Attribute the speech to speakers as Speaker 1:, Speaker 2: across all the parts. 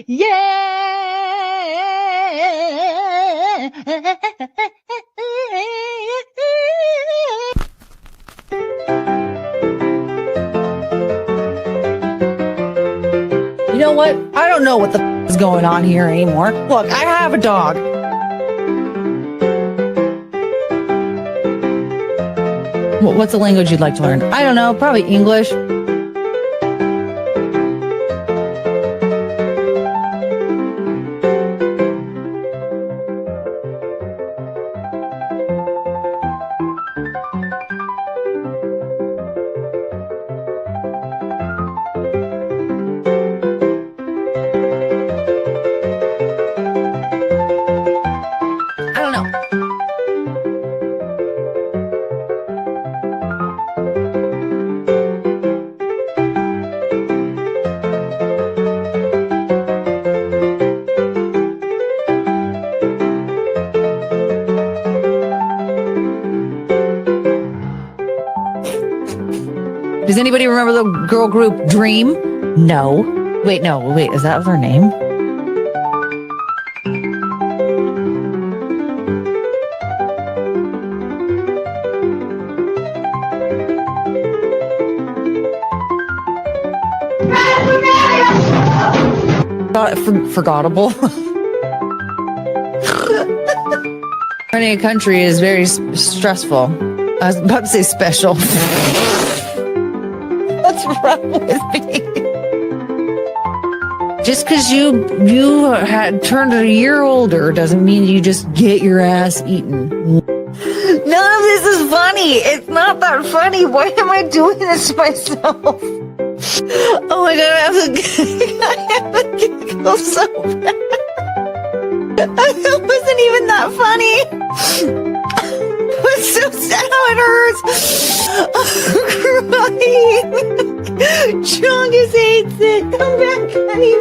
Speaker 1: You know what? I don't know what the is going on here anymore. Look, I have a dog. What's the language you'd like to learn? I don't know. Probably English. Does anybody remember the girl group Dream? No. Wait, is that her name? Forgettable. Running a country is very stressful. I was about to say special. What's wrong with me? Just because you had turned a year older doesn't mean you just get your ass eaten. None of this is funny. It's not that funny. Why am I doing this to myself? Oh my god, I have a giggle so bad. It wasn't even that funny. It's so sad how it hurts. I'm crying. Chongus hates it. Come back, honey.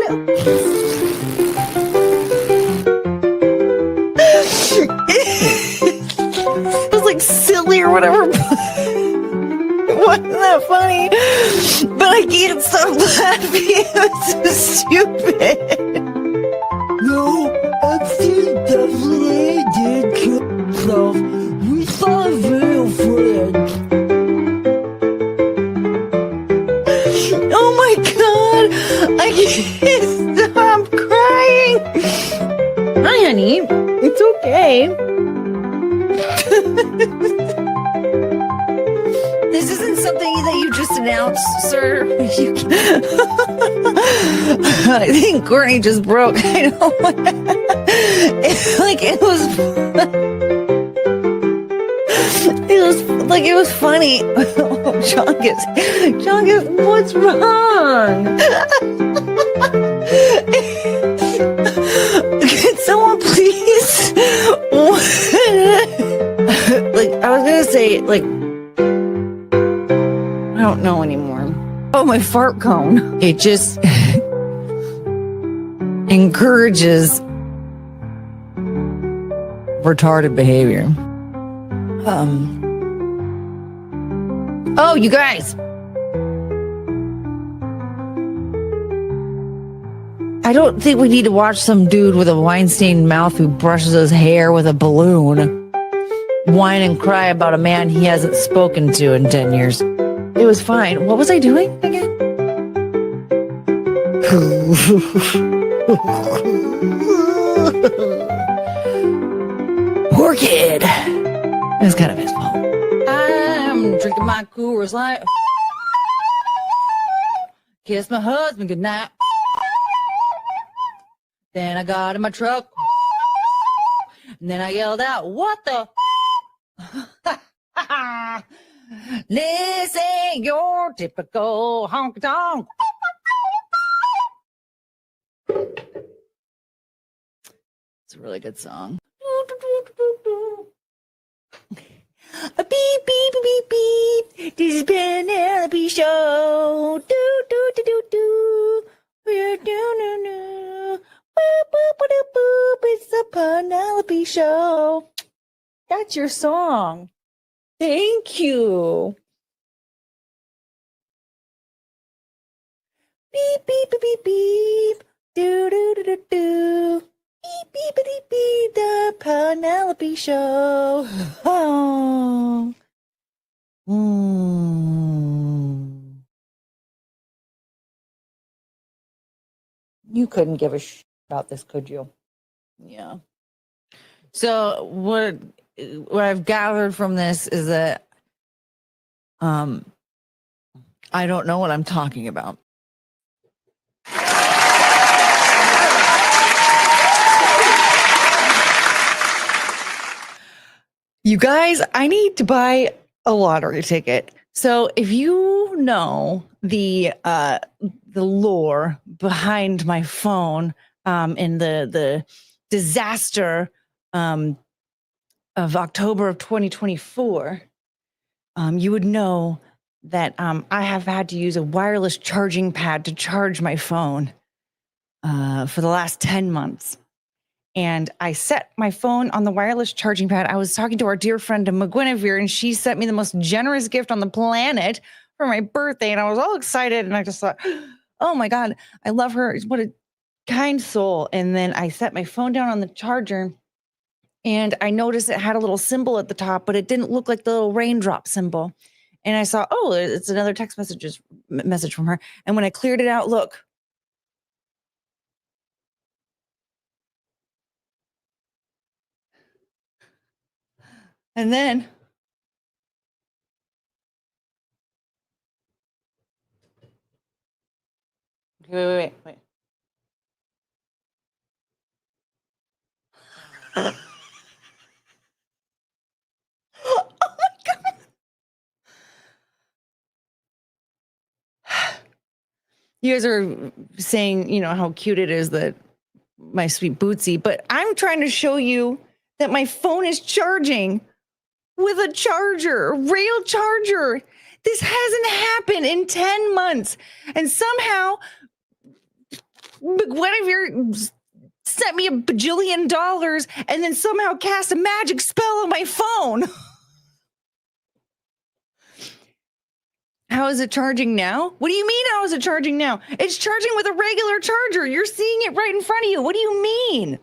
Speaker 1: It was like silly or whatever. It wasn't that funny. But I can't stop laughing. It was so stupid.
Speaker 2: No, actually, definitely did kill himself. We saw a video footage.
Speaker 1: Oh my god! I can't stop crying! Hi, honey. It's okay. This isn't something that you just announced, sir. I think Courtney just broke. I know. It was funny. Oh, Chongus, what's wrong? Can someone please? I was gonna say, I don't know anymore. Oh, my fart cone. It just encourages retarded behavior. Oh, you guys. I don't think we need to watch some dude with a wine-stained mouth who brushes his hair with a balloon whine and cry about a man he hasn't spoken to in 10 years. It was fine. What was I doing again? Poor kid. It was kind of his fault. I'm drinking my Coors Light. Kiss my husband goodnight. Then I got in my truck. And then I yelled out, "What the?" This ain't your typical honky tonk. It's a really good song. A beep, beep, beep, beep, beep. This is Penelope Show. Do, do, do, do, do. We're do, no, no. Boop, boop, boop, boop. It's the Penelope Show. That's your song. Thank you. Beep, beep, beep, beep, beep. Do, do, do, reality show. Oh. You couldn't give a shit about this, could you? Yeah. So what I've gathered from this is that I don't know what I'm talking about. You guys, I need to buy a lottery ticket. So if you know the lore behind my phone and the disaster of October of 2024, you would know that I have had to use a wireless charging pad to charge my phone for the last 10 months. And I set my phone on the wireless charging pad. I was talking to our dear friend McGuinevere, and she sent me the most generous gift on the planet for my birthday. And I was all excited. And I just thought, oh my God, I love her. What a kind soul. And then I set my phone down on the charger, and I noticed it had a little symbol at the top, but it didn't look like the little raindrop symbol. And I saw, oh, it's another text message from her. And when I cleared it out, look. And then wait. Oh my God. You guys are saying, you know, how cute it is that my sweet Bootsy, but I'm trying to show you that my phone is charging with a charger, a real charger. This hasn't happened in 10 months. And somehow, whatever sent me $1 bajillion and then somehow cast a magic spell on my phone. How is it charging now? What do you mean, how is it charging now? It's charging with a regular charger. You're seeing it right in front of you. What do you mean?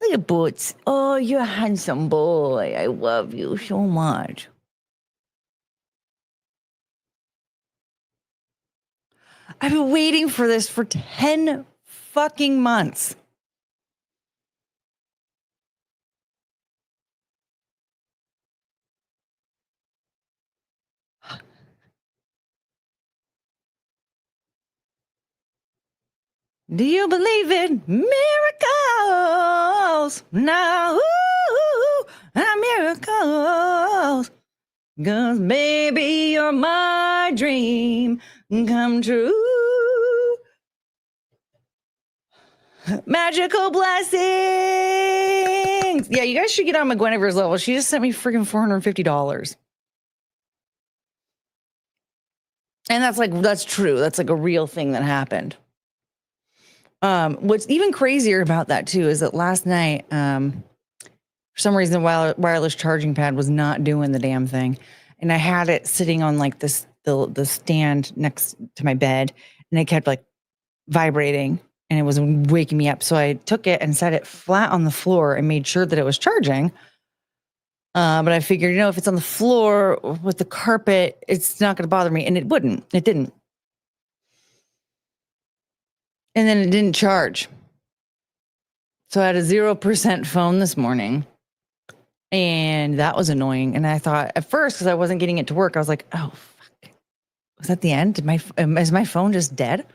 Speaker 1: Look at Boots. Oh, you're a handsome boy. I love you so much. I've been waiting for this for 10 fucking months. Do you believe in miracles? Now, miracles. 'Cause maybe you're my dream come true. Magical blessings. Yeah, you guys should get on McGuinevere's level. She just sent me freaking $450. And that's true. That's like a real thing that happened. What's even crazier about that too is that last night, for some reason, the wireless charging pad was not doing the damn thing, and I had it sitting on like the stand next to my bed, and it kept like vibrating, and it was waking me up. So I took it and set it flat on the floor and made sure that it was charging. But I figured, if it's on the floor with the carpet, it's not going to bother me, and it wouldn't. It didn't. And then it didn't charge. So I had a 0% phone this morning. And that was annoying. And I thought at first, because I wasn't getting it to work, I was like, oh, fuck. Was that the end? Is my phone just dead?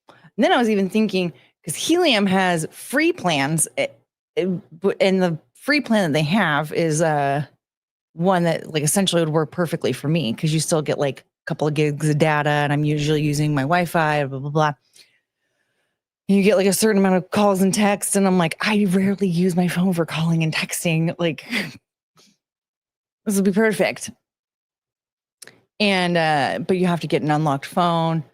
Speaker 1: And then I was even thinking, because Helium has free plans. And the free plan that they have is one that like essentially would work perfectly for me, because you still get like a couple of gigs of data, and I'm usually using my Wi-Fi, blah, blah, blah. You get like a certain amount of calls and texts, and I'm like, I rarely use my phone for calling and texting. Like, this would be perfect. And but you have to get an unlocked phone.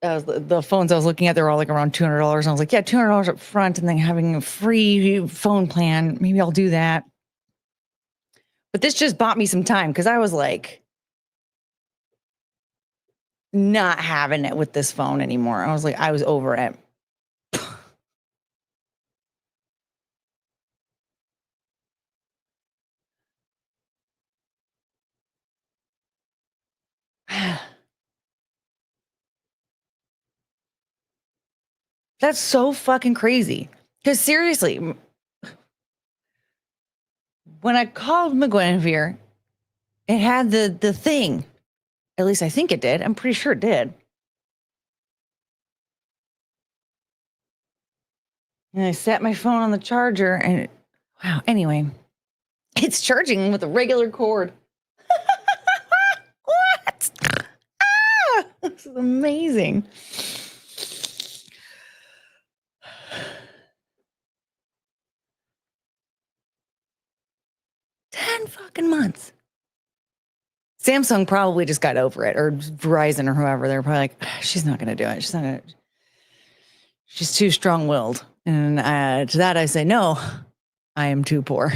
Speaker 1: The phones I was looking at, they're all like around $200. And I was like, yeah, $200 up front, and then having a free phone plan. Maybe I'll do that. But this just bought me some time, because I was like not having it with this phone anymore. I was over it. That's so fucking crazy. Because seriously, when I called McGuinevere, it had the thing. At least I think it did. I'm pretty sure it did. And I set my phone on the charger and wow. Anyway, it's charging with a regular cord. What? Ah, this is amazing. Fucking months. Samsung probably just got over it, or Verizon or whoever. They're probably like, she's not going to do it. She's not going to. She's too strong-willed. And to that I say, no, I am too poor.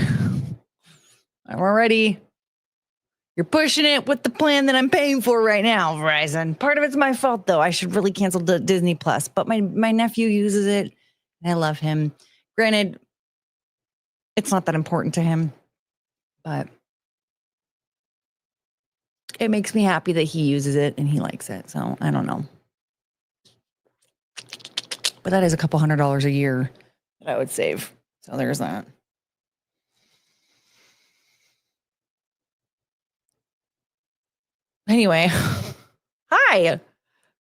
Speaker 1: I'm already. You're pushing it with the plan that I'm paying for right now, Verizon. Part of it's my fault, though. I should really cancel Disney Plus, but my nephew uses it, and I love him. Granted, it's not that important to him, but it makes me happy that he uses it and he likes it. So I don't know. But that is a couple $100 a year that I would save. So there's that. Anyway, hi.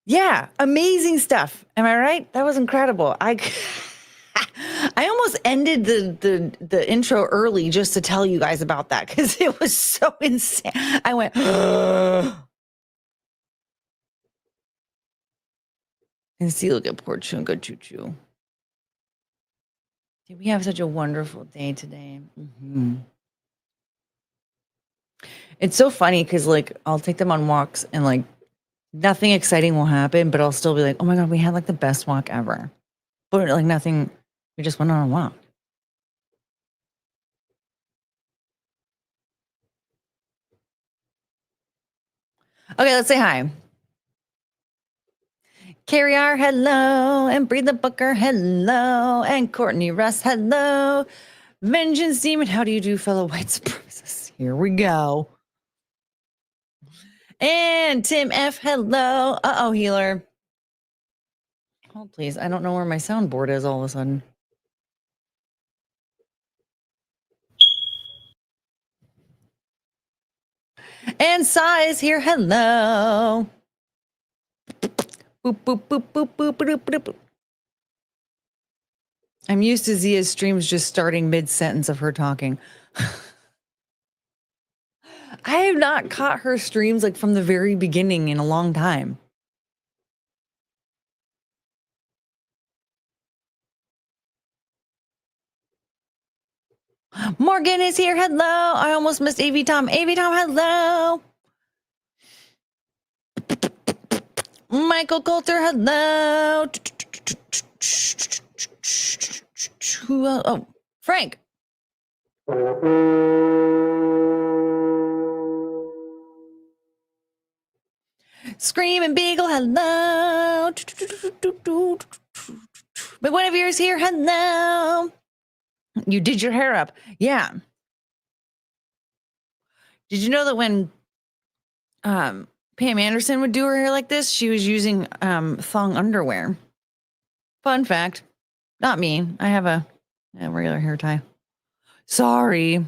Speaker 1: Yeah, amazing stuff. Am I right? That was incredible. I almost ended the intro early just to tell you guys about that because it was so insane. I went, and see, look at poor Chunga Choo Choo. Did we have such a wonderful day today? Mm-hmm. It's so funny because like I'll take them on walks and like nothing exciting will happen, but I'll still be like, oh my God, we had like the best walk ever. But like nothing, we just went on a walk. Okay, let's say hi. Carrie R, hello. And Breathe the Booker, hello. And Courtney Russ, hello. Vengeance Demon, how do you do, fellow white supremacists? Here we go. And Tim F, hello. Uh-oh, healer. Oh, please. I don't know where my soundboard is all of a sudden. And Sa is here. Hello. Boop, boop, boop, boop, boop, boop, boop, boop. I'm used to Zia's streams just starting mid-sentence of her talking. I have not caught her streams like from the very beginning in a long time. Morgan is here. Hello. I almost missed AV Tom. AV Tom, hello. Michael Coulter, hello. Who else? Oh, Frank. Scream and Beagle, hello. But one of yours here, hello. You did your hair up. Yeah. Did you know that when Pam Anderson would do her hair like this, she was using thong underwear? Fun fact. Not me. I have a regular hair tie. Sorry.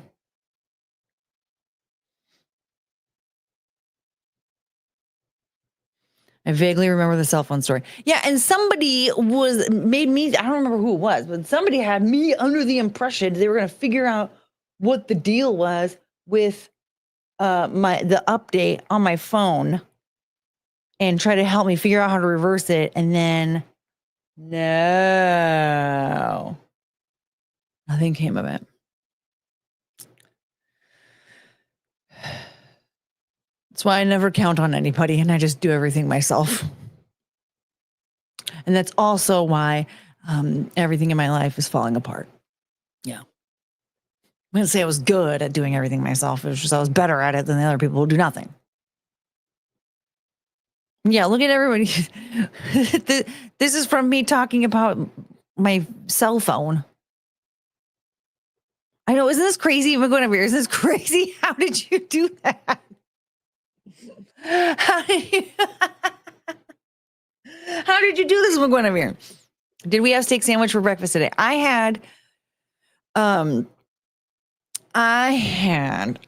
Speaker 1: I vaguely remember the cell phone story. Yeah, and somebody made me, I don't remember who it was, but somebody had me under the impression they were going to figure out what the deal was with the update on my phone and try to help me figure out how to reverse it. And then no, nothing came of it. That's why I never count on anybody and I just do everything myself. And that's also why everything in my life is falling apart. Yeah. I'm going to say I was good at doing everything myself. It was just I was better at it than the other people who do nothing. Yeah, look at everybody. This is from me talking about my cell phone. I know, isn't this crazy? I'm going over here. Isn't this crazy? How did you do that? How did you do this, McGuinevere? Did we have steak sandwich for breakfast today? I had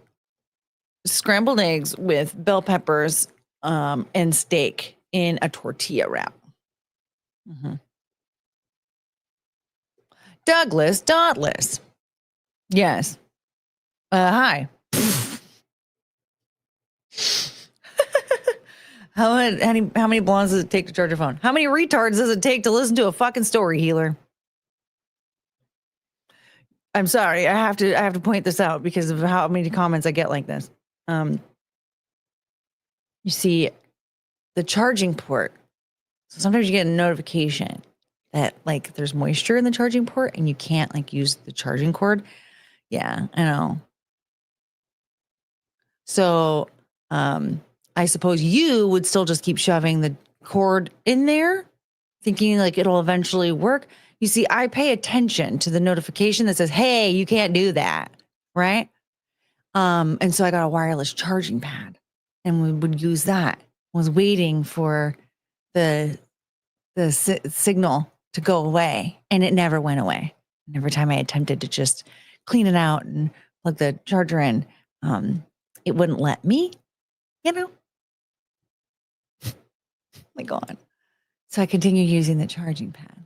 Speaker 1: scrambled eggs with bell peppers and steak in a tortilla wrap. Mm-hmm. Douglas Dotless. Yes. Hi. How many blondes does it take to charge a phone? How many retards does it take to listen to a fucking story, healer? I'm sorry. I have to point this out because of how many comments I get like this. You see, the charging port. So sometimes you get a notification that like there's moisture in the charging port and you can't like use the charging cord. Yeah, I know. So I suppose you would still just keep shoving the cord in there, thinking like it'll eventually work. You see, I pay attention to the notification that says, hey, you can't do that, right? And so I got a wireless charging pad and we would use that. I was waiting for the signal to go away and it never went away. And every time I attempted to just clean it out and plug the charger in, it wouldn't let me, you know? My God. So I continued using the charging pad.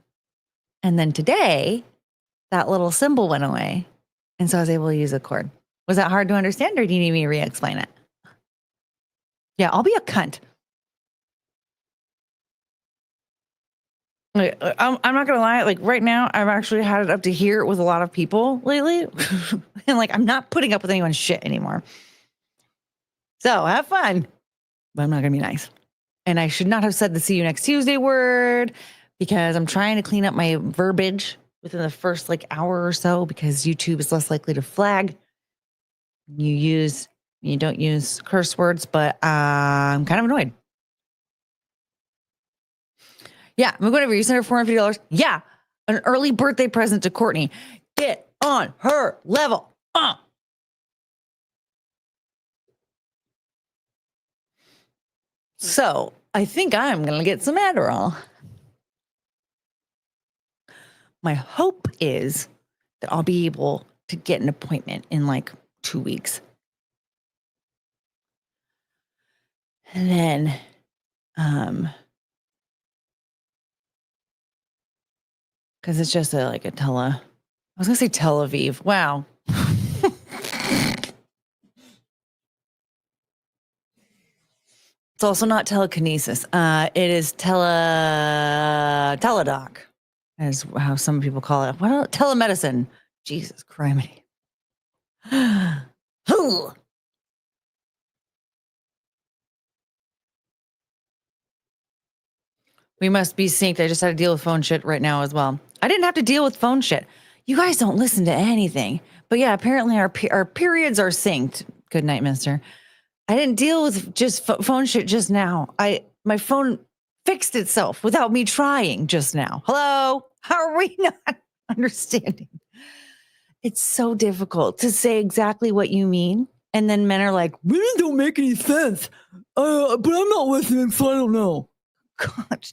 Speaker 1: And then today, that little symbol went away. And so I was able to use a cord. Was that hard to understand or do you need me to re-explain it? Yeah, I'll be a cunt. I'm not going to lie. Like right now, I've actually had it up to here with a lot of people lately. And like, I'm not putting up with anyone's shit anymore. So have fun, but I'm not going to be nice. And I should not have said the see you next Tuesday word because I'm trying to clean up my verbiage within the first like hour or so because YouTube is less likely to flag. You don't use curse words, but I'm kind of annoyed. Yeah, I'm whatever. You sent her $450. Yeah, an early birthday present to Courtney. Get on her level. So I think I'm going to get some Adderall. My hope is that I'll be able to get an appointment in like 2 weeks. And then, because it's just I was going to say Tel Aviv. Wow. It's also not telekinesis. It is teledoc, is how some people call it. What telemedicine? Jesus Christ. We must be synced. I just had to deal with phone shit right now as well. I didn't have to deal with phone shit. You guys don't listen to anything. But yeah, apparently our periods are synced. Good night, mister. I didn't deal with just phone shit just now. My phone fixed itself without me trying just now. Hello? How are we not understanding? It's so difficult to say exactly what you mean. And then men are like, really don't make any sense. But I'm not listening, so I don't know. God.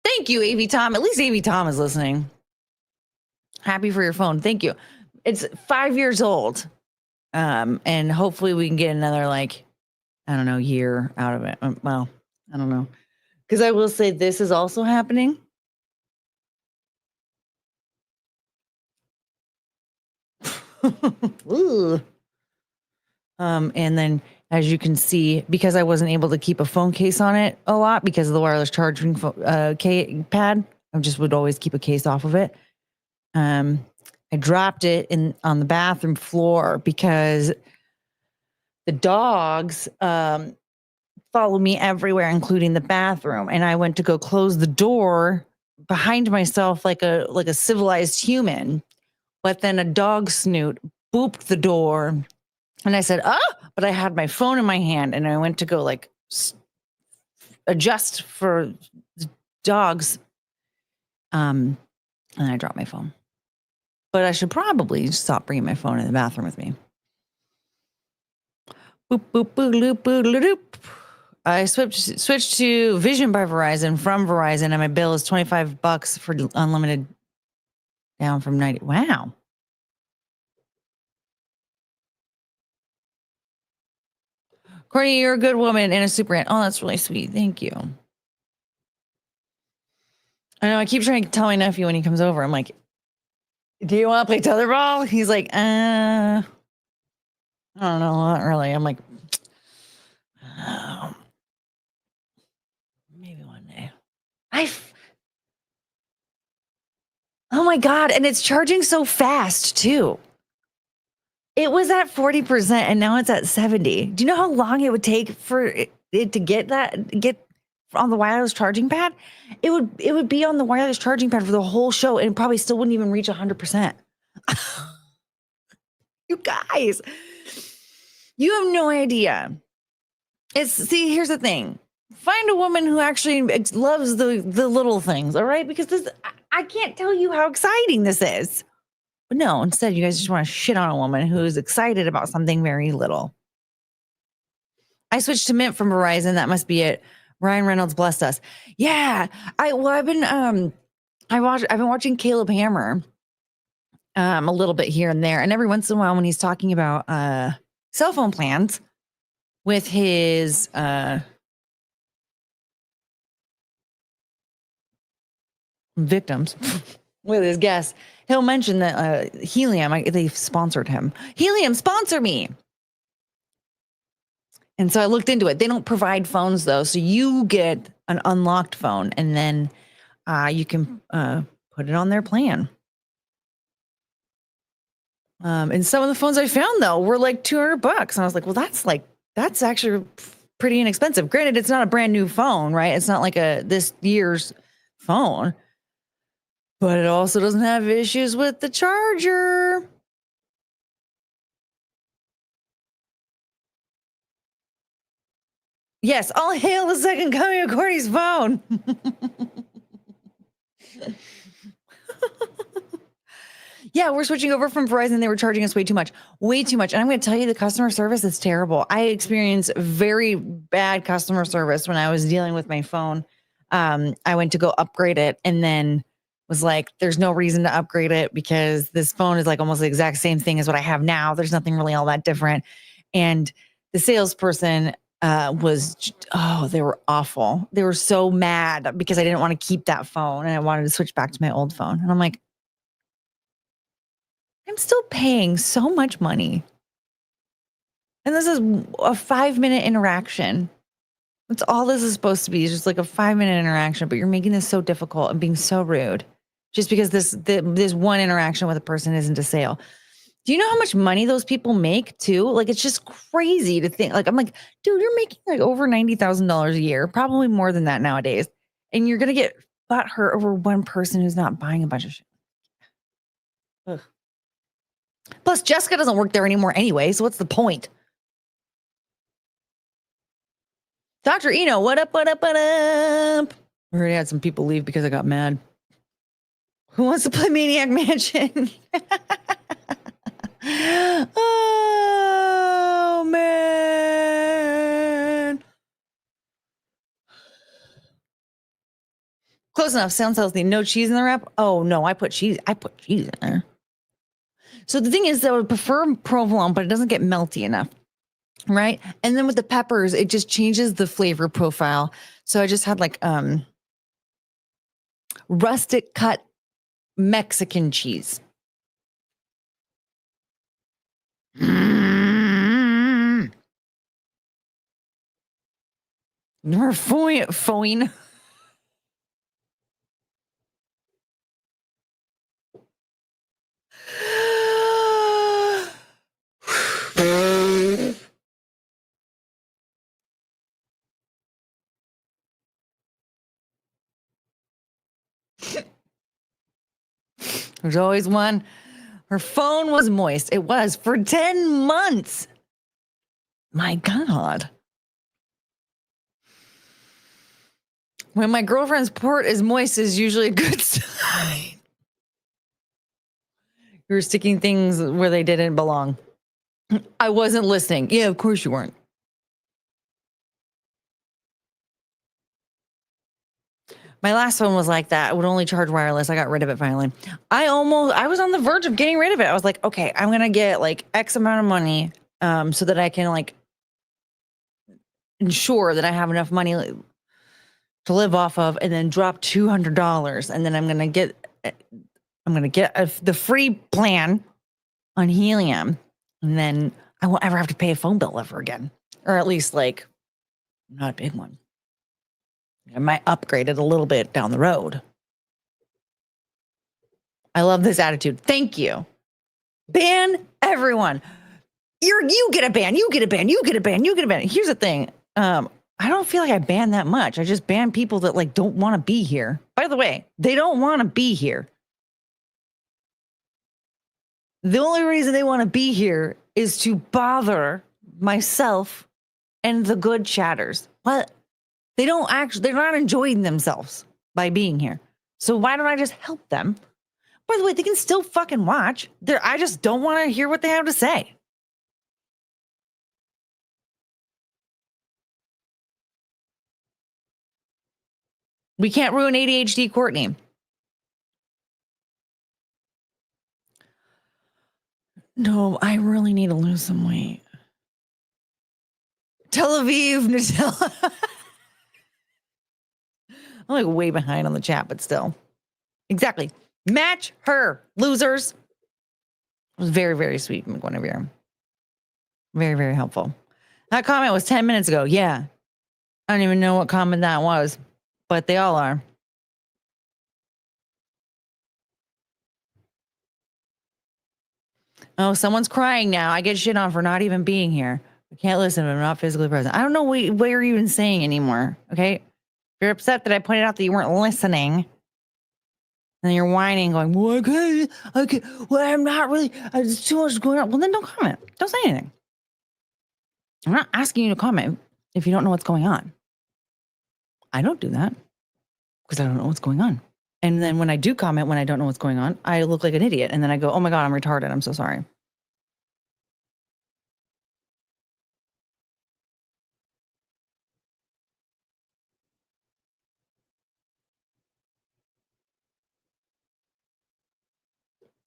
Speaker 1: Thank you, AV Tom. At least AV Tom is listening. Happy for your phone. Thank you. It's 5 years old. And hopefully we can get another, like, I don't know, year out of it. Well, I don't know. Because I will say this is also happening. Ooh. And then as you can see, because I wasn't able to keep a phone case on it a lot because of the wireless charging pad, I just would always keep a case off of it. I dropped it on the bathroom floor because the dogs follow me everywhere, including the bathroom. And I went to go close the door behind myself like a civilized human. But then a dog snoot booped the door. And I said, but I had my phone in my hand and I went to go like adjust for the dogs. And I dropped my phone. But I should probably stop bringing my phone in the bathroom with me. Boop, boop, boop, loop, boop, loop. I switched to Vision by Verizon from Verizon, and my bill is $25 for unlimited, down from 90. Wow. Courtney, you're a good woman and a super aunt. Oh, that's really sweet. Thank you. I know I keep trying to tell my nephew when he comes over, I'm like, do you want to play tetherball? He's like, I don't know, not really. I'm like, oh, maybe one day. Oh my God. And it's charging so fast too. It was at 40% and now it's at 70. Do you know how long it would take for it to get on the wireless charging pad? It would be on the wireless charging pad for the whole show and probably still wouldn't even reach 100%. You guys, you have no idea. See, here's the thing. Find a woman who actually loves the little things, all right? Because I can't tell you how exciting this is. But no, instead, you guys just want to shit on a woman who's excited about something very little. I switched to Mint from Verizon. That must be it. Ryan Reynolds blessed us. Yeah. I've been watching Caleb Hammer a little bit here and there. And every once in a while when he's talking about cell phone plans with his victims, with his guests, he'll mention that Helium, they've sponsored him. Helium, sponsor me. And so I looked into it. They don't provide phones though. So you get an unlocked phone and then you can put it on their plan. And some of the phones I found though were like $200. And I was like, well, that's actually pretty inexpensive. Granted, it's not a brand new phone, right? It's not like this year's phone, but it also doesn't have issues with the charger. Yes, all hail the second coming of Courtney's phone. Yeah, we're switching over from Verizon. They were charging us way too much. And I'm going to tell you, the customer service is terrible. I experienced very bad customer service when I was dealing with my phone. I went to go upgrade it and then was like, there's no reason to upgrade it because this phone is like almost the exact same thing as what I have now. There's nothing really all that different. And the salesperson they were awful. They were so mad because I didn't want to keep that phone and I wanted to switch back to my old phone. And I'm like, I'm still paying so much money. And this is a 5-minute interaction. That's all this is supposed to be, is just like a 5-minute interaction, but you're making this so difficult and being so rude just because this one interaction with a person isn't a sale. Do you know how much money those people make too? Like, it's just crazy to think. Like, I'm like, dude, you're making like over $90,000 a year, probably more than that nowadays. And you're going to get butthurt over one person who's not buying a bunch of shit. Ugh. Plus, Jessica doesn't work there anymore anyway, so what's the point? Dr. Eno, what up, what up, what up? We already had some people leave because I got mad. Who wants to play Maniac Mansion? Oh, man. Close enough. Sounds healthy. No cheese in the wrap? Oh, no, I put cheese in there. So the thing is that I would prefer provolone, but it doesn't get melty enough, right? And then with the peppers, it just changes the flavor profile. So I just had like rustic cut Mexican cheese. Never phone. There's always one. Her phone was moist. It was for 10 months. My God. When my girlfriend's port is moist is usually a good sign. You were sticking things where they didn't belong. I wasn't listening. Yeah, of course you weren't. My last one was like that. It would only charge wireless. I got rid of it finally. I was on the verge of getting rid of it. I was like, okay, I'm going to get like X amount of money so that I can like ensure that I have enough money to live off of, and then drop $200. And then I'm going to get the free plan on helium. And then I won't ever have to pay a phone bill ever again. Or at least like not a big one. I might upgrade it a little bit down the road. I love this attitude. Thank you. Ban everyone. You get a ban. You get a ban. You get a ban. You get a ban. Here's the thing. I don't feel like I ban that much. I just ban people that like don't want to be here. By the way, they don't want to be here. The only reason they want to be here is to bother myself and the good chatters. What? They're not enjoying themselves by being here. So why don't I just help them? By the way, they can still fucking watch. I just don't want to hear what they have to say. We can't ruin ADHD Courtney. No, I really need to lose some weight. Tel Aviv, Nutella. I'm like way behind on the chat, but still. Exactly. Match her, losers. It was very, very sweet from Guinevere. Very, very helpful. That comment was 10 minutes ago. Yeah. I don't even know what comment that was, but they all are. Oh, someone's crying now. I get shit on for not even being here. I can't listen. I'm not physically present. I don't know what you're even saying anymore. Okay. If you're upset that I pointed out that you weren't listening, and you're whining, going, well, okay, well, I'm not really, there's too much going on. Well, then don't comment. Don't say anything. I'm not asking you to comment if you don't know what's going on. I don't do that because I don't know what's going on. And then when I do comment, when I don't know what's going on, I look like an idiot. And then I go, oh my God, I'm retarded. I'm so sorry.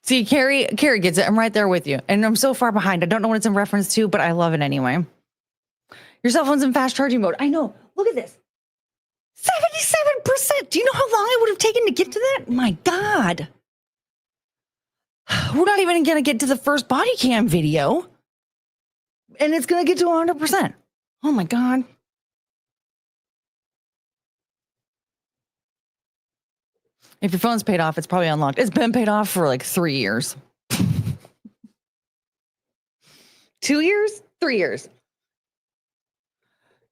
Speaker 1: See, Carrie gets it. I'm right there with you. And I'm so far behind. I don't know what it's in reference to, but I love it anyway. Your cell phone's in fast charging mode. I know. Look at this. 77%. Do you know how long it would have taken to get to that? My God. We're not even going to get to the first body cam video. And it's going to get to 100%. Oh my God. If your phone's paid off, it's probably unlocked. It's been paid off for like 3 years. 2 years? 3 years.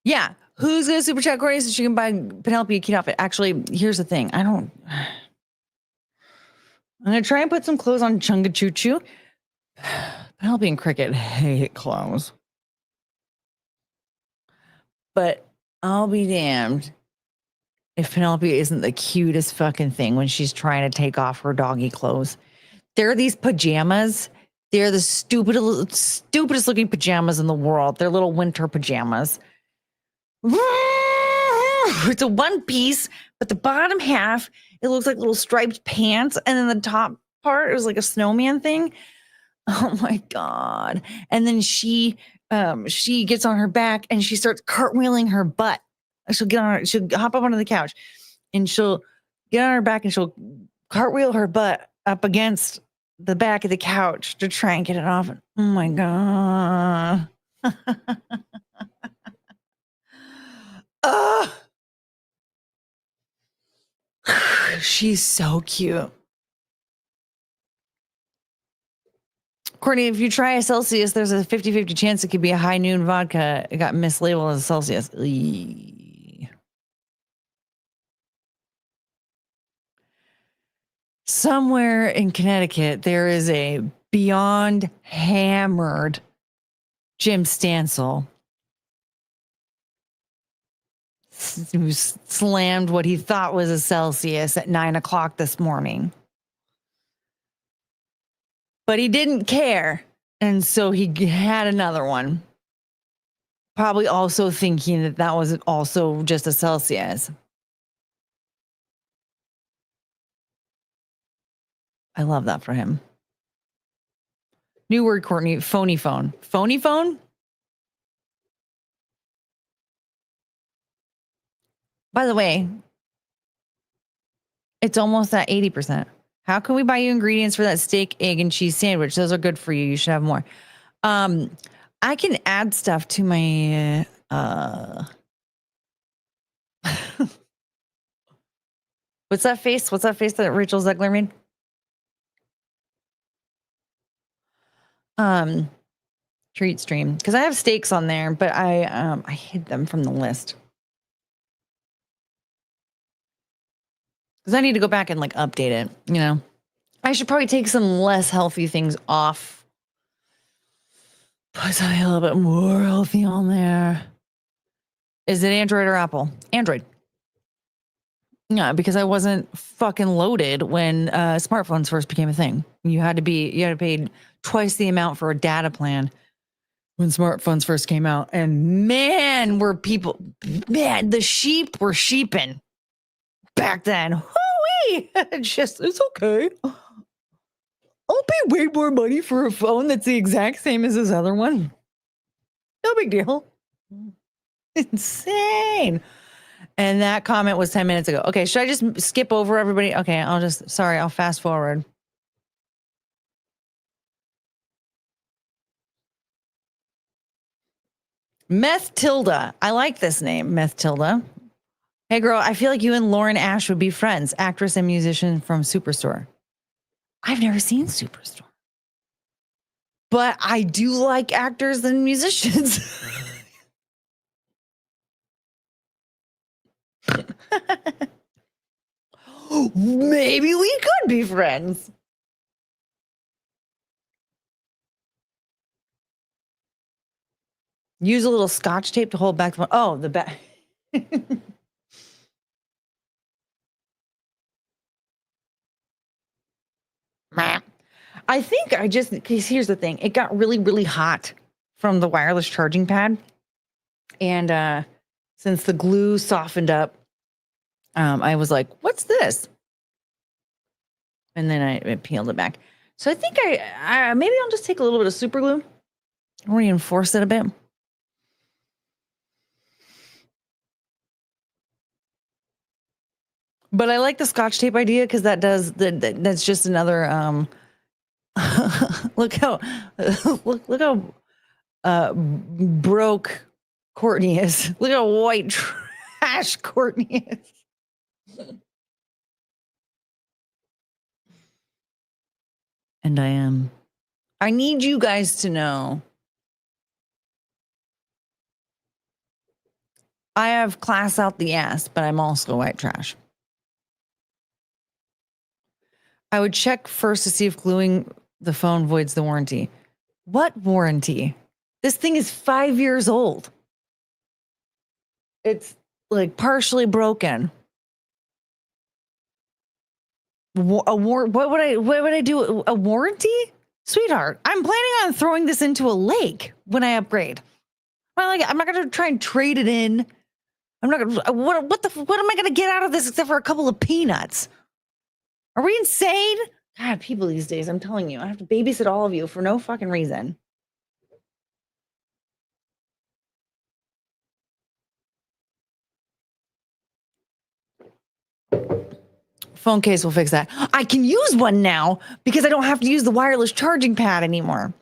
Speaker 1: Yeah. Who's going to super chat Courtney so she can buy Penelope a cute outfit? Actually, here's the thing. I'm going to try and put some clothes on Chunga Choo Choo. Penelope and Cricket hate clothes. But I'll be damned if Penelope isn't the cutest fucking thing when she's trying to take off her doggy clothes. There are these pajamas. They're the stupidest looking pajamas in the world. They're little winter pajamas. It's a one piece, but the bottom half, it looks like little striped pants. And then the top part is like a snowman thing. Oh my God. And then she gets on her back and she starts cartwheeling her butt. She'll hop up onto the couch and she'll get on her back and she'll cartwheel her butt up against the back of the couch to try and get it off. Oh my God. She's so cute. Courtney, if you try a Celsius, there's a 50-50 chance it could be a high noon vodka. It got mislabeled as Celsius. Somewhere in Connecticut, there is a beyond hammered Jim Stansel who slammed what he thought was a Celsius at 9 o'clock this morning. But he didn't care. And so he had another one. Probably also thinking that was also just a Celsius. I love that for him. New word, Courtney, phony phone. Phony phone? By the way, it's almost at 80%. How can we buy you ingredients for that steak, egg, and cheese sandwich? Those are good for you. You should have more. I can add stuff to my what's that face? What's that face that Rachel Zegler made? Treat stream. Because I have steaks on there, but I hid them from the list. Because I need to go back and like update it, you know. I should probably take some less healthy things off. Put something a little bit more healthy on there. Is it Android or Apple? Android. Yeah, because I wasn't fucking loaded when smartphones first became a thing. You had to pay twice the amount for a data plan when smartphones first came out. And man, the sheep were sheeping back then. Hoo-wee! It's okay. I'll pay way more money for a phone that's the exact same as this other one. No big deal. Insane. And that comment was 10 minutes ago. Okay, should I just skip over everybody? Okay, I'll fast forward. Meth Tilda. I like this name, Meth Tilda. Hey, girl, I feel like you and Lauren Ash would be friends, actress and musician from Superstore. I've never seen Superstore. But I do like actors and musicians. Maybe we could be friends. Use a little scotch tape to hold back the... Oh, the back. I think because here's the thing. It got really, really hot from the wireless charging pad. And since the glue softened up, I was like, what's this? And then I peeled it back. So I think I maybe I'll just take a little bit of super glue, reinforce it a bit. But I like the scotch tape idea because that's just another look how broke Courtney is. Look how white trash Courtney is. And I am. I need you guys to know I have class out the ass, but I'm also white trash. I would check first to see if gluing the phone voids the warranty. What warranty? This thing is 5 years old. It's like partially broken. What would I do? A warranty? Sweetheart, I'm planning on throwing this into a lake when I upgrade. I'm not going to try and trade it in. I'm not going to, what am I going to get out of this except for a couple of peanuts? Are we insane? God, people these days, I'm telling you, I have to babysit all of you for no fucking reason. Phone case will fix that. I can use one now because I don't have to use the wireless charging pad anymore.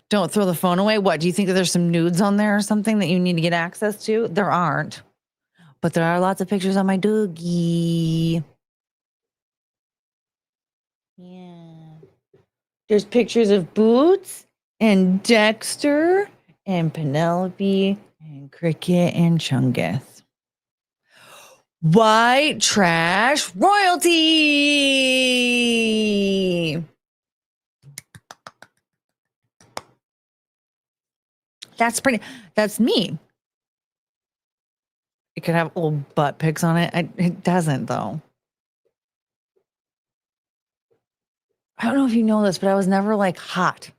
Speaker 1: Don't throw the phone away. What, do you think that there's some nudes on there or something that you need to get access to? There aren't. But there are lots of pictures on my doogie. Yeah. There's pictures of Boots and Dexter and Penelope and Cricket and Chungus. White trash royalty. That's me. It could have old butt pics on it. It doesn't, though. I don't know if you know this, but I was never like hot.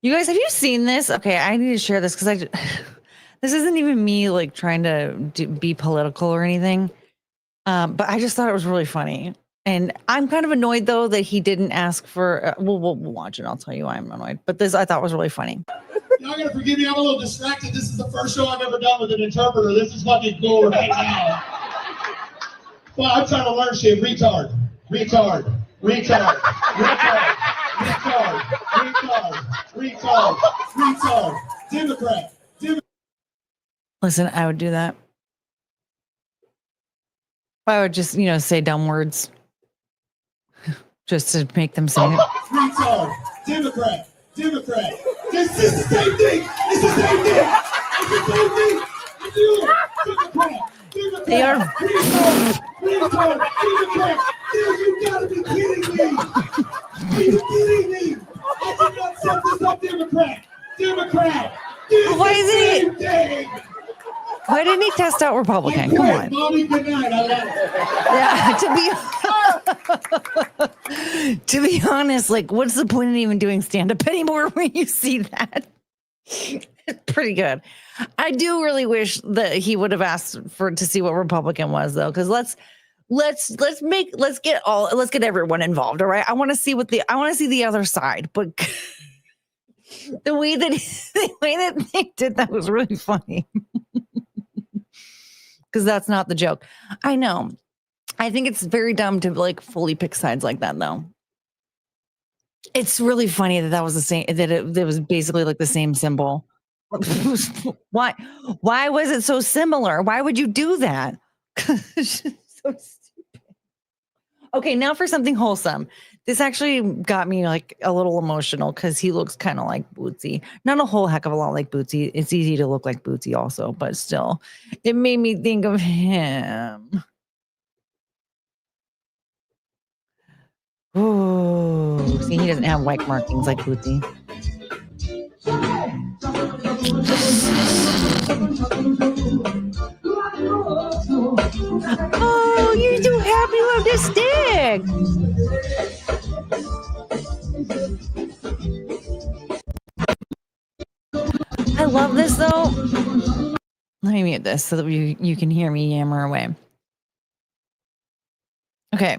Speaker 1: You guys, have you seen this? Okay, I need to share this because this isn't even me like trying to be political or anything. But I just thought it was really funny. And I'm kind of annoyed though that he didn't ask for. We'll watch it. I'll tell you why I'm annoyed. But this I thought was really funny.
Speaker 3: Y'all gotta forgive me. I'm a little distracted. This is the first show I've ever done with an interpreter. This is fucking cool right now. Well, I'm trying to learn shit. Retard. Retard. Retard. Retard. Retard. Retard. Retard. Retard. Democrat.
Speaker 1: Listen, I would do that. I would just, say dumb words just to make them say it.
Speaker 3: Retard. Democrat. Democrat. This is the same thing. It's the same thing. It's the same thing. It's you. Democrat. Democrat.
Speaker 1: They are.
Speaker 3: Retard. Retard. Democrat. Dude, you gotta be kidding me. Are you kidding me? I did not set this up, Democrat. Democrat.
Speaker 1: Why isn't he? Why didn't he test out Republican? Come on.
Speaker 3: Mommy, good night. I love it.
Speaker 1: Yeah, to be honest, like, what's the point in even doing stand-up anymore when you see that? It's pretty good. I do really wish that he would have asked to see what Republican was, though, because let's get everyone involved. All right, I want to see the other side, but the way that they did that was really funny. Because that's not the joke. I know. I think it's very dumb to like fully pick sides like that, though. It's really funny that was the same. That it was basically like the same symbol. Why? Why was it so similar? Why would you do that? So stupid. Okay, now for something wholesome. This actually got me like a little emotional because he looks kind of like Bootsy. Not a whole heck of a lot like Bootsy. It's easy to look like Bootsy also, but still, it made me think of him. Ooh, see, he doesn't have white markings like Bootsy. Oh, you're so happy with this stick. I love this though. Let me mute this so that you can hear me yammer away. Okay.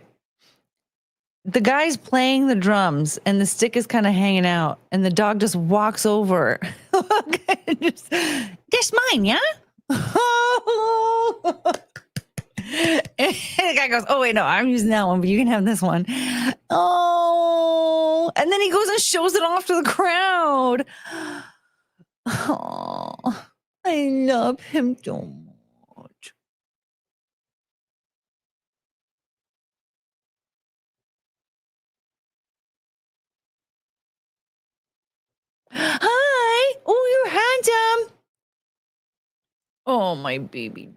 Speaker 1: The guy's playing the drums and the stick is kind of hanging out and the dog just walks over. That's mine, yeah? And the guy goes, oh, wait, no, I'm using that one, but you can have this one. Oh, and then he goes and shows it off to the crowd. Oh, I love him so much. Hi. Oh, you're handsome. Oh, my baby.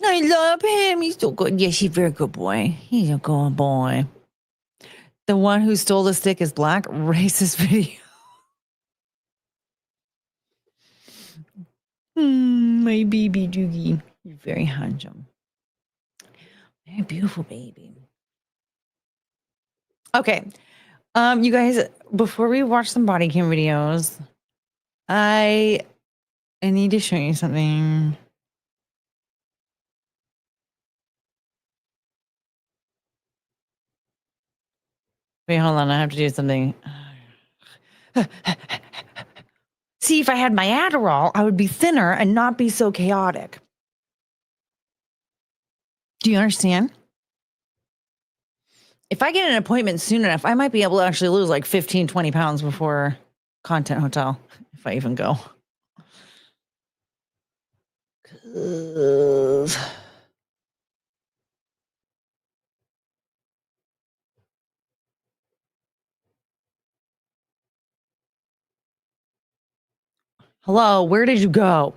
Speaker 1: I love him. He's so good. Yes, he's a very good boy. He's a good boy. The one who stole the stick is black. Racist video. My baby Doogie. You're very handsome. Very beautiful baby. Okay. You guys, before we watch some body cam videos, I need to show you something. Wait, hold on. I have to do something. See, if I had my Adderall, I would be thinner and not be so chaotic. Do you understand? If I get an appointment soon enough, I might be able to actually lose like 15, 20 pounds before Content Hotel, if I even go. 'Cause... Hello, where did you go?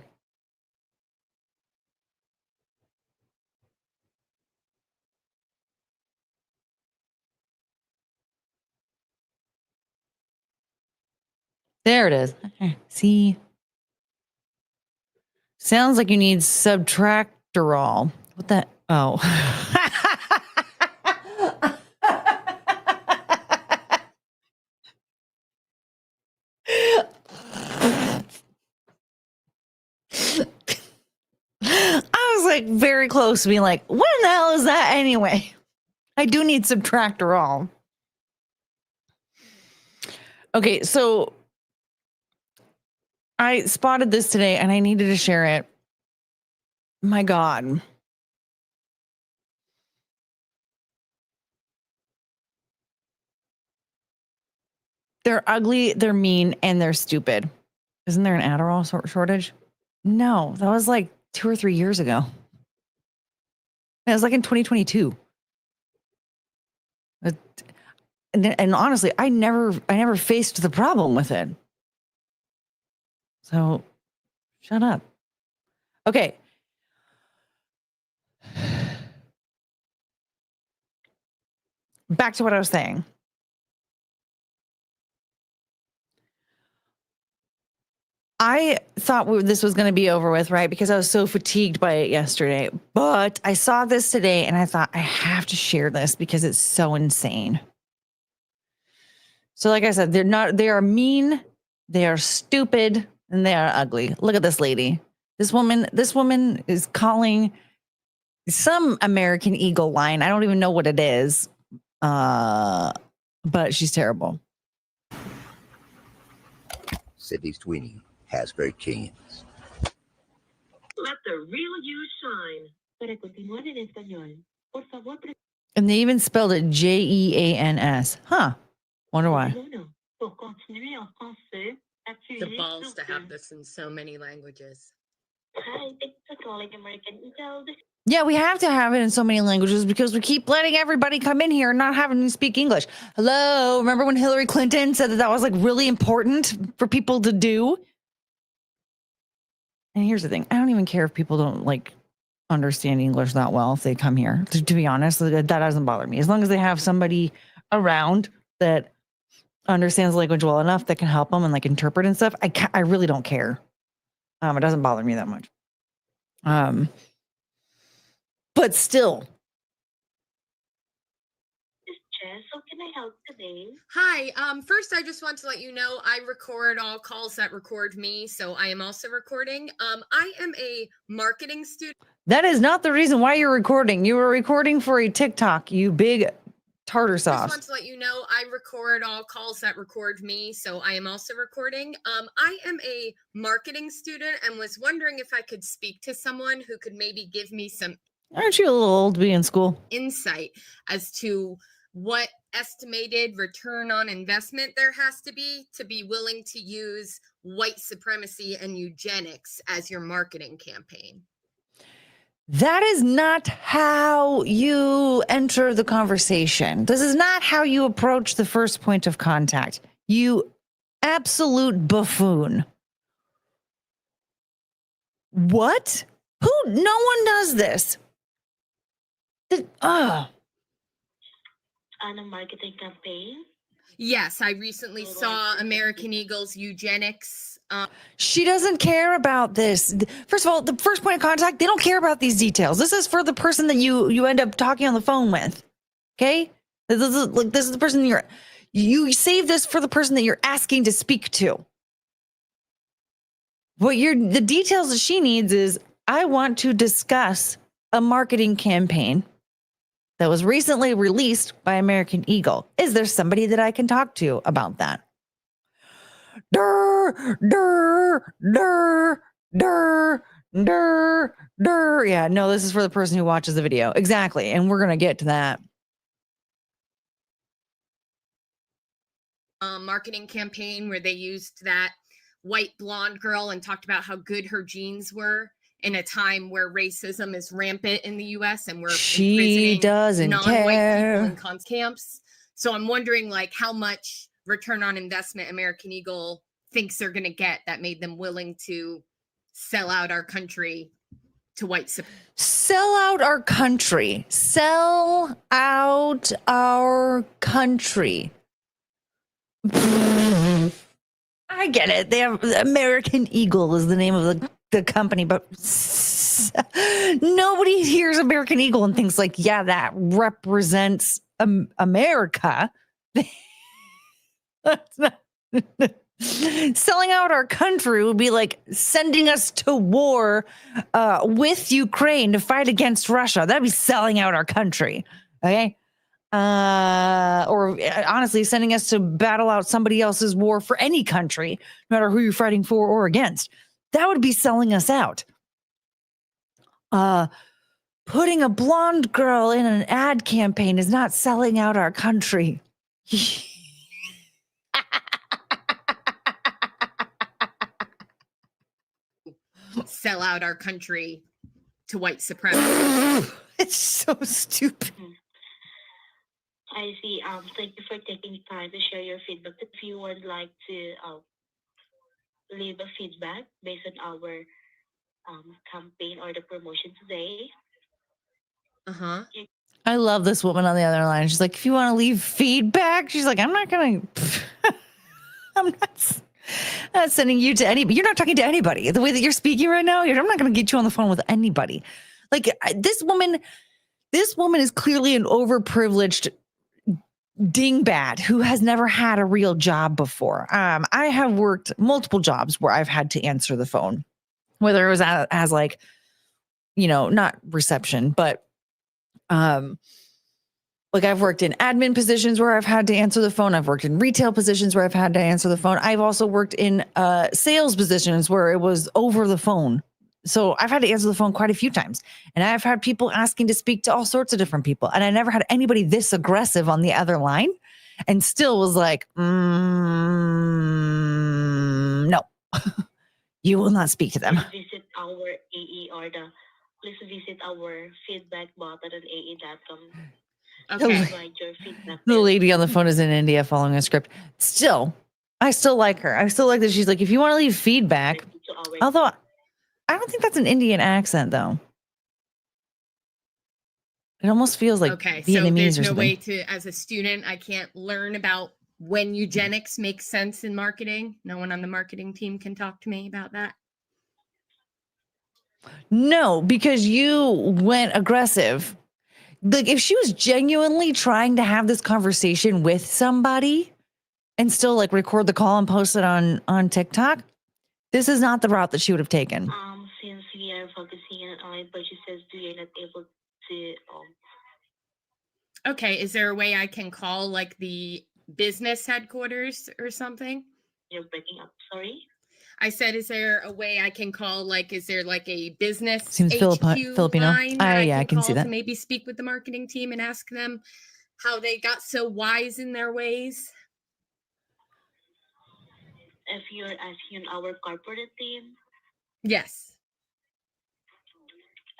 Speaker 1: There it is. See? Sounds like you need subtractorol. What the? Oh. like very close to being like, what the hell is that anyway? I do need subtractor. Okay, so I spotted this today and I needed to share it. My God. They're ugly, they're mean, and they're stupid. Isn't there an Adderall shortage? No, that was like 2 or 3 years ago. It was like in 2022. And honestly, I never faced the problem with it. So shut up. Okay. Back to what I was saying. I thought this was going to be over with, right? Because I was so fatigued by it yesterday. But I saw this today and I thought I have to share this because it's so insane. So like I said, they are mean, they are stupid, and they are ugly. Look at this lady. This woman is calling some American Eagle line. I don't even know what it is. But she's terrible.
Speaker 4: Sydney Sweeney has great chance.
Speaker 5: Let the real you shine. Para continuar en español, por favor.
Speaker 1: And they even spelled it Jeans. Huh. Wonder why.
Speaker 5: Pour continuer en français,
Speaker 6: The balls to have this in so many languages.
Speaker 5: Hi, thanks for calling American Eagle.
Speaker 1: Yeah, we have to have it in so many languages because we keep letting everybody come in here and not having to speak English. Hello. Remember when Hillary Clinton said that was like really important for people to do? And here's the thing. I don't even care if people don't like understand English that well if they come here. To be honest, that doesn't bother me. As long as they have somebody around that understands the language well enough that can help them and like interpret and stuff. I really don't care. It doesn't bother me that much. But still.
Speaker 5: So can I help today?
Speaker 6: Hi. First, I just want to let you know I record all calls that record me, so I am also recording. I am a marketing student.
Speaker 1: That is not the reason why you're recording. You were recording for a TikTok, you big tartar sauce.
Speaker 6: I just want to let you know I record all calls that record me, so I am also recording. I am a marketing student and was wondering if I could speak to someone who could maybe give me some.
Speaker 1: Aren't you a little old to be in school?
Speaker 6: Insight as to what estimated return on investment there has to be willing to use white supremacy and eugenics as your marketing campaign.
Speaker 1: That is not how you enter the conversation. This is not how you approach the first point of contact. You absolute buffoon. What? No one does this.
Speaker 5: On a marketing campaign?
Speaker 6: Yes, I recently saw American Eagle's eugenics.
Speaker 1: She doesn't care about this. First of all, the first point of contact, they don't care about these details. This is for the person that you end up talking on the phone with. Okay? This is the person you save this for the person that you're asking to speak to. The details that she needs is, I want to discuss a marketing campaign that was recently released by American Eagle. Is there somebody that I can talk to about that? Yeah, no, this is for the person who watches the video. Exactly. And we're going to get to that.
Speaker 6: Marketing campaign where they used that white blonde girl and talked about how good her genes were in a time where racism is rampant in the US and
Speaker 1: she doesn't
Speaker 6: non-white
Speaker 1: care
Speaker 6: people in cons camps. So I'm wondering like how much return on investment American Eagle thinks they're going to get that made them willing to sell out our country to white supremacy.
Speaker 1: Sell out our country. Sell out our country. I get it. They have American Eagle is the name of the company, but nobody hears American Eagle and thinks like, yeah, that represents America. That's not, Selling out our country would be like sending us to war with Ukraine to fight against Russia. That'd be selling out our country. Okay. Or honestly, sending us to battle out somebody else's war for any country, no matter who you're fighting for or against. That would be selling us out. Putting a blonde girl in an ad campaign is not selling out our country.
Speaker 6: Sell out our country to white supremacy.
Speaker 1: It's so stupid.
Speaker 5: I see. Thank you for taking time to share your feedback. If you would like to leave a feedback based on our campaign or the promotion today.
Speaker 1: I love this woman on the other line. She's like, if you want to leave feedback, she's like, I'm not sending you to anybody. You're not talking to anybody. The way that you're speaking right now, I'm not going to get you on the phone with anybody. Like this woman is clearly an overprivileged dingbat who has never had a real job before. I have worked multiple jobs where I've had to answer the phone, whether it was as like, not reception, but like I've worked in admin positions where I've had to answer the phone. I've worked in retail positions where I've had to answer the phone. I've also worked in sales positions where it was over the phone. So I've had to answer the phone quite a few times. And I've had people asking to speak to all sorts of different people. And I never had anybody this aggressive on the other line and still was like, no, you will not speak to them.
Speaker 5: Visit our AE or please visit our feedback button on AE.com.
Speaker 6: Okay.
Speaker 1: The lady on the phone is in India following a script. Still, I still like her. I still like that she's like, if you want to leave feedback, although I don't think that's an Indian accent, though. It almost feels like Vietnamese
Speaker 6: so there's
Speaker 1: or
Speaker 6: no
Speaker 1: something.
Speaker 6: way to, as a student, I can't learn about when eugenics makes sense in marketing. No one on the marketing team can talk to me about that.
Speaker 1: No, because you went aggressive. Like if she was genuinely trying to have this conversation with somebody and still like record the call and post it on TikTok, this is not the route that she would have taken.
Speaker 5: Since we are focusing on online purchases, we are not able to.
Speaker 6: Okay, is there a way I can call like the business headquarters or something?
Speaker 5: You're breaking up. Sorry.
Speaker 6: I said, is there a way I can call? Like, is there like a business
Speaker 1: Seems Filipino.
Speaker 6: line that
Speaker 1: I can see that.
Speaker 6: To maybe speak with the marketing team and ask them how they got so wise in their ways?
Speaker 5: If you're asking our corporate team,
Speaker 6: yes,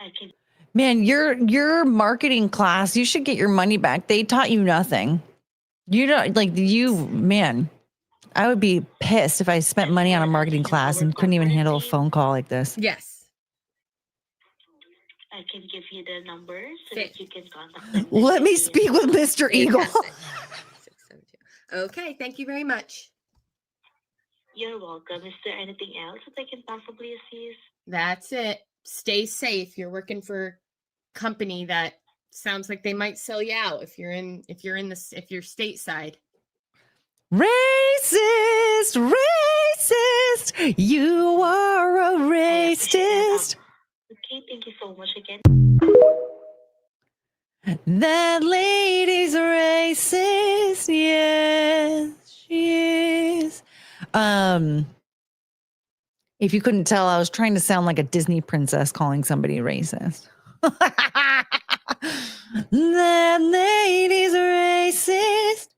Speaker 5: I can.
Speaker 1: Man, your marketing class, you should get your money back. They taught you nothing. You don't man. I would be pissed if I spent money on a marketing class and couldn't even handle a phone call like this.
Speaker 6: Yes.
Speaker 5: I can give you the number so that you can contact them.
Speaker 1: Let me speak with Mr. Eagle.
Speaker 6: Okay, thank you very much.
Speaker 5: You're welcome. Is there anything else that I can possibly assist?
Speaker 6: That's it. Stay safe. You're working for a company that sounds like they might sell you out if you're stateside.
Speaker 1: Racist, you are a racist.
Speaker 5: Okay, thank you so much again.
Speaker 1: That lady's racist. Yes, she is. If you couldn't tell, I was trying to sound like a Disney princess calling somebody racist. That lady's racist.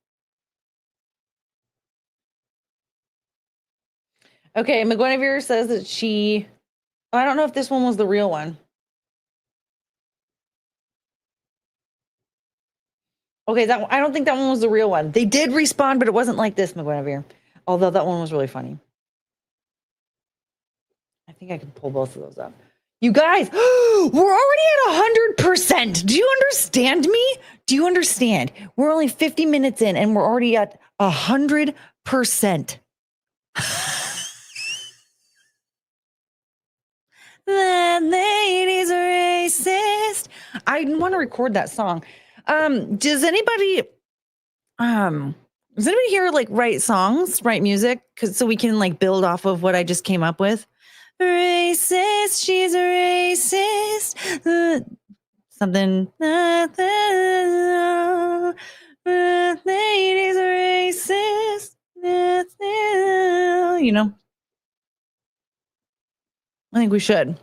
Speaker 1: Okay, McGuinevere says that I don't know if this one was the real one. Okay, I don't think that one was the real one. They did respond, but it wasn't like this, McGuinevere. Although that one was really funny. I think I can pull both of those up. You guys, we're already at 100%. Do you understand me? Do you understand? We're only 50 minutes in and we're already at 100%. That lady's racist. I want to record that song. Does anybody Does anybody here like write songs, write music? So we can like build off of what I just came up with. Racist, she's a racist. Something. Ladies are racist. You know, I think we should.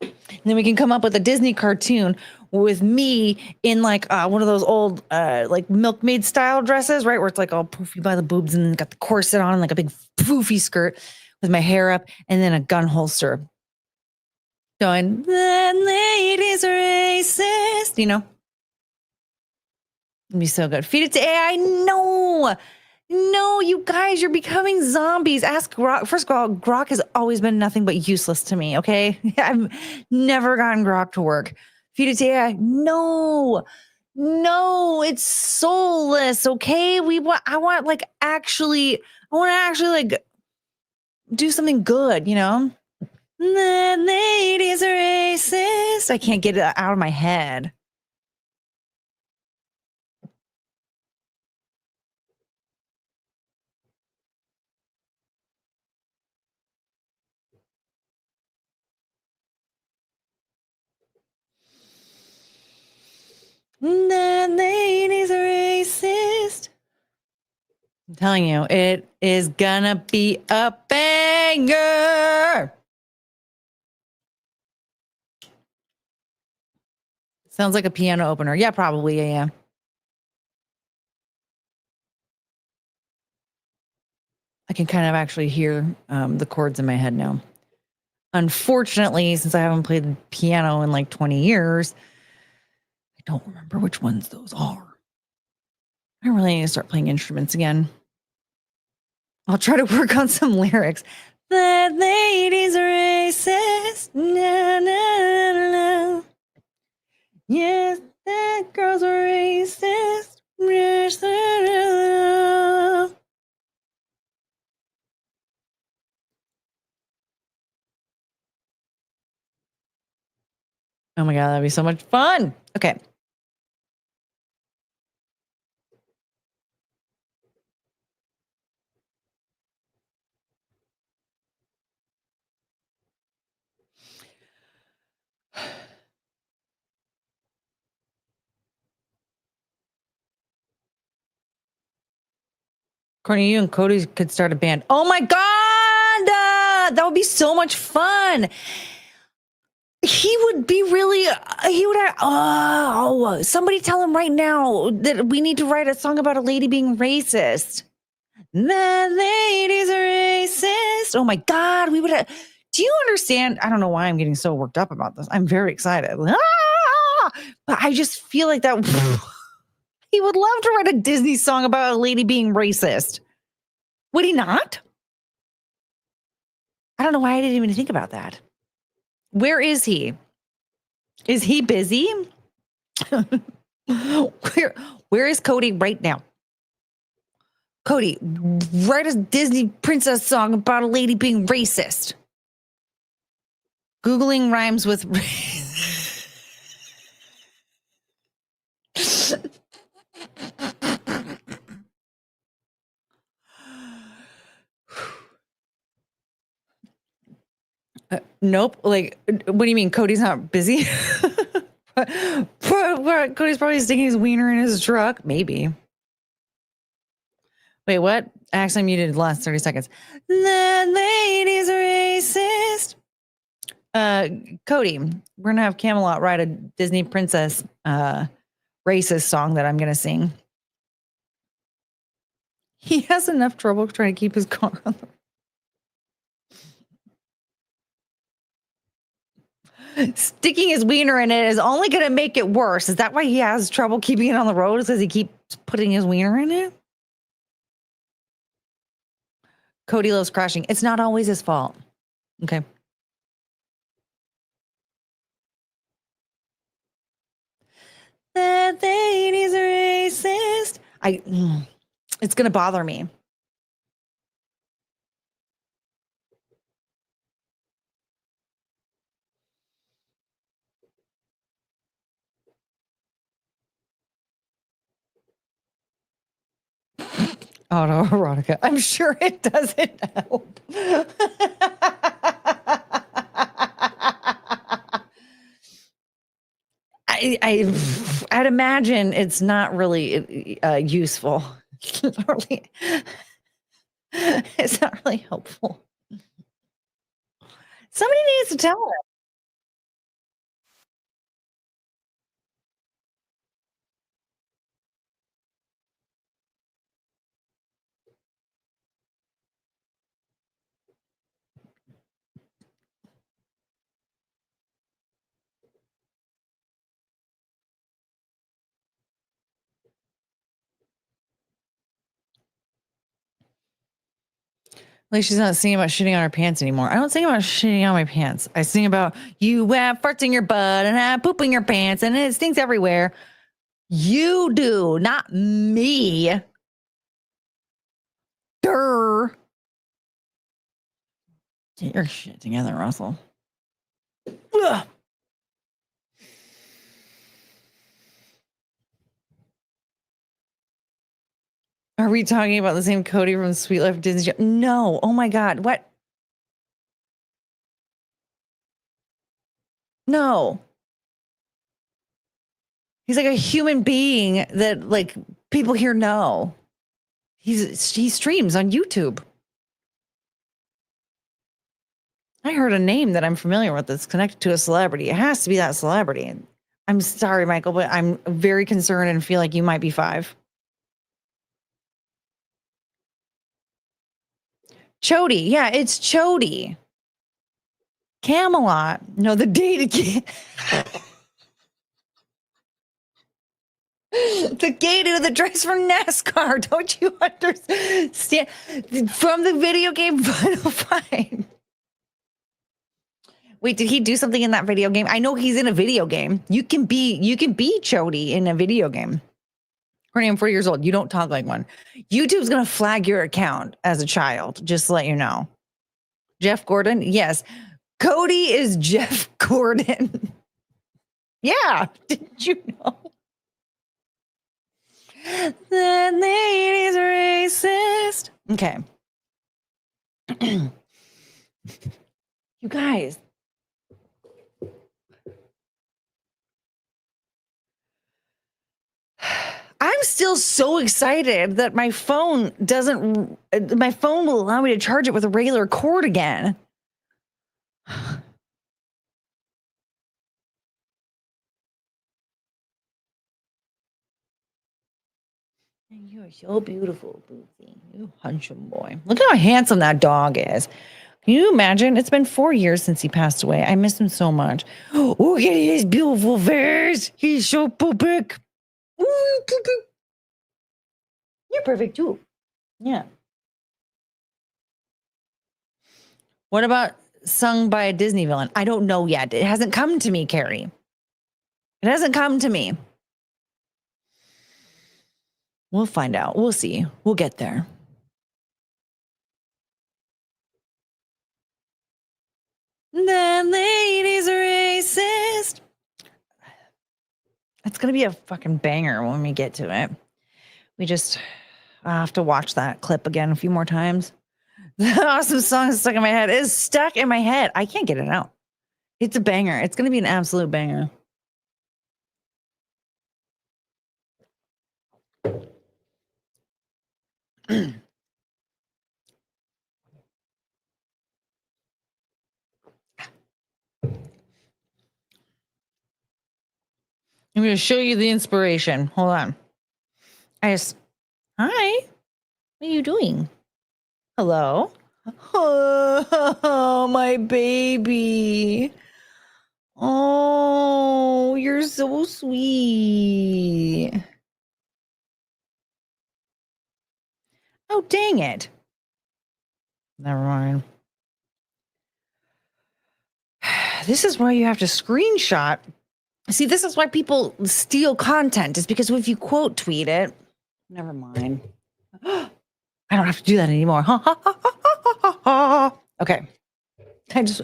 Speaker 1: And then we can come up with a Disney cartoon with me in like one of those old like milkmaid style dresses, right? Where it's like all poofy by the boobs and then got the corset on and like a big poofy skirt with my hair up and then a gun holster. Going, the ladies are racist, you know? It'd be so good. Feed it to AI. No, you guys, you're becoming zombies. Ask Grok. First of all, Grok has always been nothing but useless to me, okay? I've never gotten Grok to work. Feed it to AI. No, it's soulless, okay? I want to actually like do something good, you know? The ladies are racist. I can't get it out of my head. The ladies are racist. I'm telling you, it is gonna be a banger. Sounds like a piano opener. Yeah, probably. Yeah. I can kind of actually hear the chords in my head now. Unfortunately, since I haven't played the piano in like 20 years, I don't remember which ones those are. I really need to start playing instruments again. I'll try to work on some lyrics. The ladies are racist. No, no, no. Yes, that girls are racist. Oh my God, that'd be so much fun. Okay. Courtney, you and Cody could start a band. Oh my God! That would be so much fun. He would be really, somebody tell him right now that we need to write a song about a lady being racist. The ladies are racist. Oh my God, we would have, do you understand? I don't know why I'm getting so worked up about this. I'm very excited. But I just feel like that he would love to write a Disney song about a lady being racist. Would he not? I don't know why I didn't even think about that. Where is he? Is he busy? Where is Cody right now? Cody, write a Disney princess song about a lady being racist. Googling rhymes with nope. Like, what do you mean? Cody's not busy? Cody's probably sticking his wiener in his truck. Maybe. Wait, what? I actually muted the last 30 seconds. The ladies are racist. Cody, we're gonna have Camelot write a Disney princess racist song that I'm gonna sing. He has enough trouble trying to keep his car on the sticking his wiener in it is only going to make it worse. Is that why he has trouble keeping it on the road? Because he keeps putting his wiener in it? Cody loves crashing. It's not always his fault. Okay. The ladies are racist. It's going to bother me. autoerotica. I'm sure it doesn't help. I'd imagine it's not really useful. It's not really helpful. Somebody needs to tell her. Like she's not singing about shitting on her pants anymore. I don't sing about shitting on my pants. I sing about you have farts in your butt and have poop in your pants and it stinks everywhere. You do, not me. Durr. Get your shit together, Russell. Ugh. Are we talking about the same Cody from Sweet Life Disney? No. Oh my God. What? No. He's like a human being that like people here know. He streams on YouTube. I heard a name that I'm familiar with that's connected to a celebrity. It has to be that celebrity. I'm sorry, Michael, but I'm very concerned and feel like you might be 5. Chody. Yeah, it's Chody. Camelot. No, the date again. The gay dude that drives from NASCAR. Don't you understand? From the video game Final Fight. Wait, did he do something in that video game? I know he's in a video game. You can be Chody in a video game. Courtney, I'm 40 years old. You don't talk like one. YouTube's gonna flag your account as a child, just to let you know. Jeff Gordon? Yes. Cody is Jeff Gordon. Yeah. Didn't you know? That lady's racist. Okay. You guys. I'm still so excited that my phone will allow me to charge it with a regular cord again. You are so beautiful, Bootsy. You handsome boy. Look how handsome that dog is. Can you imagine? It's been 4 years since he passed away. I miss him so much. Look at his beautiful face. He's so perfect. Ooh, you're perfect too. Yeah. What about sung by a Disney villain? I don't know yet. It hasn't come to me, Carrie. It hasn't come to me. We'll find out. We'll see. We'll get there. That lady's racist. It's going to be a fucking banger when we get to it. I have to watch that clip again a few more times. The awesome song is stuck in my head. It's stuck in my head. I can't get it out. It's a banger. It's going to be an absolute banger. I'm going to show you the inspiration. Hold on. Hi. What are you doing? Hello? Oh, my baby. Oh, you're so sweet. Oh, dang it. Never mind. This is why you have to screenshot. See, this is why people steal content. Is because if you quote tweet it, never mind. I don't have to do that anymore. Okay. I just,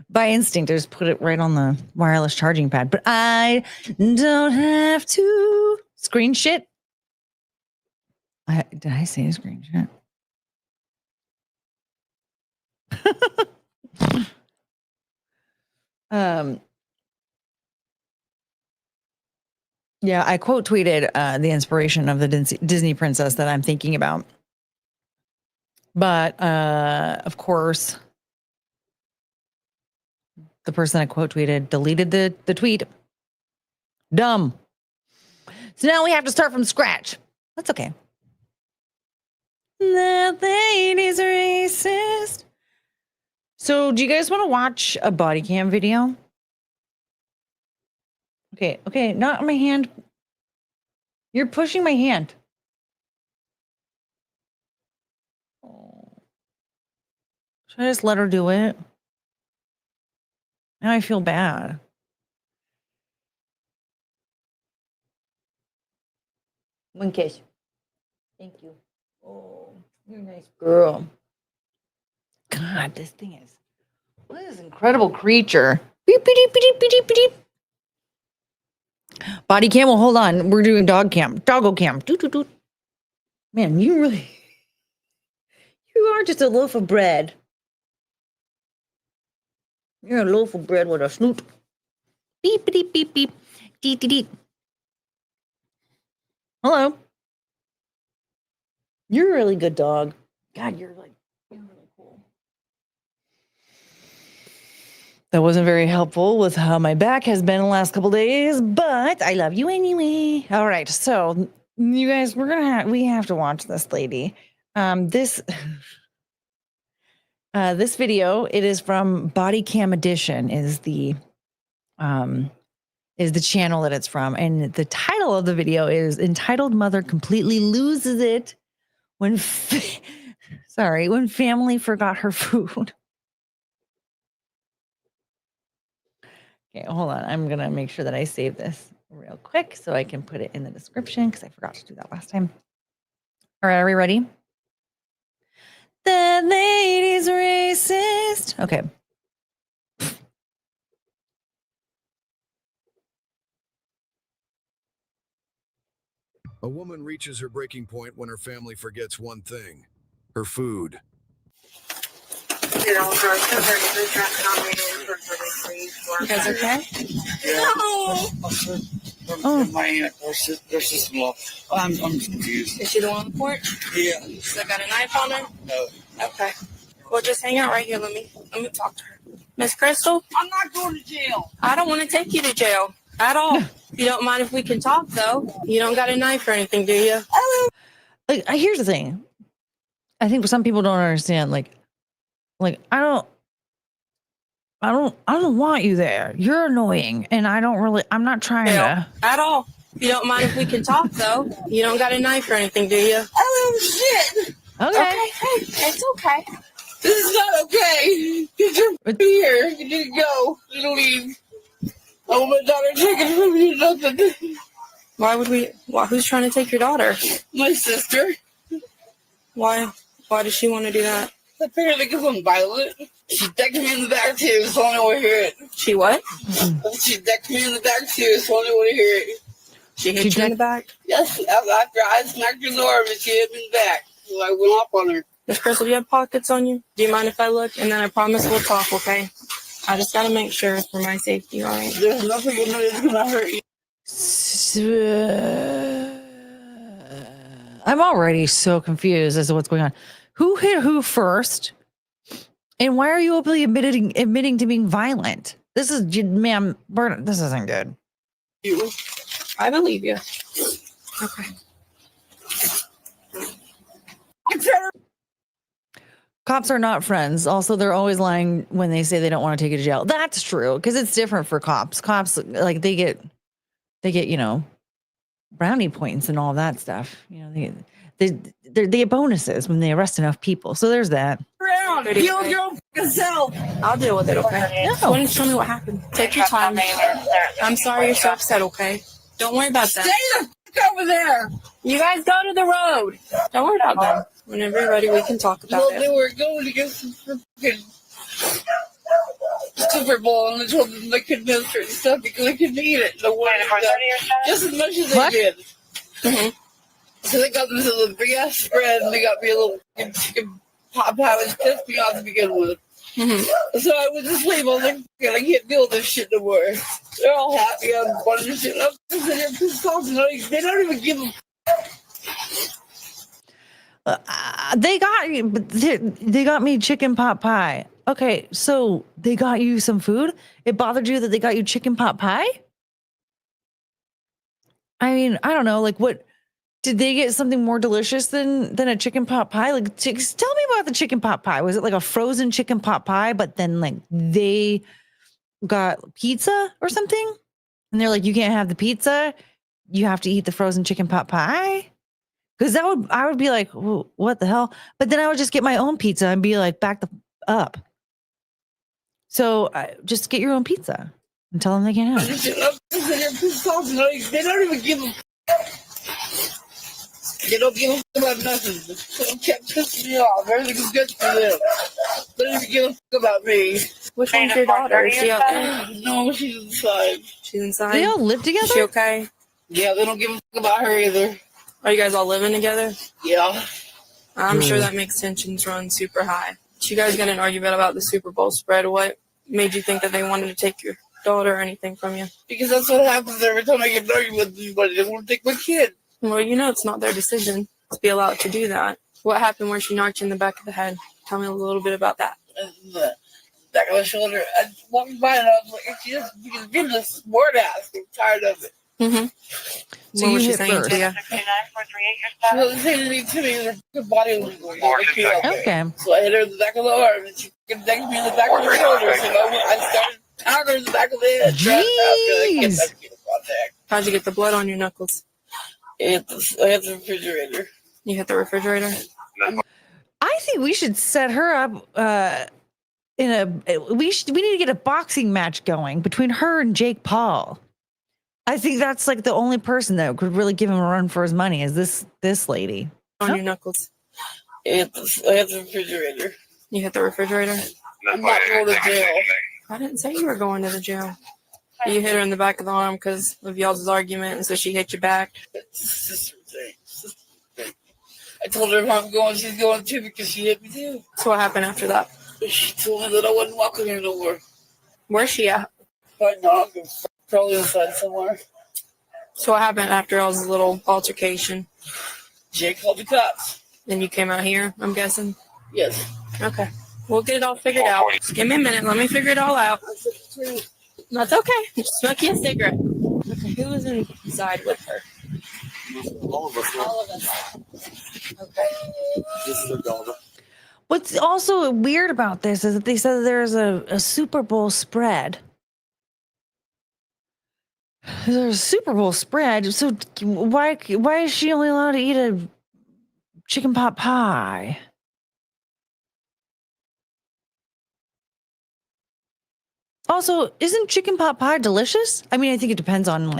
Speaker 1: by instinct, I just put it right on the wireless charging pad. But I don't have to screen shit. Did I say a screenshot? Yeah, I quote tweeted the inspiration of the Disney princess that I'm thinking about. But of course, the person I quote tweeted deleted the tweet. Dumb. So now we have to start from scratch. That's okay. That lady's racist. So do you guys want to watch a body cam video? Okay, not on my hand. You're pushing my hand. Oh. Should I just let her do it? Now I feel bad. One kiss. Thank you. Oh, you're a nice girl. God, this thing is. What is this incredible creature? Beep, beep, beep, beep, beep, beep. Body cam. Well, hold on. We're doing doggo cam. Doot, doot, doot. Man, you are just a loaf of bread. You're a loaf of bread with a snoot. Beep, beep, beep, beep. Deep, deep, deep. Hello. You're a really good dog. God, you're really cool. That wasn't very helpful with how my back has been the last couple days, but I love you anyway. All right, so you guys, we have to watch this lady. This video, it is from Body Cam Edition, is the channel that it's from, and the title of the video is entitled "Mother Completely Loses It When Family Forgot Her Food." Okay, hold on. I'm gonna make sure that I save this real quick so I can put it in the description because I forgot to do that last time. All right, are we ready? That lady's racist. Okay.
Speaker 7: A woman reaches her breaking point when her family forgets one thing: her food.
Speaker 6: You guys okay?
Speaker 2: Yeah.
Speaker 6: No.
Speaker 2: Oh. My aunt, her sister-in-law. I'm confused.
Speaker 6: Is she the one on the porch?
Speaker 2: Yeah.
Speaker 6: Still got a knife on her?
Speaker 2: No.
Speaker 6: Okay. Well, just hang out right here. Let me talk to her. Miss Crystal?
Speaker 2: I'm not going to jail.
Speaker 6: I don't want to take you to jail at all. You don't mind if we can talk, though? You don't got a knife or anything, do you?
Speaker 1: Like, here's the thing. I think some people don't understand. Like I don't want you there. You're annoying, and I'm not trying to
Speaker 6: at all. You don't mind if we can talk, though? You don't got a knife or anything, do you?
Speaker 2: Oh shit.
Speaker 1: Okay.
Speaker 6: It's okay.
Speaker 2: This is not okay. Get your here. You need to go. You need to leave. I want my daughter taken from you. Nothing.
Speaker 6: Why would we? Who's trying to take your daughter?
Speaker 2: My sister.
Speaker 6: Why does she want to do that?
Speaker 2: Apparently because I'm violent. She decked me in the back too, so I don't want to hear it.
Speaker 6: She what?
Speaker 2: She decked me in the back too, so I don't want to hear it.
Speaker 6: She hit you in the back?
Speaker 2: Yes, after I smacked her in the arm and she hit me in the back. So I went off on her.
Speaker 6: Miss Crystal, do you have pockets on you? Do you mind if I look? And then I promise we'll talk, okay? I just got to make sure for my safety, all right?
Speaker 2: There's nothing that's going to hurt you.
Speaker 1: I'm already so confused as to what's going on. Who hit who first? And why are you openly admitting to being violent? This is, ma'am, this isn't good.
Speaker 6: I believe you. Okay.
Speaker 1: Cops are not friends. Also, they're always lying when they say they don't want to take you to jail. That's true, because it's different for cops. Cops, like, they get, brownie points and all that stuff. You know, they get bonuses when they arrest enough people. So there's that.
Speaker 2: Heal your own fucking self.
Speaker 6: I'll deal with it, okay?
Speaker 1: No.
Speaker 6: Why don't you tell me what happened? Take your time. I'm sorry you're so upset, okay? Don't worry about that.
Speaker 2: Stay the fuck over there.
Speaker 6: You guys go to the road. Don't worry about that. Whenever you're ready, we can talk about
Speaker 2: Well,
Speaker 6: it.
Speaker 2: they were going to get some fucking Super Bowl and they told them they couldn't have certain stuff because they couldn't eat it. The one just as much as they
Speaker 1: What?
Speaker 2: did.
Speaker 6: Mm-hmm.
Speaker 2: So they got this little big ass spread, and they got me a little chicken pot pie, which pissed me off to begin with. So I was just leave. I was like, I can't deal with this shit no more. They're all happy. I'm bunch of shit. I'm just sitting here pissed off. They don't even give a
Speaker 1: They got you, but they got me chicken pot pie. Okay, so they got you some food. It bothered you that they got you chicken pot pie? I mean, I don't know. Like, what did they get something more delicious than a chicken pot pie? Like, tell me about the chicken pot pie. Was it like a frozen chicken pot pie, but then like they got pizza or something? And they're like, you can't have the pizza. You have to eat the frozen chicken pot pie. Because I would be like, what the hell? But then I would just get my own pizza and be like, back the up. So just get your own pizza and tell them they can't have it.
Speaker 2: They don't even give a. They don't give a fuck about nothing. They kept pissing me off. Everything's good for them. They don't even give a fuck about me.
Speaker 8: Which one's your daughter? Is she out there?
Speaker 2: No, she's inside.
Speaker 8: She's inside?
Speaker 1: They all live together?
Speaker 8: Is she okay?
Speaker 2: Yeah, they don't give a fuck about her either.
Speaker 8: Are you guys all living together?
Speaker 2: Yeah.
Speaker 8: I'm sure that makes tensions run super high. Did you guys get in an argument about the Super Bowl spread? What made you think that they wanted to take your daughter or anything from you?
Speaker 2: Because that's what happens every time I get an argument with anybody. They want to take my kid.
Speaker 8: Well, you know it's not their decision to be allowed to do that. What happened where she knocked you in the back of the head? Tell me a little bit about that.
Speaker 2: The back of my shoulder. I walked by and I was like, she just being a smart ass. I'm tired of it.
Speaker 8: Mm-hmm.
Speaker 1: So
Speaker 8: what
Speaker 1: you
Speaker 8: was she
Speaker 1: hit
Speaker 8: saying
Speaker 1: first.
Speaker 8: to you?
Speaker 2: She wasn't saying anything to me. Her body was going
Speaker 1: Okay.
Speaker 2: So I hit her in the back of the arm and she necked me in the back of the shoulder. So I started pounding her in the back of the head.
Speaker 1: Jeez.
Speaker 8: How'd you get the blood on your knuckles?
Speaker 2: I hit the refrigerator.
Speaker 8: You hit the refrigerator?
Speaker 1: I think we should set her up we need to get a boxing match going between her and Jake Paul. I think that's like the only person that could really give him a run for his money is this lady.
Speaker 8: On your knuckles?
Speaker 2: I hit the refrigerator.
Speaker 8: You hit the refrigerator?
Speaker 2: I'm not going to jail.
Speaker 8: I didn't say you were going to the jail. You hit her in the back of the arm because of y'all's argument, and so she hit you back.
Speaker 2: It's a sister thing. I told her if I'm going, she's going too because she hit me too.
Speaker 8: So what happened after that?
Speaker 2: She told me that I wasn't walking here no more.
Speaker 8: Where's she at?
Speaker 2: Right now, I'm probably inside somewhere.
Speaker 8: So what happened after y'all's little altercation?
Speaker 2: Jake called the cops.
Speaker 8: Then you came out here, I'm guessing?
Speaker 2: Yes.
Speaker 8: Okay. We'll get it all figured out. Just give me a minute. Let me figure it all out. That's okay. Just smoke you a cigarette. Okay. Who was inside with her?
Speaker 9: All of us.
Speaker 2: All of us.
Speaker 8: Okay.
Speaker 9: This is their daughter.
Speaker 1: What's also weird about this is that they said there's a Super Bowl spread. There's a Super Bowl spread, so why is she only allowed to eat a chicken pot pie? Also, isn't chicken pot pie delicious? I mean, I think it depends on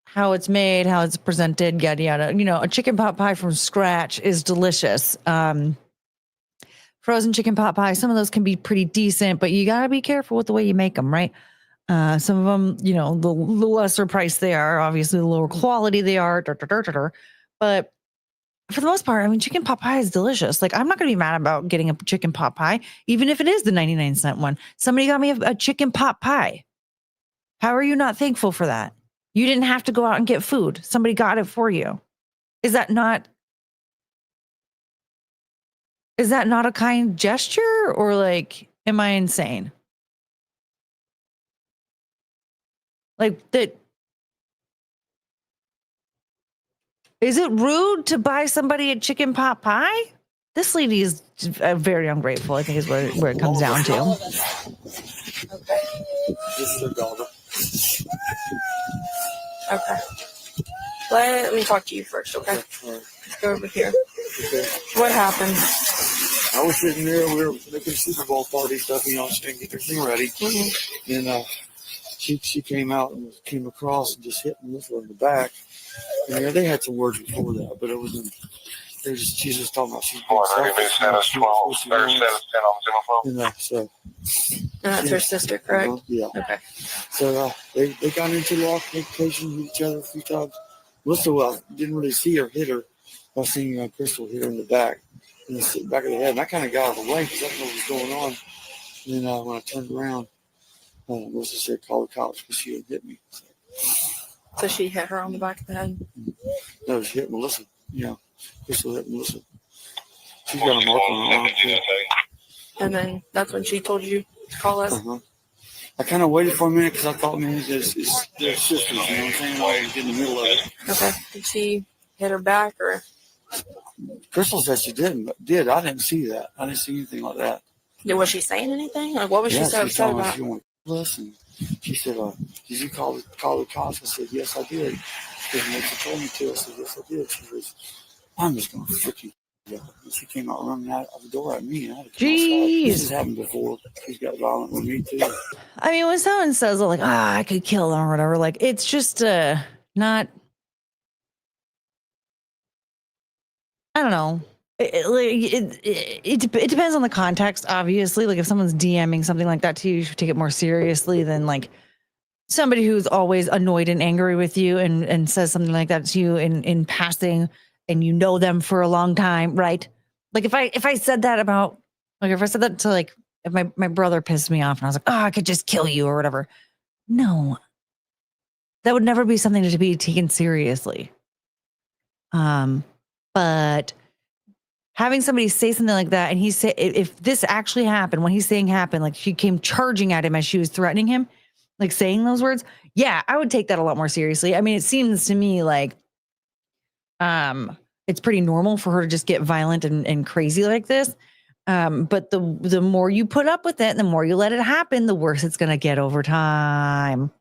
Speaker 1: how it's made, how it's presented, yada yada. A chicken pot pie from scratch is delicious. Frozen chicken pot pie, some of those can be pretty decent, but you gotta be careful with the way you make them, right? Some of them, the lesser price they are, obviously the lower quality they are, but for the most part, I mean, chicken pot pie is delicious. Like, I'm not going to be mad about getting a chicken pot pie, even if it is the 99-cent one. Somebody got me a chicken pot pie. How are you not thankful for that? You didn't have to go out and get food. Somebody got it for you. Is that not a kind gesture, or am I insane? Like that. Is it rude to buy somebody a chicken pot pie? This lady is very ungrateful, I think is where it comes down to.
Speaker 8: Okay.
Speaker 9: This is their daughter.
Speaker 8: Okay. Let me talk to you first, okay? Let's go over here.
Speaker 9: Okay.
Speaker 8: What happened?
Speaker 9: I was sitting there, we were making Super Bowl party stuff, she didn't get everything ready.
Speaker 8: Mm-hmm.
Speaker 9: And she came out and came across and just hit me in the back. And they had some words before that, but it wasn't. She's just talking about she's being selfish.
Speaker 8: And that's her sister, correct?
Speaker 9: Yeah.
Speaker 8: Okay.
Speaker 9: So they got into the altercation with each other a few times. Melissa, well, I didn't really see her hit her. I seen Crystal hit her in the back, in the back of the head. And I kind of got out of the way because I didn't know what was going on. And then when I turned around, Melissa said, call the cops because she had hit me.
Speaker 8: So she hit her on the back of the head?
Speaker 9: No, she hit Melissa. Yeah, Crystal hit Melissa. She's got a mark on her arm, too.
Speaker 8: And then that's when she told you to call us?
Speaker 9: Uh-huh. I kind of waited for a minute because I thought, man, it's their sisters, you know what I'm saying? I was in the middle of it.
Speaker 8: Okay. Did she hit her back or?
Speaker 9: Crystal said she didn't, but did. I didn't see that. I didn't see anything like that.
Speaker 8: Was she saying anything? Like, what was she so upset about?
Speaker 9: She wanted to listen. She said, did you call the cops? I said, yes, I did. She told me to. I said, yes, I did. She goes, I'm just going to freaking you. And she came out running out of the door at me. And I had to come outside. This has happened before. She's got violent with me, too.
Speaker 1: I mean, when someone says, like, I could kill them or whatever, like, it's just not, I don't know. It depends on the context, obviously. Like, if someone's DMing something like that to you, you should take it more seriously than, like, somebody who's always annoyed and angry with you and says something like that to you in passing, and you know them for a long time, right? Like, if I said that about, like, if I said that to, like, if my brother pissed me off and I was like, I could just kill you or whatever. No, that would never be something to be taken seriously. But having somebody say something like that, and he said, if this actually happened, what he's saying happened, like she came charging at him as she was threatening him, like saying those words, yeah, I would take that a lot more seriously. I mean, it seems to me like it's pretty normal for her to just get violent and crazy like this. But the more you put up with it, the more you let it happen, the worse it's going to get over time.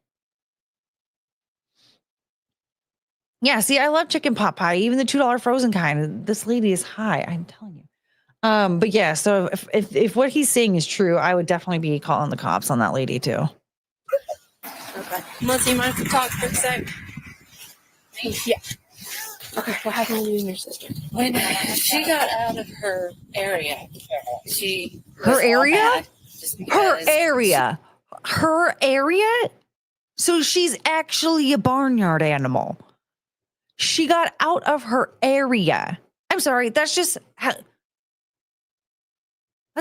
Speaker 1: Yeah, see, I love chicken pot pie, even the $2 frozen kind. This lady is high, I'm telling you. But yeah, so if what he's saying is true, I would definitely be calling the cops on that lady too.
Speaker 8: Okay. Melissa, you mind if we talk for a sec? Yeah. Okay, what happened to you and your sister?
Speaker 10: When she got out of her area,
Speaker 1: Her area? So she's actually a barnyard animal. She got out of her area. I'm sorry, that's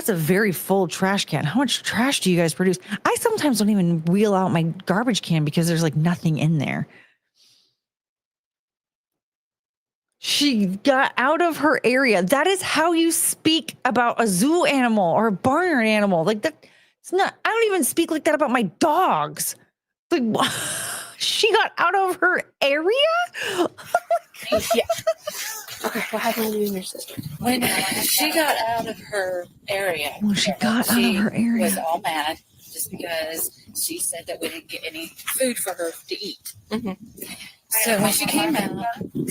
Speaker 1: a very full trash can. How much trash do you guys produce? I sometimes don't even wheel out my garbage can because there's like nothing in there. She got out of her area. That is how you speak about a zoo animal or a barnyard animal. Like that, it's not, I don't even speak like that about my dogs. Like, she got out of her area?
Speaker 8: Yeah. Okay, what happened to you and your sister?
Speaker 10: When she got out of her area,
Speaker 1: She
Speaker 10: was all mad just because she said that we didn't get any food for her to eat.
Speaker 8: Mm-hmm.
Speaker 10: So when she came out,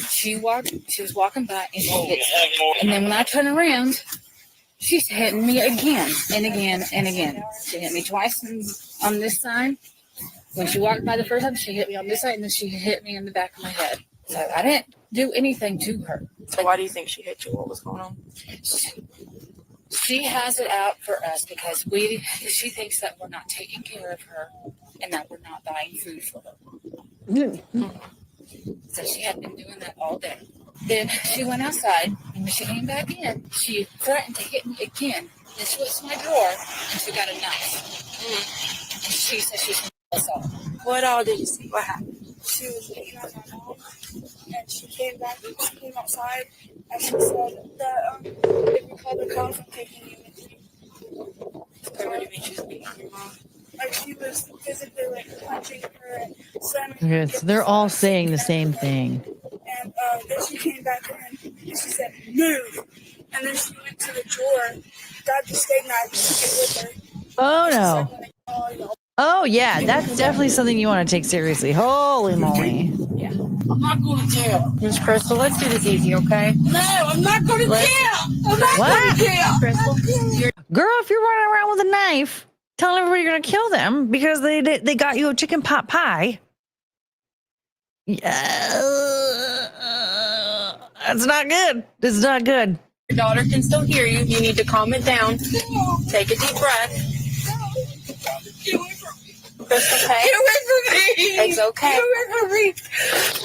Speaker 10: she was walking by and she hit me. And then when I turn around, she's hitting me again and again and again. She hit me twice on this side. When she walked by the first time, she hit me on this side, and then she hit me in the back of my head. So I didn't do anything to her.
Speaker 8: So why do you think she hit you? What was going on?
Speaker 10: She has it out for us because she thinks that we're not taking care of her and that we're not buying food for her.
Speaker 1: Mm-hmm.
Speaker 10: So she had been doing that all day. Then she went outside, and when she came back in, she threatened to hit me again. Then she went to my drawer, and she got a knife. And she said she was going to kill us all.
Speaker 8: What all did you see? What happened?
Speaker 11: She was hitting on my mom, and she came outside, and she said that if we call the cops, I'm taking you with me.
Speaker 8: What do you mean she was beating on your mom?
Speaker 11: Like, she was physically, like, punching her and slamming her.
Speaker 1: Okay, so they're all saying the same thing.
Speaker 11: And then she came back in, and she said, move. And then she went to the drawer, grabbed the steak knife, and took it with her.
Speaker 1: Oh, no. Oh, yeah, that's definitely something you want to take seriously. Holy moly.
Speaker 10: Yeah. I'm not going to jail.
Speaker 8: Miss Crystal, let's do this easy, okay?
Speaker 10: No, I'm not going to jail. I'm not going to jail.
Speaker 8: Crystal,
Speaker 1: girl, if you're running around with a knife, telling everybody you're going to kill them because they got you a chicken pot pie. Yeah, that's not good. It's not good.
Speaker 8: your daughter can still hear you. You need to calm it down. Take a deep breath. It's okay.
Speaker 2: Get away from me!
Speaker 8: It's okay.
Speaker 2: Get away from me!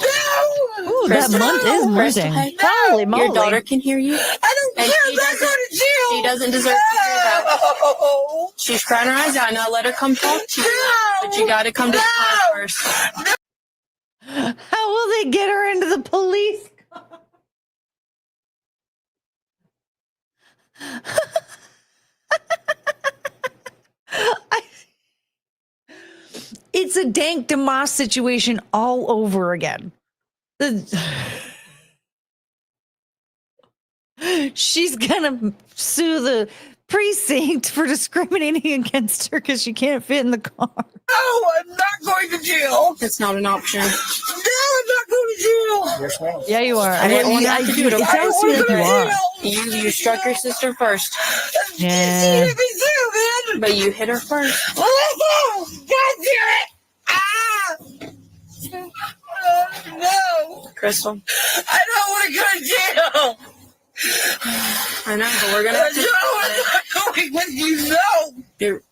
Speaker 2: No!
Speaker 1: Ooh, that month is
Speaker 8: Crystal,
Speaker 1: moving.
Speaker 8: hey,
Speaker 1: Holy moly.
Speaker 8: your daughter can hear you.
Speaker 2: I don't
Speaker 8: And
Speaker 2: care.
Speaker 8: she
Speaker 2: I'm not
Speaker 8: doesn't-
Speaker 2: going to jail.
Speaker 8: She doesn't deserve to hear that.
Speaker 2: No.
Speaker 8: She's crying her eyes out. Now let her come talk to you.
Speaker 2: No.
Speaker 8: But you got to come to the car
Speaker 2: No.
Speaker 8: first.
Speaker 1: How will they get her into the police car? It's a Dank DeMoss situation all over again. She's gonna sue the precinct for discriminating against her because she can't fit in the car.
Speaker 2: No, I'm not going to jail.
Speaker 8: It's not an option.
Speaker 2: No, I'm not going to jail.
Speaker 9: Yes, ma'am.
Speaker 1: Yeah, you are.
Speaker 8: I didn't want to have to do it.
Speaker 1: It
Speaker 2: I
Speaker 1: sounds
Speaker 2: don't
Speaker 1: to me like
Speaker 2: want to
Speaker 1: you
Speaker 2: go
Speaker 1: are.
Speaker 2: to jail.
Speaker 8: You struck your sister first,
Speaker 1: Yeah.
Speaker 2: She hit me too, man.
Speaker 8: but you hit her first.
Speaker 2: Oh, God damn it. Ah. No.
Speaker 8: Crystal,
Speaker 2: I don't want to go to jail.
Speaker 8: I know, but we're going to
Speaker 2: No,
Speaker 8: have to do
Speaker 2: I'm
Speaker 8: it.
Speaker 2: not going with you. No.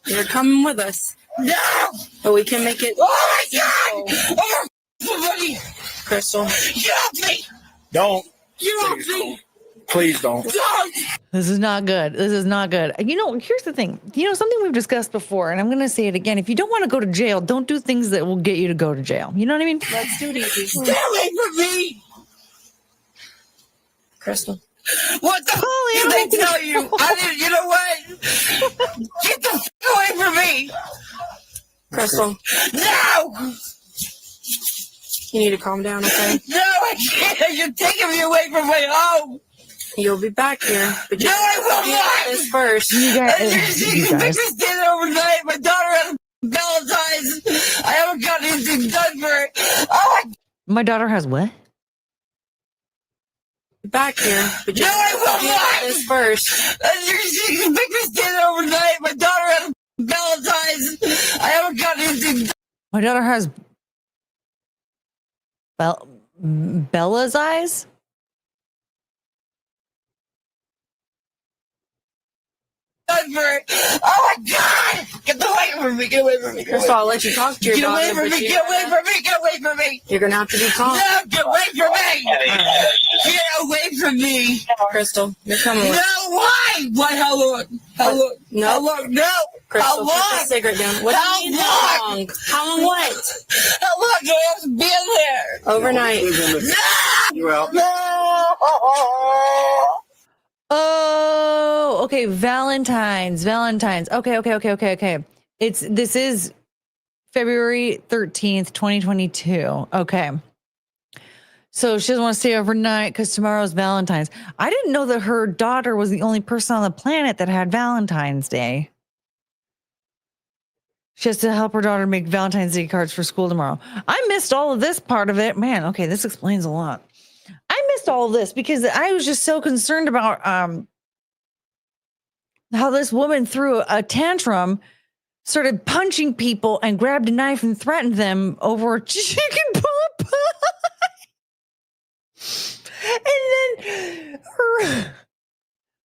Speaker 8: You're coming with us.
Speaker 2: No.
Speaker 8: But we can make it.
Speaker 2: Oh, my God. Oh, somebody.
Speaker 8: Crystal,
Speaker 2: Get off me.
Speaker 9: Don't.
Speaker 2: Get off me.
Speaker 9: Please don't.
Speaker 2: Don't.
Speaker 1: This is not good. This is not good. You know, here's the thing. You know, something we've discussed before, and I'm going to say it again. If you don't want to go to jail, don't do things that will get you to go to jail. You know what I mean?
Speaker 8: let's do it easy.
Speaker 2: Stay away from me.
Speaker 8: Crystal.
Speaker 2: What the
Speaker 1: Holy,
Speaker 2: f*** did they tell you? I didn't. You know what? Get the f*** away from me.
Speaker 8: Crystal,
Speaker 2: No.
Speaker 8: you need to calm down, okay?
Speaker 2: No, I can't. You're taking me away from my home.
Speaker 8: You'll be back here. But you
Speaker 2: No, I will
Speaker 8: have to
Speaker 2: not.
Speaker 8: do this first.
Speaker 1: You guys,
Speaker 2: You
Speaker 1: you guys.
Speaker 2: me stand overnight. My daughter had a Valentine's. I haven't got anything done for it. Oh,
Speaker 1: My daughter has what?
Speaker 8: Back here. But you
Speaker 2: No, I
Speaker 8: have
Speaker 2: will
Speaker 8: to
Speaker 2: not.
Speaker 8: do this first.
Speaker 2: you make me stand overnight. My daughter had a Valentine's. I haven't got anything
Speaker 1: My daughter has Bella's eyes?
Speaker 2: done for it. Oh my God! Get away from me! Get away from me! Get
Speaker 8: Crystal,
Speaker 2: away,
Speaker 8: I'll let you talk to your
Speaker 2: get away
Speaker 8: daughter,
Speaker 2: from
Speaker 8: but
Speaker 2: me! Get away from me! Get away from me!
Speaker 8: you're going to have to be calm.
Speaker 2: No! Get away from me! Get away from me!
Speaker 8: Crystal, you're coming with
Speaker 2: No! Why? Why? How long? How long?
Speaker 8: No.
Speaker 2: How long? No!
Speaker 8: Crystal,
Speaker 2: How
Speaker 8: put the
Speaker 2: long?
Speaker 8: cigarette down. What
Speaker 2: How
Speaker 8: do you mean,
Speaker 2: long?
Speaker 8: how long? How long what?
Speaker 2: How long do I have to be in there?
Speaker 8: Overnight.
Speaker 2: No!
Speaker 9: You out.
Speaker 2: No!
Speaker 1: Oh, okay. Valentine's. Okay. This is February 13th, 2022. Okay. So she doesn't want to stay overnight because tomorrow's Valentine's. I didn't know that her daughter was the only person on the planet that had Valentine's Day. She has to help her daughter make Valentine's Day cards for school tomorrow. I missed all of this part of it. Man, okay, this explains a lot. I missed all of this because I was just so concerned about how this woman threw a tantrum, started punching people, and grabbed a knife and threatened them over chicken pot pie. And then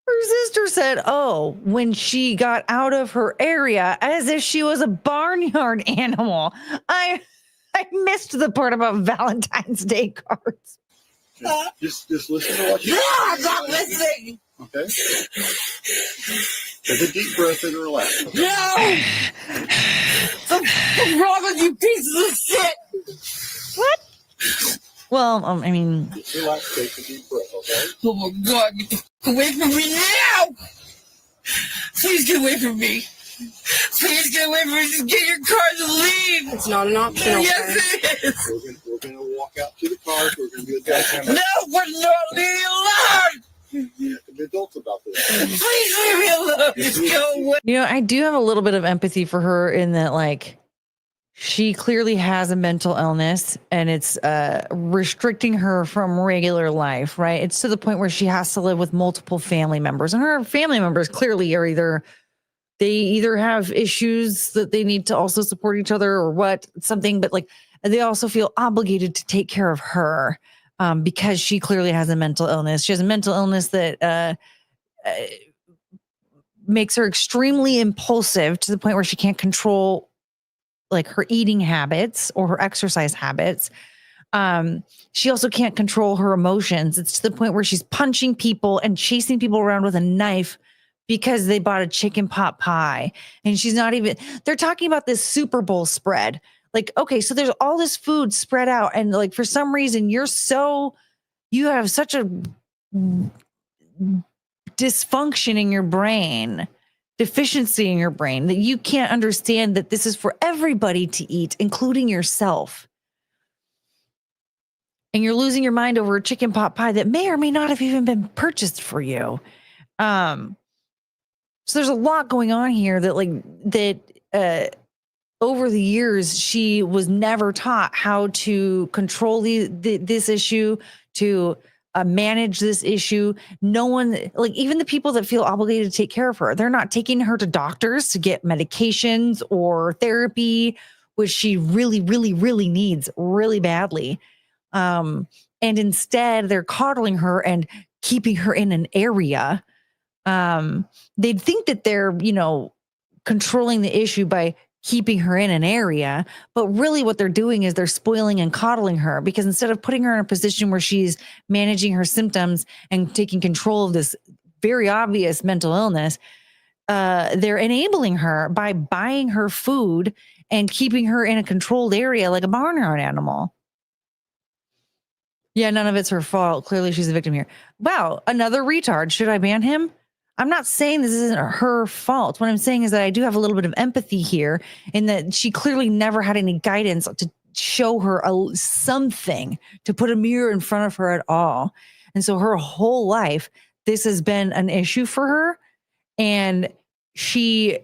Speaker 1: her sister said, oh, when she got out of her area, as if she was a barnyard animal. I missed the part about Valentine's Day cards.
Speaker 9: Just listen to what you
Speaker 2: No, I'm not listening.
Speaker 9: Okay. Take a deep breath and relax. Okay?
Speaker 2: No! What's wrong with you pieces of shit?
Speaker 1: What? Well, I mean,
Speaker 9: Just relax. Take a deep breath. Okay.
Speaker 2: Oh my God, get the f- away from me now! Please get away from me. Please get away from me. Just get your car and leave.
Speaker 8: It's not an option, okay?
Speaker 2: Yes, it is.
Speaker 9: We're gonna walk out to the car. We're gonna do a death
Speaker 2: No, we're not leaving alone.
Speaker 9: You have to be adults about this.
Speaker 2: Please leave me alone. Just go away.
Speaker 1: you know, I do have a little bit of empathy for her in that, like, she clearly has a mental illness and it's restricting her from regular life, right? It's to the point where she has to live with multiple family members, and her family members clearly are either have issues that they need to also support each other or something, but like they also feel obligated to take care of her because she clearly has a mental illness. She has a mental illness that makes her extremely impulsive to the point where she can't control like her eating habits or her exercise habits. She also can't control her emotions. It's to the point where she's punching people and chasing people around with a knife because they bought a chicken pot pie. And she's not even, they're talking about this Super Bowl spread. Like, okay, so there's all this food spread out. And like, for some reason, you have such a dysfunction in your brain, deficiency in your brain, that you can't understand that this is for everybody to eat, including yourself. And you're losing your mind over a chicken pot pie that may or may not have even been purchased for you. So there's a lot going on here that over the years, she was never taught how to control this issue, to manage this issue. No one, like even the people that feel obligated to take care of her, they're not taking her to doctors to get medications or therapy, which she really, really, really needs really badly. And instead they're coddling her and keeping her in an area. They'd think that they're, controlling the issue by keeping her in an area, but really what they're doing is they're spoiling and coddling her, because instead of putting her in a position where she's managing her symptoms and taking control of this very obvious mental illness, they're enabling her by buying her food and keeping her in a controlled area like a barnyard animal. Yeah, none of it's her fault. Clearly she's a victim here. Wow, another retard. Should I ban him? I'm not saying this isn't her fault. What I'm saying is that I do have a little bit of empathy here, in that she clearly never had any guidance to show her something, to put a mirror in front of her at all. And so her whole life, this has been an issue for her. And I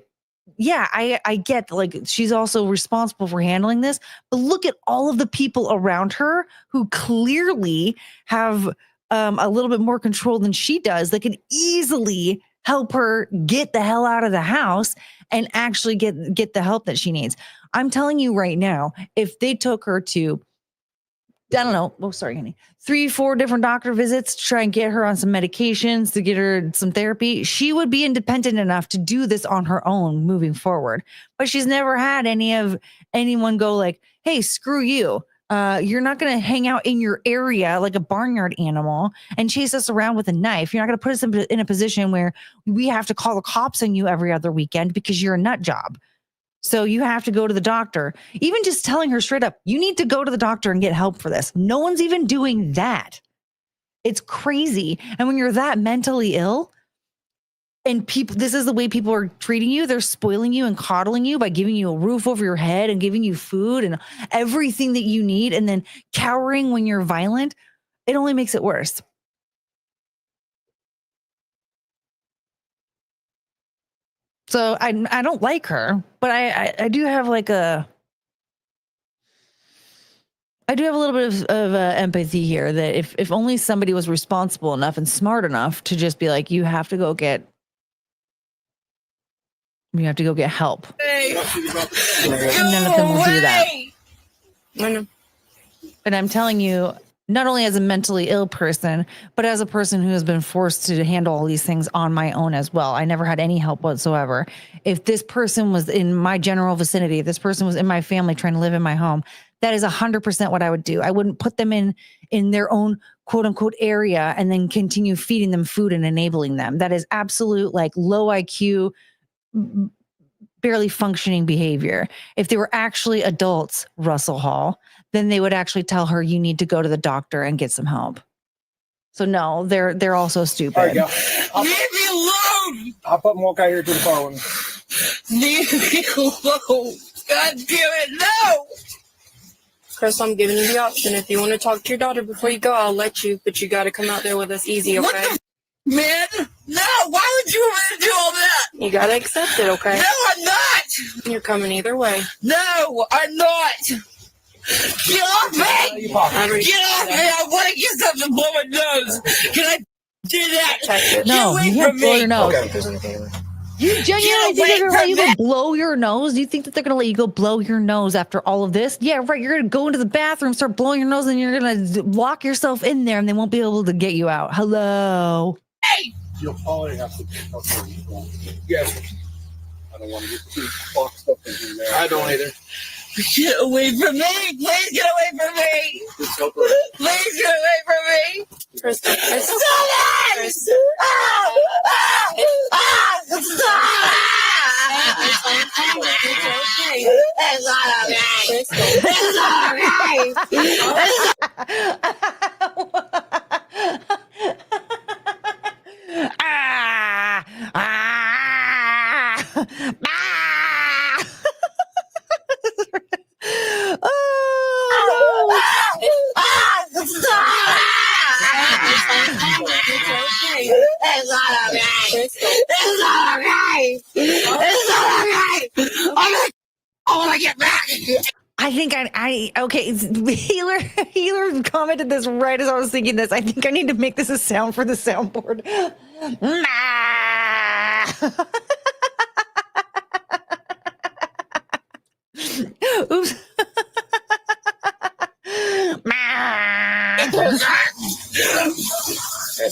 Speaker 1: get, like, she's also responsible for handling this, but look at all of the people around her who clearly have a little bit more control than she does. They could easily help her get the hell out of the house and actually get the help that she needs. I'm telling you right now, if they took her to, I don't know, 3-4 different doctor visits to try and get her on some medications, to get her some therapy, she would be independent enough to do this on her own moving forward. But she's never had anyone go like, hey, screw you. You're not going to hang out in your area like a barnyard animal and chase us around with a knife. You're not going to put us in a position where we have to call the cops on you every other weekend because you're a nut job. So you have to go to the doctor. Even just telling her straight up, you need to go to the doctor and get help for this. No one's even doing that. It's crazy. And when you're that mentally ill, and this is the way people are treating you, they're spoiling you and coddling you by giving you a roof over your head and giving you food and everything that you need, and then cowering when you're violent, it only makes it worse. So I don't like her, but I do have like I do have a little bit of empathy here, that if only somebody was responsible enough and smart enough to just be like, you have to go get help.
Speaker 2: Hey.
Speaker 1: None of them will do that. And I'm telling you, not only as a mentally ill person, but as a person who has been forced to handle all these things on my own as well. I never had any help whatsoever. If this person was in my general vicinity, if this person was in my family trying to live in my home, that is 100% what I would do. I wouldn't put them in their own quote unquote area and then continue feeding them food and enabling them. That is absolute, like, low IQ, barely functioning behavior. If they were actually adults, Russell Hall, then they would actually tell her, you need to go to the doctor and get some help. So no, they're also stupid.
Speaker 12: All right, leave me alone. I'll put Walk out here to the car with me.
Speaker 2: Leave me alone. God damn it, no!
Speaker 8: Chris, I'm giving you the option. If you want to talk to your daughter before you go, I'll let you, but you got to come out there with us easy, okay?
Speaker 2: What the man? No, why would you want to do all that?
Speaker 8: You got to accept it, okay?
Speaker 2: No, I'm not!
Speaker 8: You're coming either way.
Speaker 2: No, I'm not! Get off me! Get off me! I want to get something to blow my nose! Can I do that?
Speaker 1: No, you can't blow your nose.
Speaker 12: Okay.
Speaker 1: You genuinely think they're going to let you go blow your nose? Do you think that they're going to let you go blow your nose after all of this? Yeah, right. You're going to go into the bathroom, start blowing your nose, and you're going to lock yourself in there, and they won't be able to get you out. Hello?
Speaker 2: Hey!
Speaker 12: You'll probably have to. Yes. I don't want to get too boxed up in there. I don't either.
Speaker 2: Get away from me! Please get away from me! Please get away from me!
Speaker 8: Crystal.
Speaker 2: Stop it!
Speaker 8: Crystal.
Speaker 2: It's not okay! It's not okay! It's not okay! It's not okay! It's not okay! I want to get back!
Speaker 1: I think okay. Healer commented this right as I was thinking this. I think I need to make this a sound for the soundboard. Oops.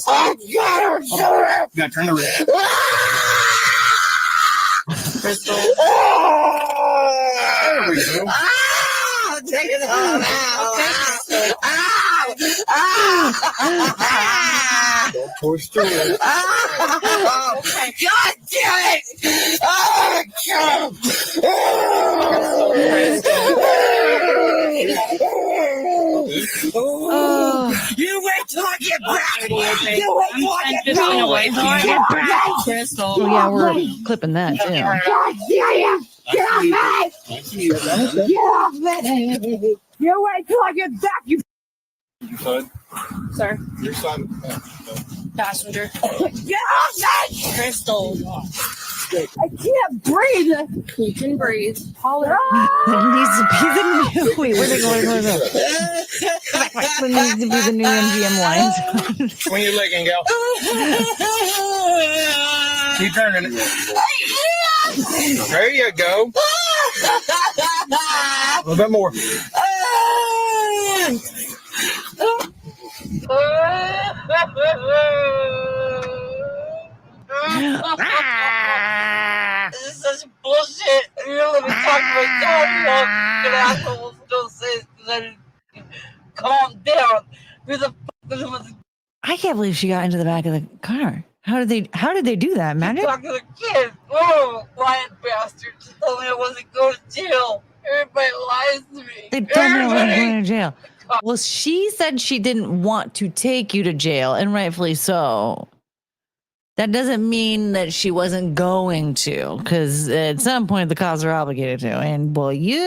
Speaker 2: Oh, God!
Speaker 12: You gotta turn the wrist.
Speaker 8: Crystal.
Speaker 12: There we go.
Speaker 2: Take it home!
Speaker 12: Don't twist your wrist.
Speaker 2: God damn it! Oh, God! You wait till I get back! You wait till I get back!
Speaker 8: Crystal.
Speaker 1: Oh yeah, we're clipping that too.
Speaker 2: God damn! Get off me! Get off me! You wait till I get back, you
Speaker 12: Your son?
Speaker 8: Sir.
Speaker 12: Your son.
Speaker 8: Passenger.
Speaker 2: get off me!
Speaker 8: Crystal.
Speaker 2: I can't breathe!
Speaker 8: You can breathe. Holler.
Speaker 1: That needs to be the new. Wait, where are they going? Where are they going? That needs to be the new MGM lines.
Speaker 12: Swing your leg and go. Keep turning it. There you go. A little bit more.
Speaker 2: This is such bullshit. You don't let me talk to my dog. You assholes don't say it because I didn't calm down. Who the fuck was
Speaker 1: I can't believe she got into the back of the car. How did they do that? Magic?
Speaker 2: talking to the kid? Oh, lying bastard. Just told me I wasn't going to jail. Everybody lies to me.
Speaker 1: They told me I wasn't going to jail. Well, she said she didn't want to take you to jail, and rightfully so. That doesn't mean that she wasn't going to, because at some point the cops are obligated to, and well, you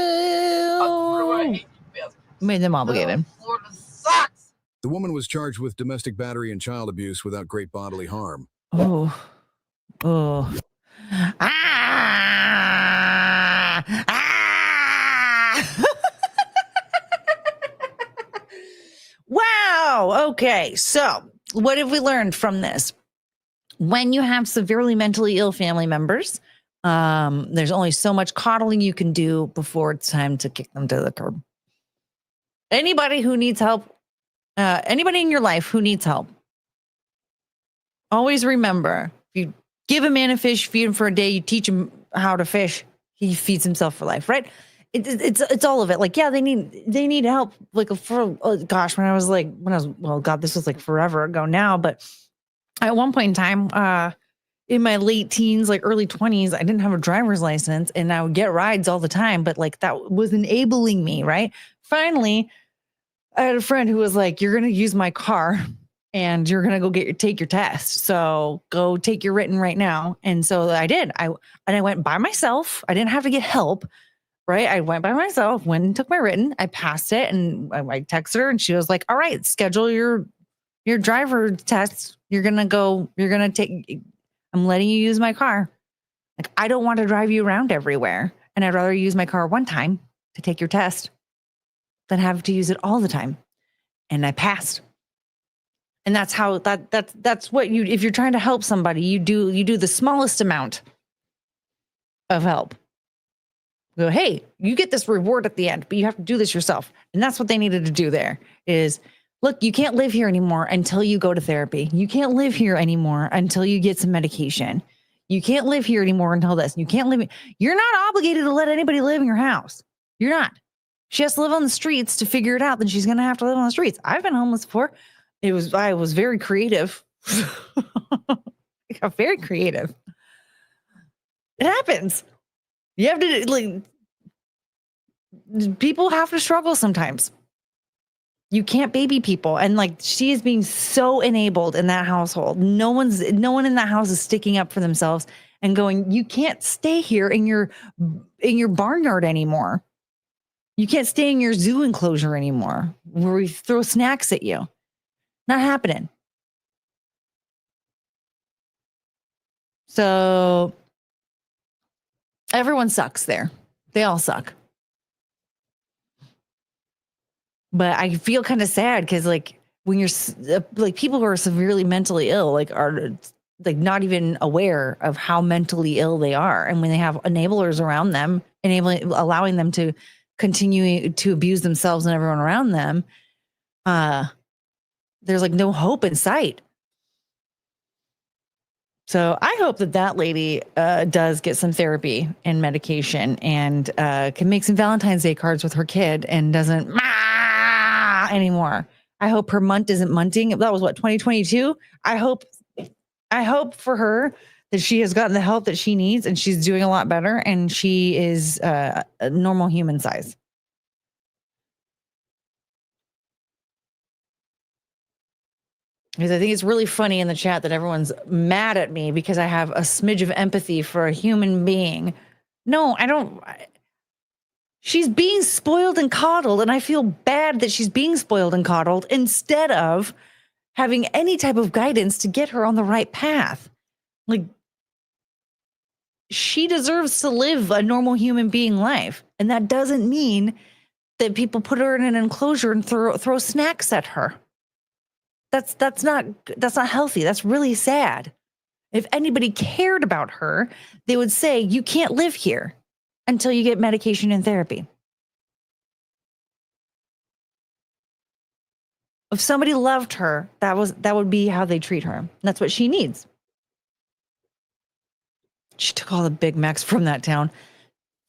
Speaker 1: made them obligated.
Speaker 2: Florida sucks.
Speaker 7: The woman was charged with domestic battery and child abuse without great bodily harm.
Speaker 1: Oh. Wow. Okay. So, what have we learned from this? When you have severely mentally ill family members, there's only so much coddling you can do before it's time to kick them to the curb. Anybody who needs help, anybody in your life who needs help, always remember, if you give a man a fish, feed him for a day, you teach him how to fish, he feeds himself for life, right? It's all of it. Like, yeah, they need help. Like, well, God, this was like forever ago now, but at one point in time, in my late teens, like early 20s, I didn't have a driver's license and I would get rides all the time, but like that was enabling me, right? Finally, I had a friend who was like, you're going to use my car and you're going to go take your test. So go take your written right now. And so I did. I went by myself. I didn't have to get help, right? I went by myself, went and took my written. I passed it and I texted her and she was like, all right, schedule your driver test. I'm letting you use my car. Like, I don't want to drive you around everywhere. And I'd rather use my car one time to take your test than have to use it all the time. And I passed. And that's how that's what if you're trying to help somebody, you do the smallest amount of help. Go, hey, you get this reward at the end, but you have to do this yourself. And that's what they needed to do there is, look, you can't live here anymore until you go to therapy. You can't live here anymore until you get some medication. You can't live here anymore until this. You're not obligated to let anybody live in your house. You're not. She has to live on the streets to figure it out. Then she's going to have to live on the streets. I've been homeless before. I was very creative. I got very creative. It happens. You have to, like, people have to struggle sometimes. You can't baby people. And like, she is being so enabled in that household. No one in that house is sticking up for themselves and going, you can't stay here in your barnyard anymore. You can't stay in your zoo enclosure anymore where we throw snacks at you. Not happening. So everyone sucks there. They all suck. But I feel kind of sad because, like, when you're like, people who are severely mentally ill, like, are like not even aware of how mentally ill they are, and when they have enablers around them, allowing them to continue to abuse themselves and everyone around them, there's like no hope in sight. So I hope that lady does get some therapy and medication and can make some Valentine's Day cards with her kid and doesn't anymore. I hope her month isn't munting. That was what, 2022? I hope for her that she has gotten the help that she needs and she's doing a lot better and she is a normal human size. Because I think it's really funny in the chat that everyone's mad at me because I have a smidge of empathy for a human being. No, I don't. She's being spoiled and coddled, and I feel bad that she's being spoiled and coddled instead of having any type of guidance to get her on the right path. Like, she deserves to live a normal human being life, and that doesn't mean that people put her in an enclosure and throw snacks at her. That's not healthy. That's really sad. If anybody cared about her, they would say, you can't live here until you get medication and therapy. If somebody loved her, that would be how they treat her. That's what she needs. She took all the Big Macs from that town.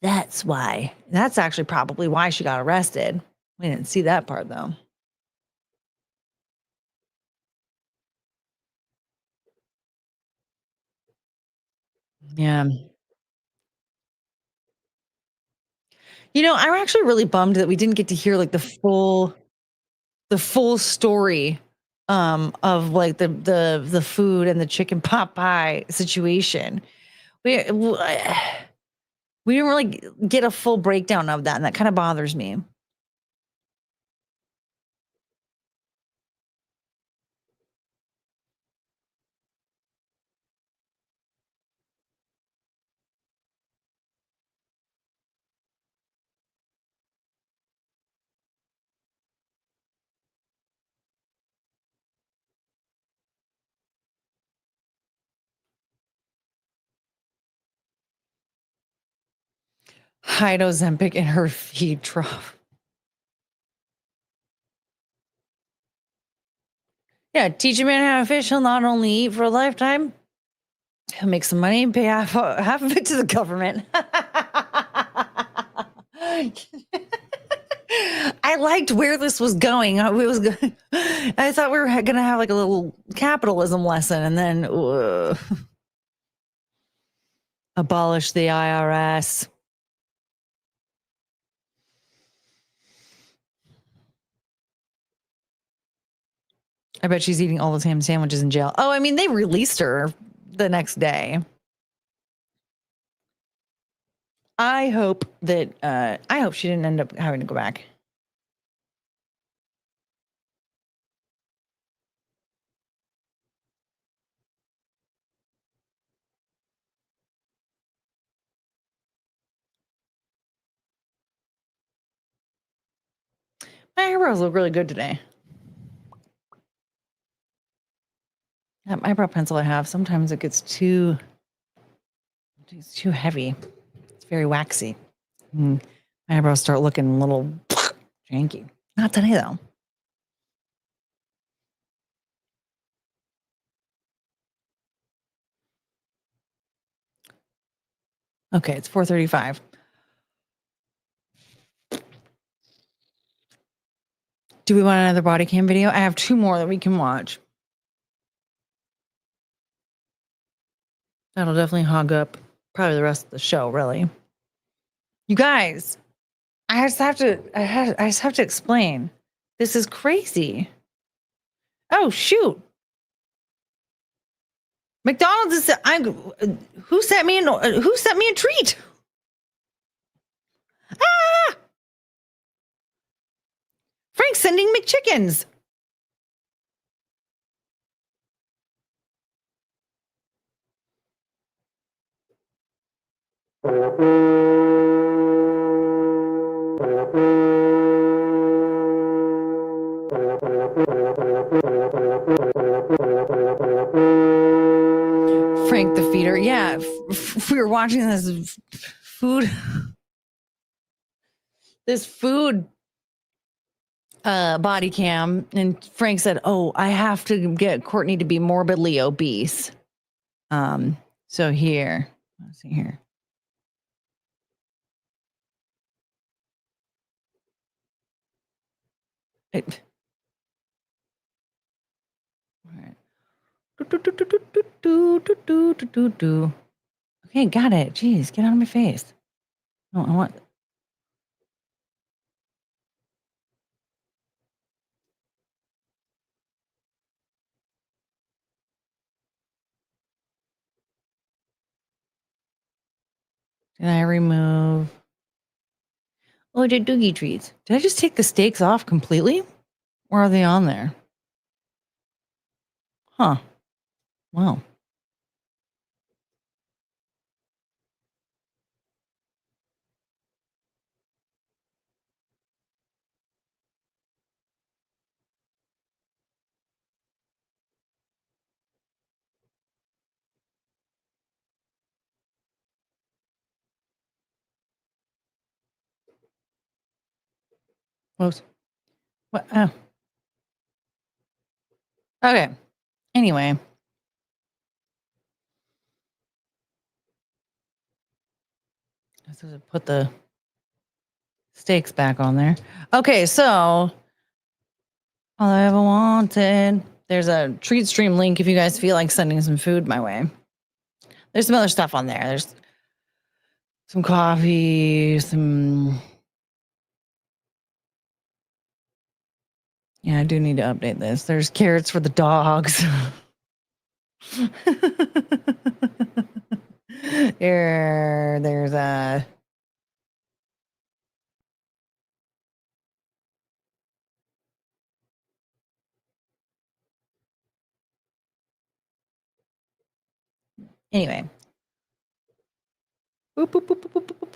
Speaker 1: That's why. That's actually probably why she got arrested. We didn't see that part, though. Yeah. You know, I'm actually really bummed that we didn't get to hear like the full story of like the food and the chicken pot pie situation. We didn't really get a full breakdown of that, and that kind of bothers me. Hide Ozempic in her feed trough. Yeah, teach a man how to fish. He'll not only eat for a lifetime, he'll make some money and pay half of it to the government. I liked where this was going. I thought we were going to have like a little capitalism lesson and then abolish the IRS. I bet she's eating all those ham sandwiches in jail. Oh, I mean, they released her the next day. I hope she didn't end up having to go back. My eyebrows look really good today. That eyebrow pencil I have, sometimes it gets too heavy. It's very waxy. My eyebrows start looking a little janky. Not today, though. Okay, it's 4:35. Do we want another body cam video? I have 2 more that we can watch. That'll definitely hog up probably the rest of the show, really. You guys, I just have to explain. This is crazy. Oh, shoot. McDonald's is who sent me a treat? Ah! Frank's sending McChickens. Frank the feeder. Yeah, we were watching this food body cam, and Frank said, "Oh, I have to get Courtney to be morbidly obese." So here, let's see here. All right. Okay, got it. Jeez, get out of my face. No, I want. Did I remove? Oh, I did Doogie treats. Did I just take the steaks off completely? Or are they on there? Huh. Wow. Whoops. What? Oh. Okay. Anyway. I supposed to put the steaks back on there. Okay, so all I ever wanted. There's a treat stream link if you guys feel like sending some food my way. There's some other stuff on there. There's some coffee, some. Yeah, I do need to update this. There's carrots for the dogs. There's a. Anyway. Boop, boop, boop, boop, boop, boop.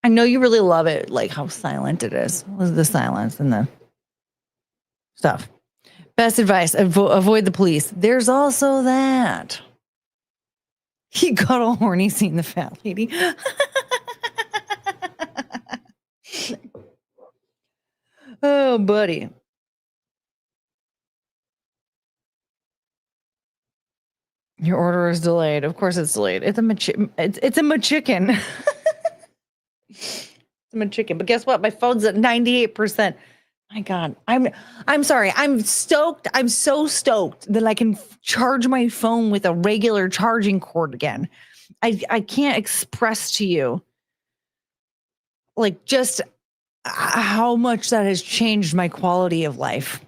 Speaker 1: I know you really love it, like how silent it is. The silence and the stuff. Best advice, avoid the police. There's also that. He got all horny seeing the fat lady. Oh, buddy. Your order is delayed. Of course it's delayed. It's a McChicken. It's a McChicken. It's a McChicken. But guess what? My phone's at 98%. My God. I'm sorry. I'm stoked. I'm so stoked that I can charge my phone with a regular charging cord again. I can't express to you like just how much that has changed my quality of life.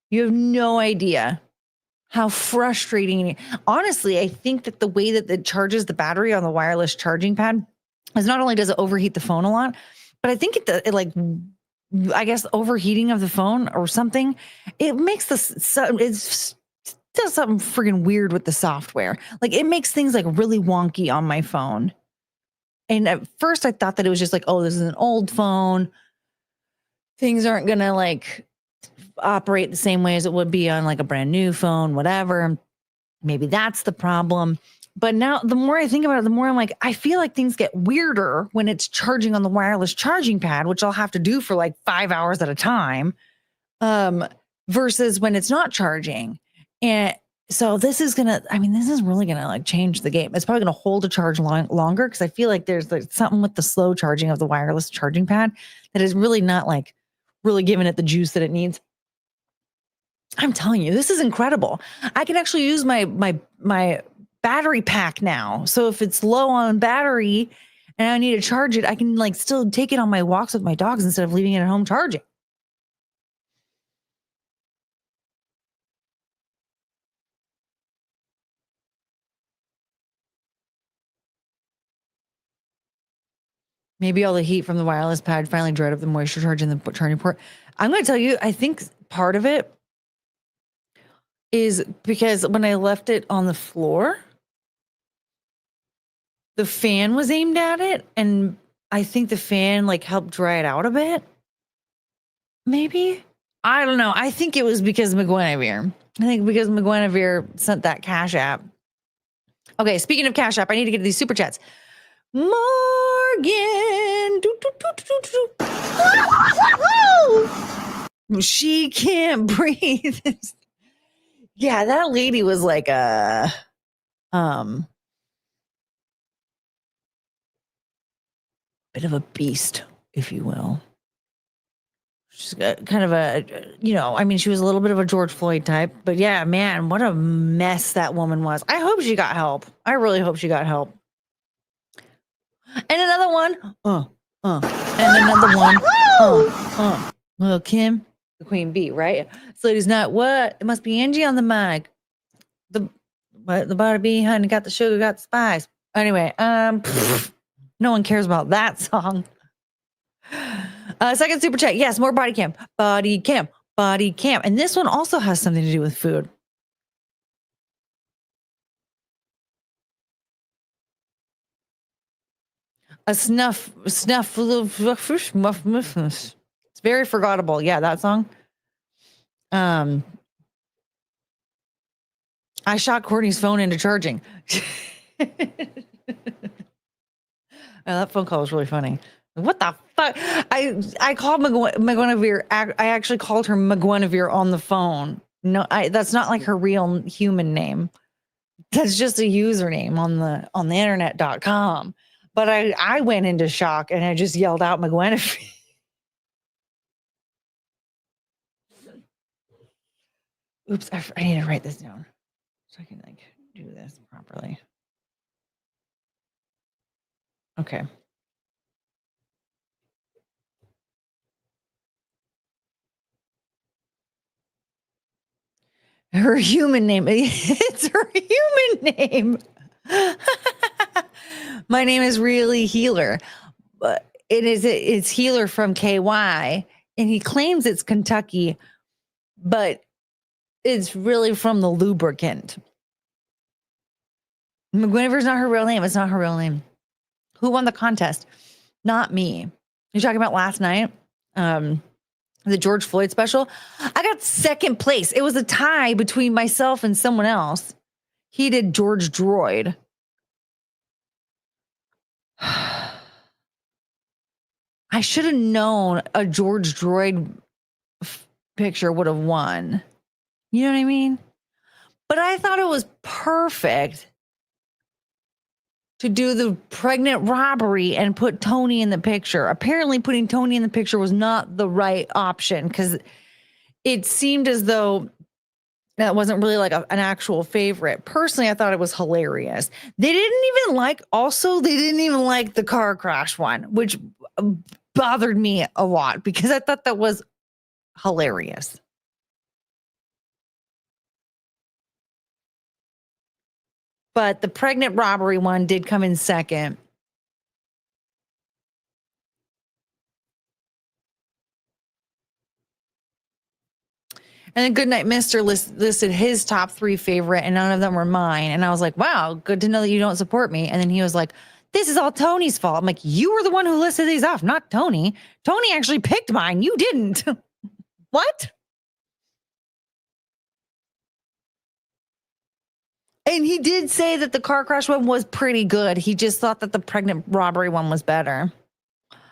Speaker 1: You have no idea how frustrating. Honestly, I think that the way that it charges the battery on the wireless charging pad is not only does it overheat the phone a lot, but I think it like, I guess, overheating of the phone or something, it makes this, it does something friggin' weird with the software. Like it makes things like really wonky on my phone. And at first I thought that it was just like, oh, this is an old phone. Things aren't going to like operate the same way as it would be on like a brand new phone, whatever. Maybe that's the problem. But now the more I think about it, the more I'm like, I feel like things get weirder when it's charging on the wireless charging pad, which I'll have to do for like 5 hours at a time, versus when it's not charging. And So this is really gonna like change the game. It's probably gonna hold a charge longer because I feel like there's like something with the slow charging of the wireless charging pad that is really not like really giving it the juice that it needs. I'm telling you, this is incredible. I can actually use my battery pack now. So if it's low on battery and I need to charge it, I can like still take it on my walks with my dogs instead of leaving it at home charging. Maybe all the heat from the wireless pad finally dried up the moisture charge in the charging port. I'm going to tell you, I think part of it is because when I left it on the floor, the fan was aimed at it, and I think the fan like helped dry it out a bit. Maybe. I don't know. I think it was because of McGuinevere. I think because McGuinevere sent that Cash App. Okay, speaking of Cash App, I need to get to these super chats. Morgan. She can't breathe. Yeah, that lady was like a bit of a beast, if you will. She's got kind of a, she was a little bit of a George Floyd type, but yeah, man, what a mess that woman was. I hope she got help. I really hope she got help. And another one, and another one, Well, Kim, the queen bee, right? This lady's not what? It must be Angie on the mic. The butter bee, honey, got the sugar, got the spice. Anyway, no one cares about that song. Second super chat. Yes, more body cam. Body cam. Body cam. And this one also has something to do with food. A snuff. It's very forgettable. Yeah, that song. I shot Courtney's phone into charging. That phone call was really funny. What the fuck? I called McGuinevere. I actually called her McGuinevere on the phone. No, that's not like her real human name. That's just a username on the internet.com. But I went into shock and I just yelled out McGuinevere. Oops, I need to write this down so I can like do this properly. Okay. Her human name. It's her human name. My name is really Healer, but it's Healer from KY, and he claims it's Kentucky, but it's really from the lubricant. McGuinevere's not her real name. It's not her real name. Who won the contest? Not me. You're talking about last night? The George Floyd special. I got second place. It was a tie between myself and someone else. He did George Droid. I should have known a George Droid picture would have won. You know what I mean? But I thought it was perfect to do the pregnant robbery and put Tony in the picture. Apparently putting Tony in the picture was not the right option because it seemed as though that wasn't really like an actual favorite. Personally, I thought it was hilarious. They didn't even like the car crash one, which bothered me a lot because I thought that was hilarious. But the pregnant robbery one did come in second. And then Goodnight Mister listed his top 3 favorite, and none of them were mine. And I was like, wow, good to know that you don't support me. And then he was like, this is all Tony's fault. I'm like, you were the one who listed these off, not Tony. Tony actually picked mine. You didn't. What? And he did say that the car crash one was pretty good. He just thought that the pregnant robbery one was better.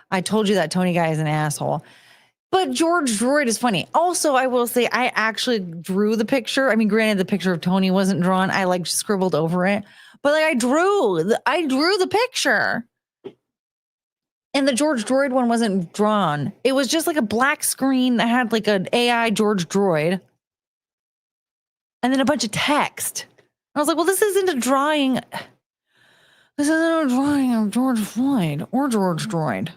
Speaker 1: I told you that Tony guy is an asshole. But George Droid is funny. Also, I will say I actually drew the picture. I mean, granted, the picture of Tony wasn't drawn. I like scribbled over it, but like I drew the picture. And the George Droid one wasn't drawn. It was just like a black screen that had like an AI George Droid. And then a bunch of text. I was like, well, this isn't a drawing. This isn't a drawing of George Floyd or George Droid.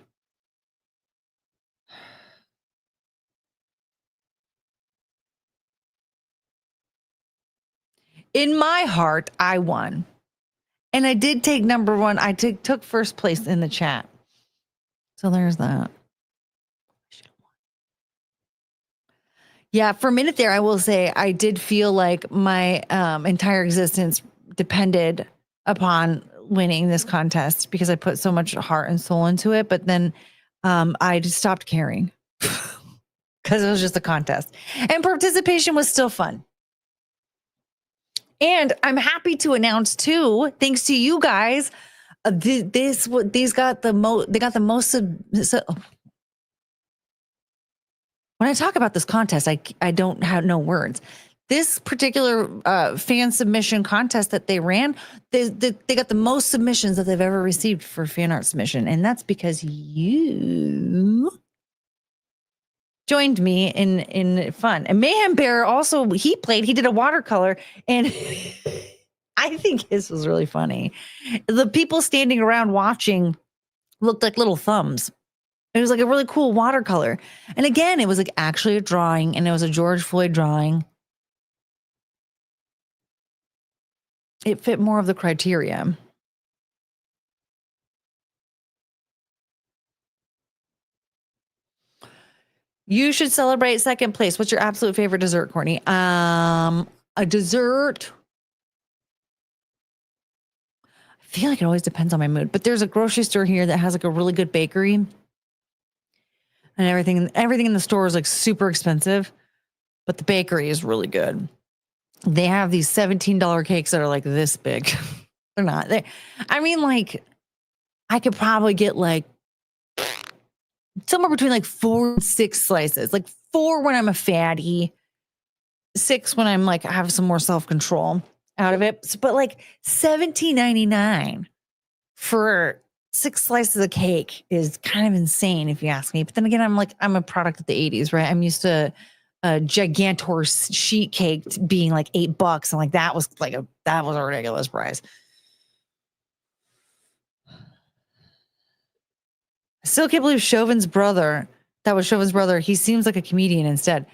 Speaker 1: In my heart, I won. And I did take number one. I took first place in the chat. So there's that. Yeah, for a minute there, I will say I did feel like my entire existence depended upon winning this contest because I put so much heart and soul into it. But then I just stopped caring because it was just a contest. And participation was still fun. And I'm happy to announce too, thanks to you guys, these got the most. They got the most. When I talk about this contest, I don't have no words. This particular fan submission contest that they ran, they got the most submissions that they've ever received for fan art submission, and that's because you joined me in fun. And Mayhem Bear also, he did a watercolor, and I think his was really funny. The people standing around watching looked like little thumbs. It was like a really cool watercolor. And again, it was like actually a drawing, and it was a George Floyd drawing. It fit more of the criteria. You should celebrate second place. What's your absolute favorite dessert, Courtney? A dessert. I feel like it always depends on my mood, but there's a grocery store here that has like a really good bakery. And everything in the store is like super expensive, but the bakery is really good. They have these $17 cakes that are like this big. They're not. I mean, like, I could probably get like somewhere between like 4 and 6 slices. Like 4 when I'm a fatty, 6 when I'm like, I have some more self-control out of it. But like $17.99 for 6 slices of cake is kind of insane if you ask me. But then again, I'm a product of the 80s, right? I'm used to a Gigantor sheet cake being like $8, and like that was a ridiculous price. I still can't believe Chauvin's brother. That was Chauvin's brother. He seems like a comedian instead.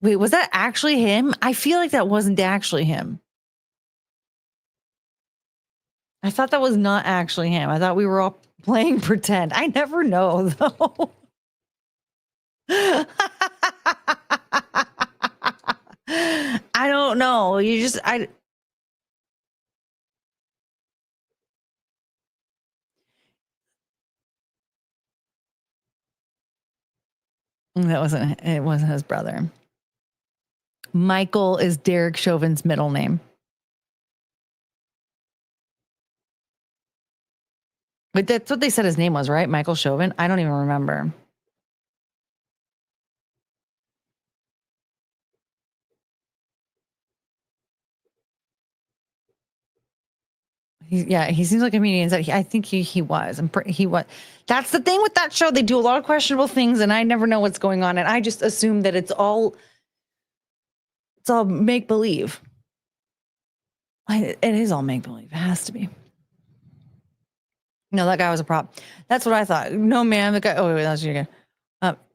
Speaker 1: Wait, was that actually him? I feel like that wasn't actually him. I thought that was not actually him. I thought we were all playing pretend. I never know, though. I don't know. It wasn't his brother. Michael is Derek Chauvin's middle name. But that's what they said his name was, right? Michael Chauvin? I don't even remember. He seems like a comedian. I think he was. He was. That's the thing with that show. They do a lot of questionable things, and I never know what's going on. And I just assume that it's all make believe. It is all make believe. It has to be. No, that guy was a prop. That's what I thought. No, man, the guy. Oh, wait, that's you again.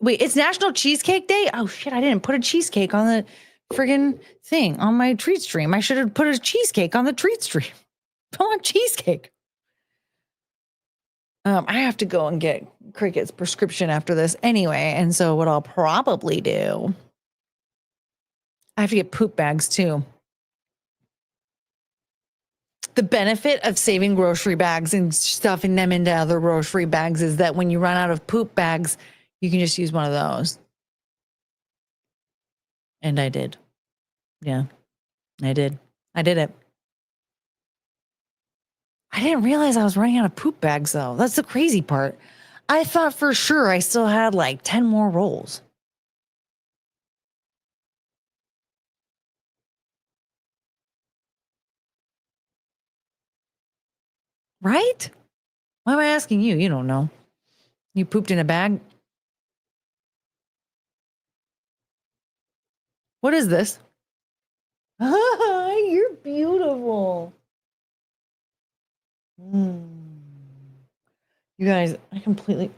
Speaker 1: Wait, it's National Cheesecake Day. Oh shit, I didn't put a cheesecake on the friggin' thing on my treat stream. I should have put a cheesecake on the treat stream. I want cheesecake. I have to go and get Cricket's prescription after this anyway. And so what I'll probably do, I have to get poop bags too. The benefit of saving grocery bags and stuffing them into other grocery bags is that when you run out of poop bags, you can just use one of those. And I did. Yeah, I did. I did it. I didn't realize I was running out of poop bags, though. That's the crazy part. I thought for sure I still had like 10 more rolls. Right? Why am I asking you? You don't know. You pooped in a bag? What is this? You're beautiful. You guys, I completely...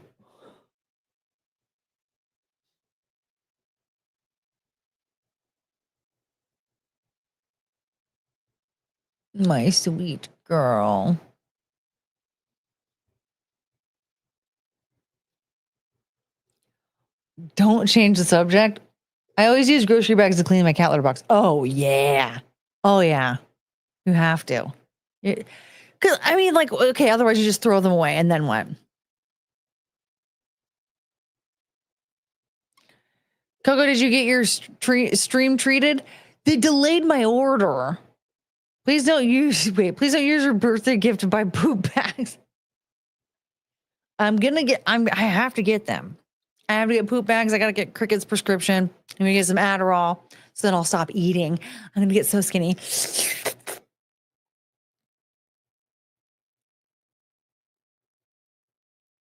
Speaker 1: My sweet girl. Don't change the subject. I always use grocery bags to clean my cat litter box. Oh, yeah. Oh, yeah. You have to. Because, I mean, like, okay, otherwise you just throw them away, and then what? Coco, did you get your stream treated? They delayed my order. Please don't use your birthday gift to buy poop bags. I have to get them. I have to get poop bags. I got to get Cricket's prescription. I'm going to get some Adderall so then I'll stop eating. I'm going to get so skinny.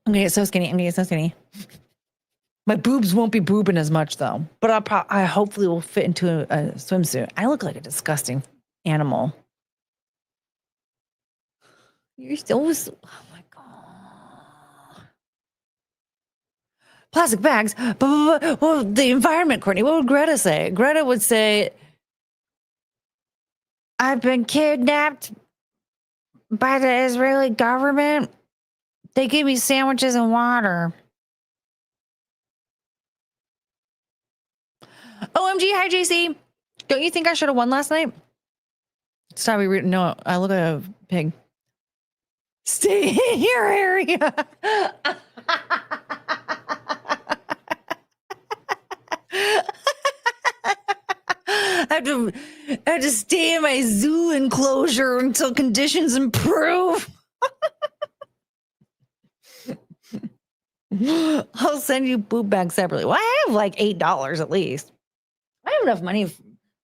Speaker 1: I'm going to get so skinny. My boobs won't be boobing as much though, but I hopefully will fit into a swimsuit. I look like a disgusting animal. You're still, oh my God. Plastic bags, but well, the environment, Courtney. What would Greta say? Greta would say, I've been kidnapped by the Israeli government. They gave me sandwiches and water. OMG, hi JC. Don't you think I should have won last night? Stop me reading. No, I look like a pig. Stay in your area. I have to stay in my zoo enclosure until conditions improve. I'll send you poop bags separately. Well, I have like $8 at least. I have enough money.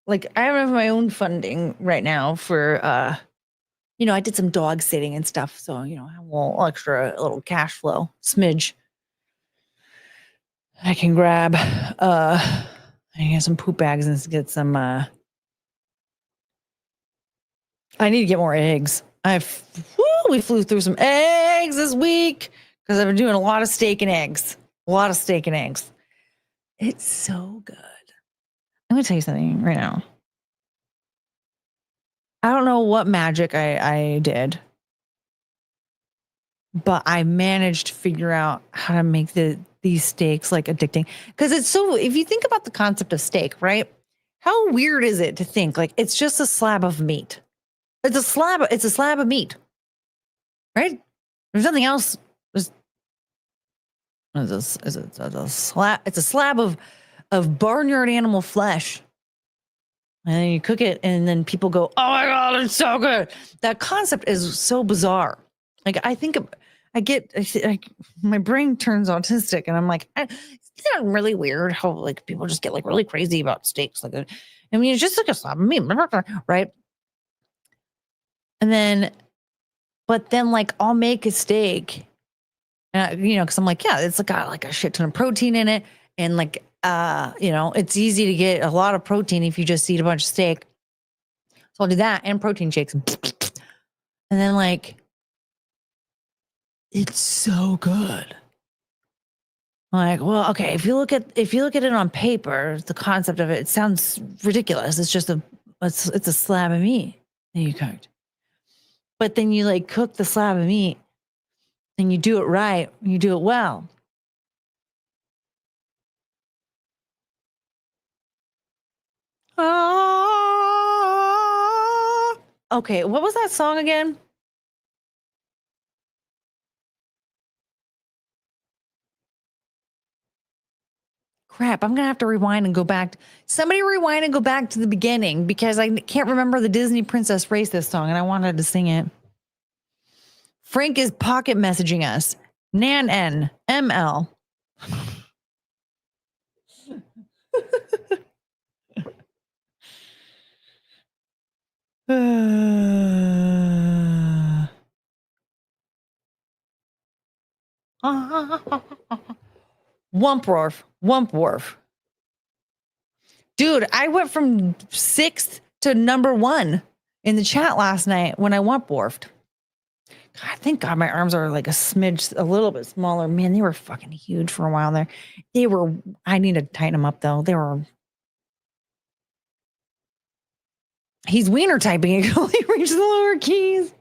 Speaker 1: I have enough of my own funding right now for, I did some dog sitting and stuff. So, I have a little cash flow, smidge. I can grab, I get some poop bags and get some, I need to get more eggs. We flew through some eggs this week because I've been doing a lot of steak and eggs. It's so good. I'm going to tell you something right now. I don't know what magic I did, but I managed to figure out how to make these steaks like addicting. Because if you think about the concept of steak, right? How weird is it to think like it's just a slab of meat? It's a slab of meat, right? There's nothing else. It's a slab of barnyard animal flesh. And then you cook it, and then people go, "Oh my God, it's so good!" That concept is so bizarre. Like my brain turns autistic, and I'm like, "It's not really weird how like people just get like really crazy about steaks." Like, I mean, it's just like a slab of meat, right? But then like I'll make a steak, because I'm like, yeah, it's got like a shit ton of protein in it, and like. It's easy to get a lot of protein if you just eat a bunch of steak. So I'll do that and protein shakes. And then like, it's so good. I'm like, well, okay, if you look at it on paper, the concept of it sounds ridiculous. It's just it's a slab of meat that you cooked. But then you like cook the slab of meat and you do it right, you do it well. Okay, what was that song again? Crap, I'm gonna have to rewind and go back. Somebody rewind and go back to the beginning because I can't remember the Disney Princess Race this song and I wanted to sing it. Frank is pocket messaging us. Nan N ML. Wumpworf. Dude, I went from 6th to number 1 in the chat last night when I wumpworfed. God, thank God my arms are like a little bit smaller. Man, they were fucking huge for a while there. I need to tighten them up though. He's wiener typing. It can only reach the lower keys.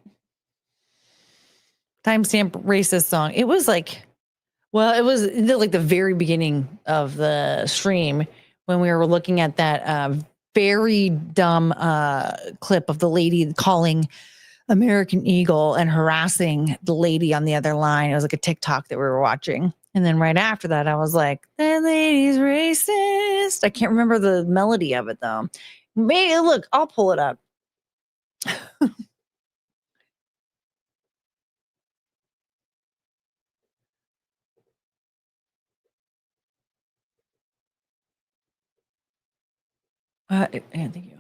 Speaker 1: Timestamp racist song. It was like the very beginning of the stream when we were looking at that very dumb clip of the lady calling American Eagle and harassing the lady on the other line. It was like a TikTok that we were watching. And then right after that, I was like, that lady's racist. I can't remember the melody of it though. Maybe look, I'll pull it up. Yeah, thank you.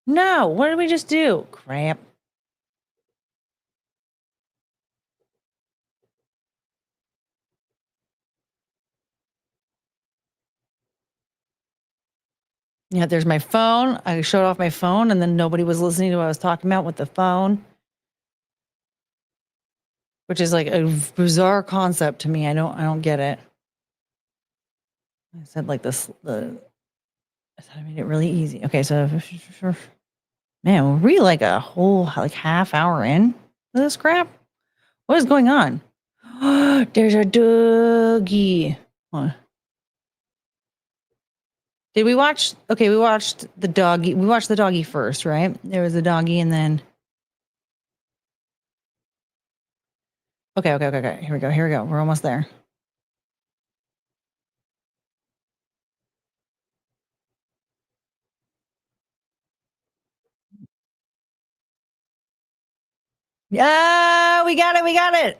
Speaker 1: No, what did we just do? Crap. Yeah, there's my phone. I showed off my phone and then nobody was listening to what I was talking about with the phone. Which is like a bizarre concept to me. I don't get it. I said like this I made it really easy. Okay, so man, we're like a whole half hour in to this crap. What is going on? There's a doggy. Hold on. Did we watch? Okay, we watched the doggy. We watched the doggy first, right? There was a doggy, and then. Okay. Here we go. We're almost there. Yeah, we got it.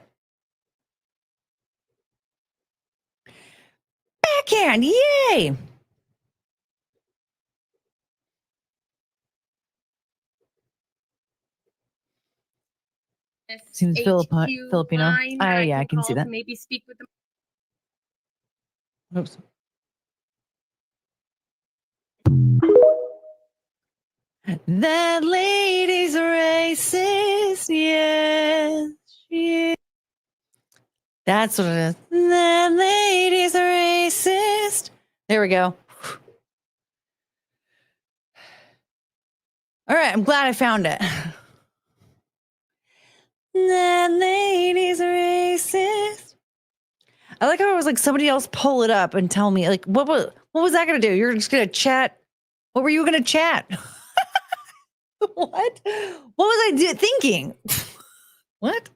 Speaker 1: Backhand, yay! Seems Filipino. I can see that.
Speaker 6: Maybe speak with them.
Speaker 1: Oops. That lady's racist. Yes, she is. That's what it is. That lady's racist. There we go. All right, I'm glad I found it. That lady's racist. I like how it was like somebody else pull it up and tell me like what was that gonna do? You're just gonna chat. What were you gonna chat? What? What was I thinking? What?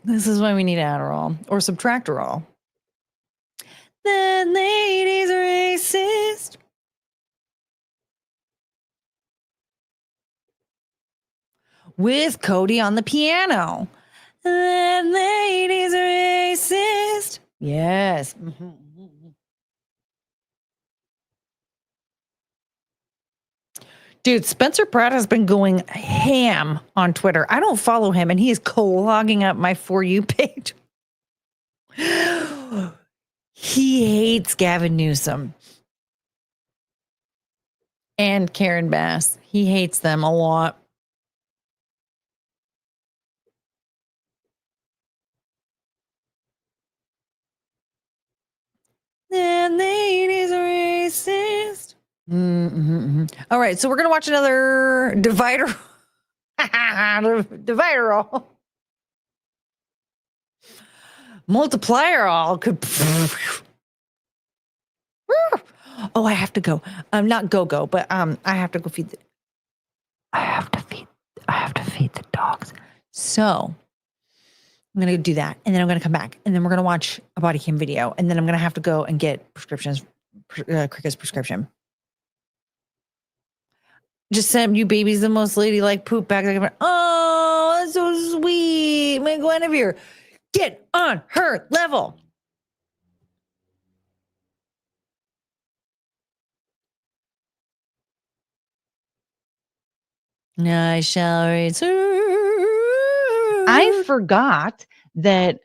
Speaker 1: This is why we need Adderall or Subtractorol. That lady's racist. With Cody on the piano. That lady's racist. Yes. Mm-hmm. Dude, Spencer Pratt has been going ham on Twitter. I don't follow him, and he is clogging up my For You page. He hates Gavin Newsom and Karen Bass. He hates them a lot. That lady's racist. All right, so we're gonna watch another divider. Divider all. Multiplier all could. Oh, I have to go. Not go, but I have to go feed. I have to feed the dogs. So I'm going to do that. And then I'm going to come back. And then we're going to watch a body cam video. And then I'm going to have to go and get prescriptions, Cricket's prescription. Just sent you babies the most ladylike poop back. Oh, that's so sweet. My Guinevere. Get on her level. I shall return.
Speaker 13: I forgot that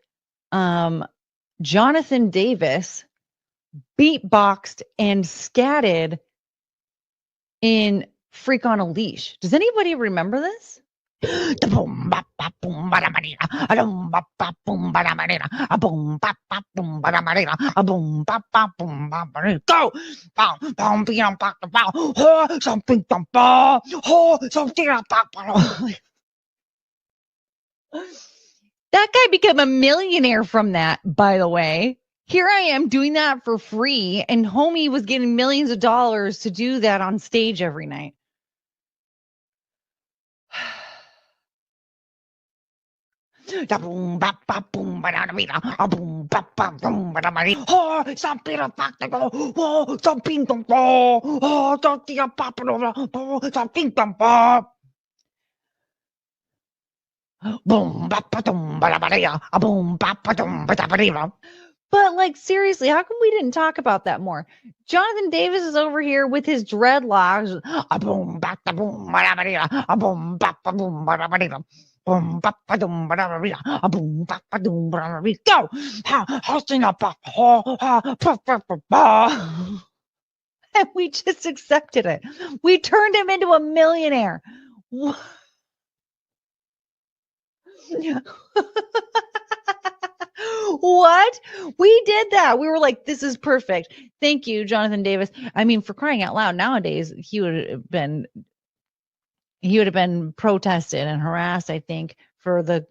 Speaker 13: Jonathan Davis beatboxed and scatted in Freak on a Leash. Does anybody remember this? Go! That guy became a millionaire from that, by the way. Here I am doing that for free, and homie was getting millions of dollars to do that on stage every night. But like seriously, how come we didn't talk about that more? Jonathan Davis is over here with his dreadlocks. Go! And we just accepted it. We turned him into a millionaire. What? We did that. We were like, this is perfect. Thank you, Jonathan Davis. I mean, for crying out loud, nowadays he would have been protested and harassed, I think, for the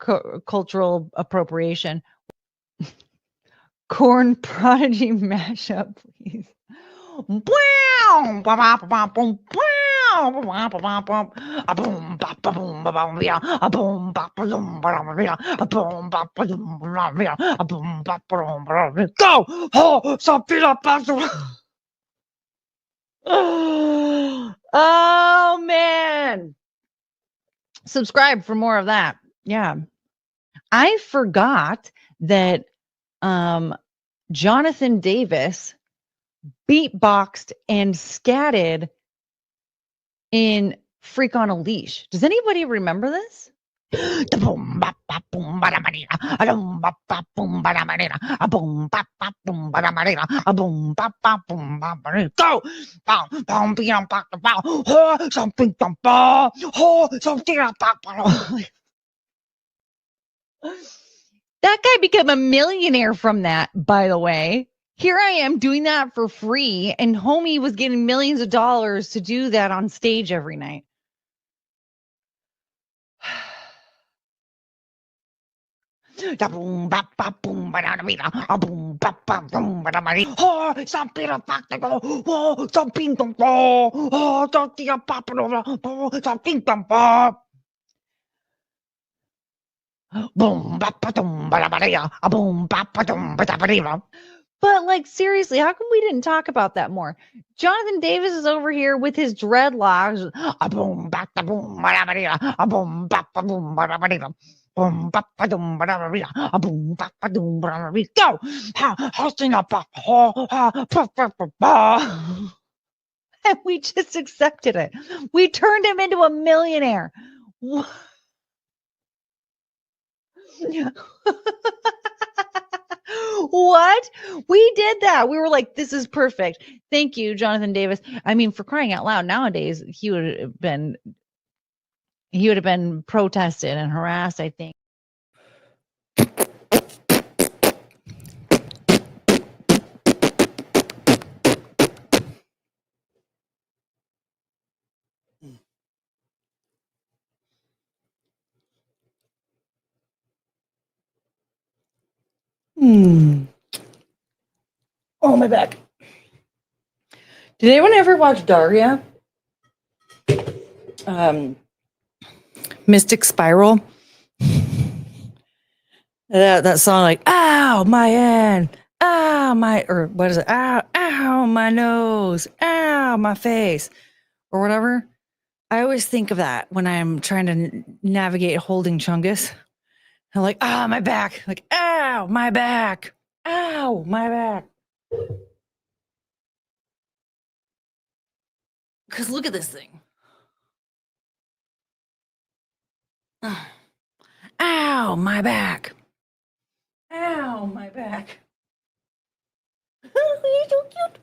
Speaker 13: cultural appropriation. Corn Prodigy mashup, please. Go! Oh man. Subscribe for more of that. Yeah. I forgot that Jonathan Davis beatboxed and scatted in Freak on a Leash. Does anybody remember this? Go! That guy became a millionaire from that, by the way. Here I am doing that for free, and homie was getting millions of dollars to do that on stage every night. But like seriously, how come we didn't talk about that more? Jonathan Davis is over here with his dreadlocks. Go! And we just accepted it. We turned him into a millionaire. What? We did that. We were like, this is perfect. Thank you, Jonathan Davis. I mean, for crying out loud, nowadays he would have been protested and harassed, I think. Oh, my back. Did anyone ever watch Daria? Mystic Spiral?
Speaker 1: That song, like, ow, my hand, ow, my, or what is it? Ow, ow, my nose, ow, my face, or whatever. I always think of that when I'm trying to navigate holding Chungus. I'm like, ah, my back, like, ow, my back, ow, my back. Because look at this thing. Ow, my back. Ow, my back. You're so cute.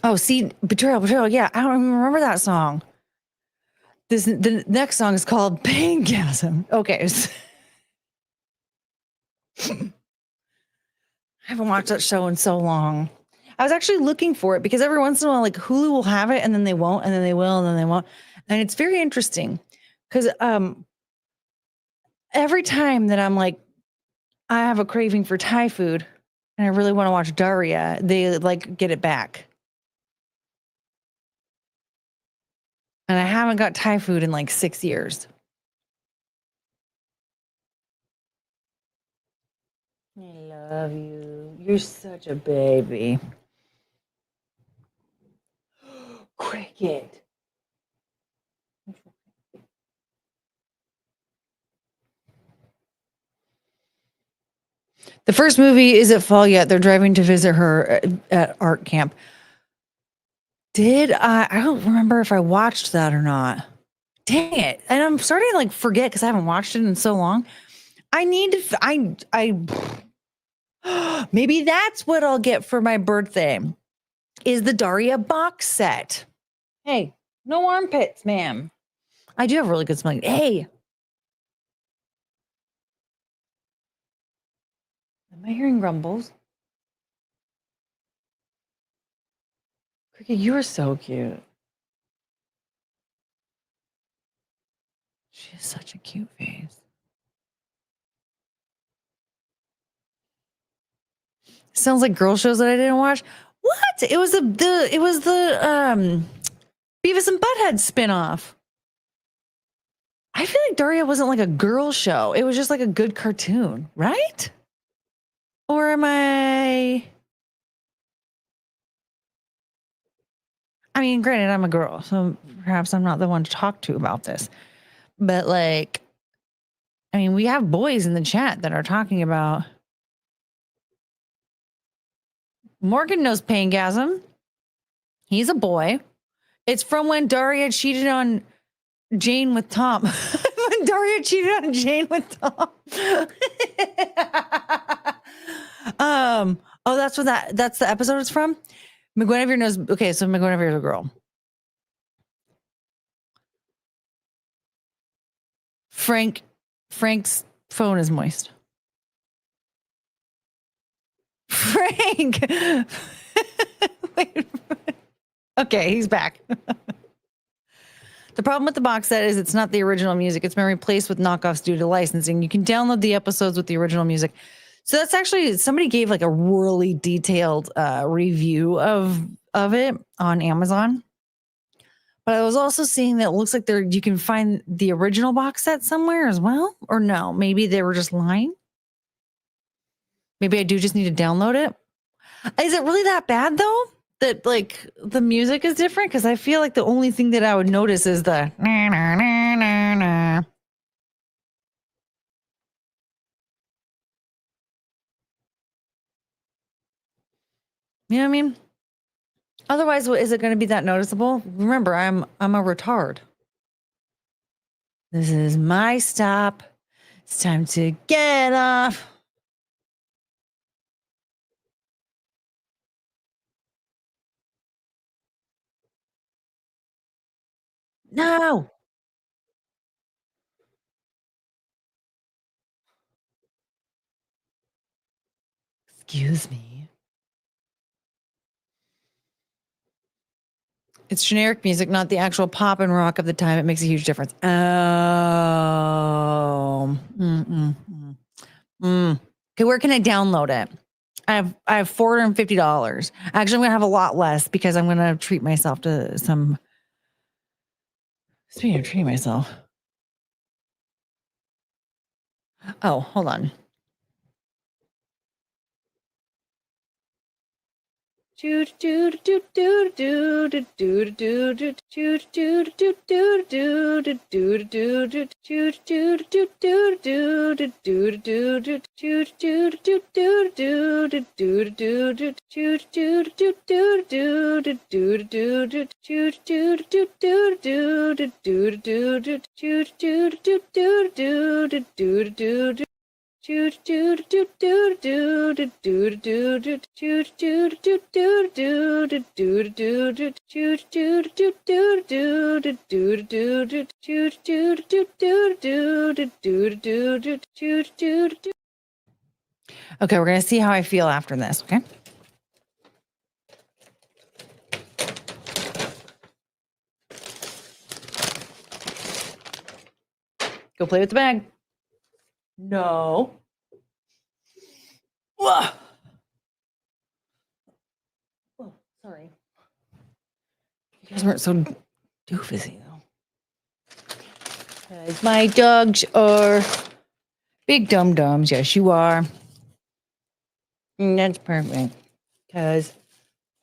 Speaker 1: Oh, see, betrayal. Yeah, I don't even remember that song. The next song is called Paingasm. Okay. I haven't watched that show in so long. I was actually looking for it because every once in a while, like Hulu will have it and then they won't, and then they will, and then they won't. And it's very interesting because every time that I'm like, I have a craving for Thai food and I really want to watch Daria, they like get it back. And I haven't got Thai food in like 6 years. I love you. You're such a baby. Cricket. The first movie isn't fall yet. They're driving to visit her at art camp. I don't remember if I watched that or not. Dang it. And I'm starting to like forget because I haven't watched it in so long. I need to, maybe that's what I'll get for my birthday is the Daria box set. Hey, no armpits, ma'am. I do have really good smelling. Hey. Am I hearing rumbles? Cricket, you are so cute. She has such a cute face. Sounds like girl shows that I didn't watch. What? It was the Beavis and Butthead spinoff. I feel like Daria wasn't like a girl show. It was just like a good cartoon, right? Or am I mean, granted, I'm a girl, so perhaps I'm not the one to talk to about this. But like, I mean, we have boys in the chat that are talking about. Morgan knows Paingasm. He's a boy. It's from when Daria cheated on Jane with Tom. When Daria cheated on Jane with Tom. Oh, that's what that's the episode it's from. McGuinevere knows. Okay, so McGuinevere is a girl. Frank's phone is moist. Frank. Wait. Okay, he's back. The problem with the box set is it's not the original music. It's been replaced with knockoffs due to licensing. You can download the episodes with the original music. So that's actually, somebody gave like a really detailed review of it on Amazon. But I was also seeing that it looks like you can find the original box set somewhere as well. Or no, maybe they were just lying. Maybe I do just need to download it. Is it really that bad though? That like the music is different? Because I feel like the only thing that I would notice is the na na na na na. You know what I mean? Otherwise, is it going to be that noticeable? Remember, I'm a retard. This is my stop. It's time to get off. No. Excuse me. It's generic music, not the actual pop and rock of the time. It makes a huge difference. Oh. Okay, where can I download it? I have $450. Actually, I'm gonna have a lot less because I'm gonna treat myself to some. Speaking of treating myself, Oh, hold on. Okay, we're gonna see how I feel after this, okay? Go play with the bag. No. Ugh. Oh, sorry. You guys weren't so doofusy though. 'Cause my dogs are big dum-dums. Yes, you are. And that's perfect. Because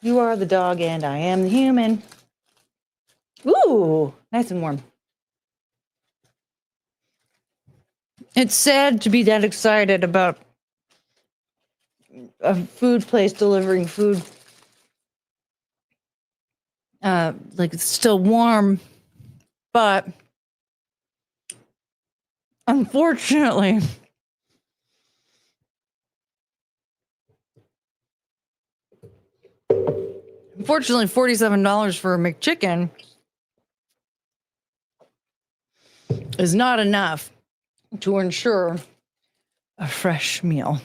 Speaker 1: you are the dog and I am the human. Ooh, nice and warm. It's sad to be that excited about a food place delivering food. Like it's still warm, but unfortunately, $47 for a McChicken is not enough to ensure a fresh meal.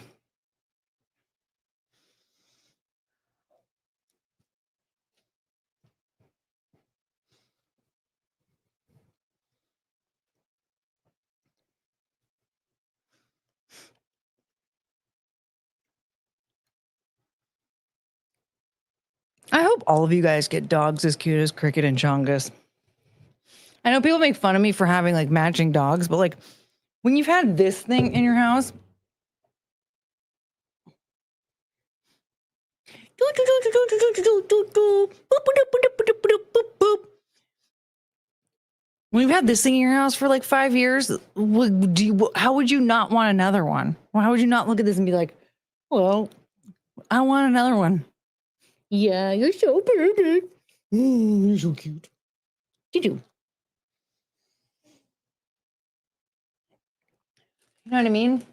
Speaker 1: I hope all of you guys get dogs as cute as Cricket and Chongus. I know people make fun of me for having like matching dogs, but like when you've had this thing in your house, when you've had this thing in your house for like 5 years, how would you not want another one? Well, how would you not look at this and be like, well, I want another one? Yeah, you're so pretty. You're so cute. You do. You know what I mean?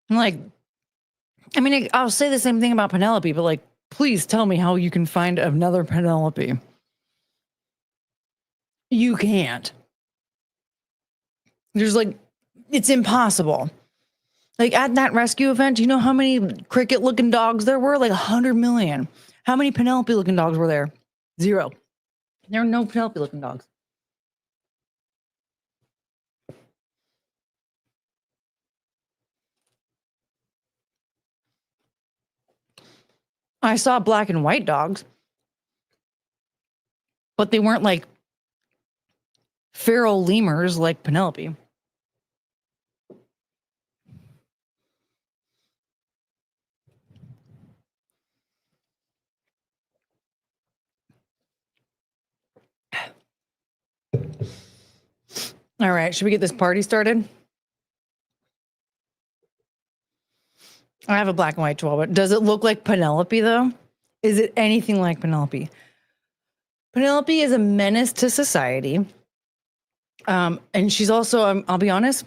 Speaker 1: Like, I mean, I'll say the same thing about Penelope, but like, please tell me how you can find another Penelope. You can't. There's like, it's impossible. Like at that rescue event, do you know how many cricket looking dogs there were? Like 100 million. How many Penelope looking dogs were there? 0. There are no Penelope looking dogs. I saw black and white dogs, but they weren't like feral lemurs like Penelope. All right, should we get this party started? I have a black and white 12, but does it look like Penelope though? Is it anything like Penelope? Penelope is a menace to society. And she's also, I'll be honest,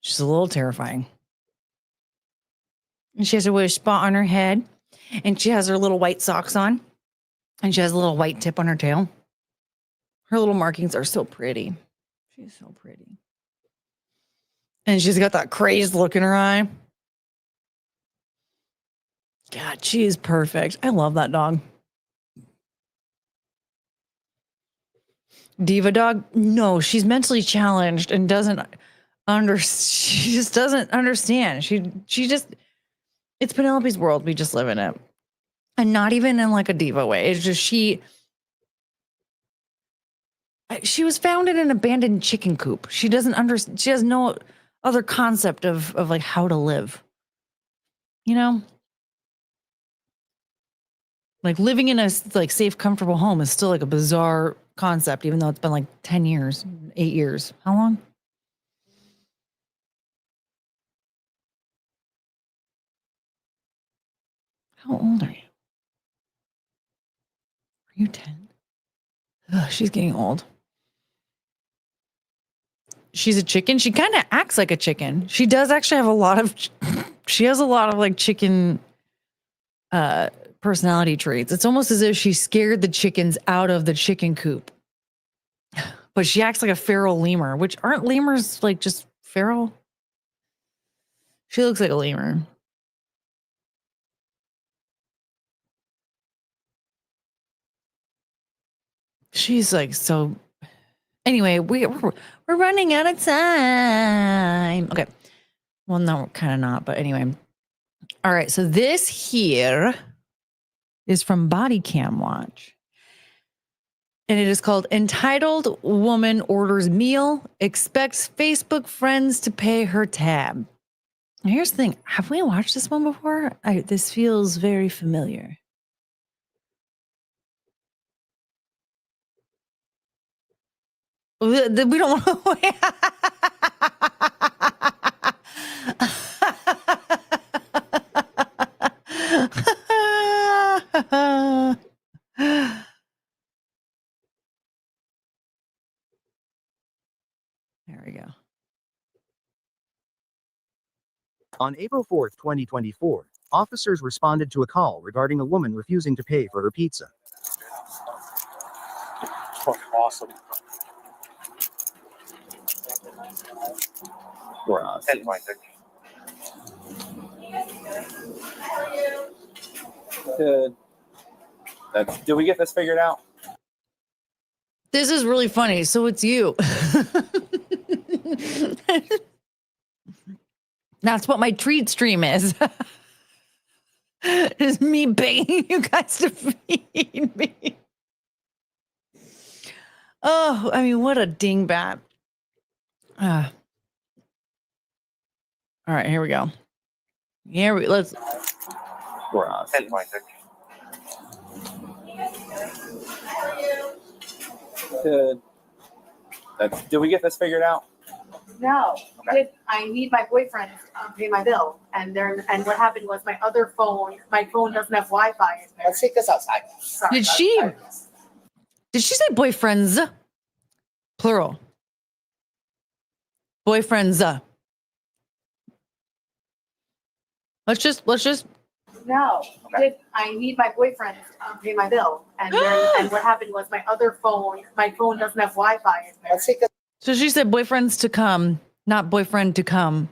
Speaker 1: she's a little terrifying. And she has a weird spot on her head, and she has her little white socks on, and she has a little white tip on her tail. Her little markings are so pretty. She's so pretty. And she's got that crazed look in her eye. God, she is perfect. I love that dog. Diva dog? No, she's mentally challenged and doesn't. She just doesn't understand. She just, it's Penelope's world. We just live in it. And not even in like a diva way. It's just she was found in an abandoned chicken coop. She doesn't understand. She has no other concept of like how to live. You know? Like living in a like safe, comfortable home is still like a bizarre concept, even though it's been like 10 years, 8 years. How long? How old are you? Are you 10? Ugh, she's getting old. She's a chicken. She kind of acts like a chicken. She does actually have a lot of, she has a lot of like chicken personality traits. It's almost as if she scared the chickens out of the chicken coop. But she acts like a feral lemur, which aren't lemurs like just feral? She looks like a lemur. She's like so. Anyway, we're running out of time. Okay. Well, no, we're kind of not, but anyway. All right. So this here is from Body Cam Watch. And it is called Entitled Woman Orders Meal, Expects Facebook Friends to Pay Her Tab. Now, here's the thing. Have we watched this one before? This feels very familiar. We don't want to. There we go.
Speaker 14: On April 4th, 2024, officers responded to a call regarding a woman refusing to pay for her pizza.
Speaker 12: Fucking awesome.
Speaker 15: Good. Did we get this figured out?
Speaker 1: This is really funny. So it's you. That's what my treat stream is. Is me begging you guys to feed me. Oh, I mean, what a dingbat. All right, here we go. Let's.
Speaker 15: We're on. Good. Did we get this figured out?
Speaker 16: No, I need my boyfriend to pay my bill, and what happened was my phone doesn't have Wi-Fi.
Speaker 2: Let's take this outside.
Speaker 16: Sorry.
Speaker 1: Did she say boyfriends? Plural. Boyfriends. Let's just.
Speaker 16: No, I need my boyfriend to pay my bill, and what happened was my phone doesn't have Wi-Fi.
Speaker 2: Let's take this.
Speaker 1: So she said boyfriends to come, not boyfriend to come.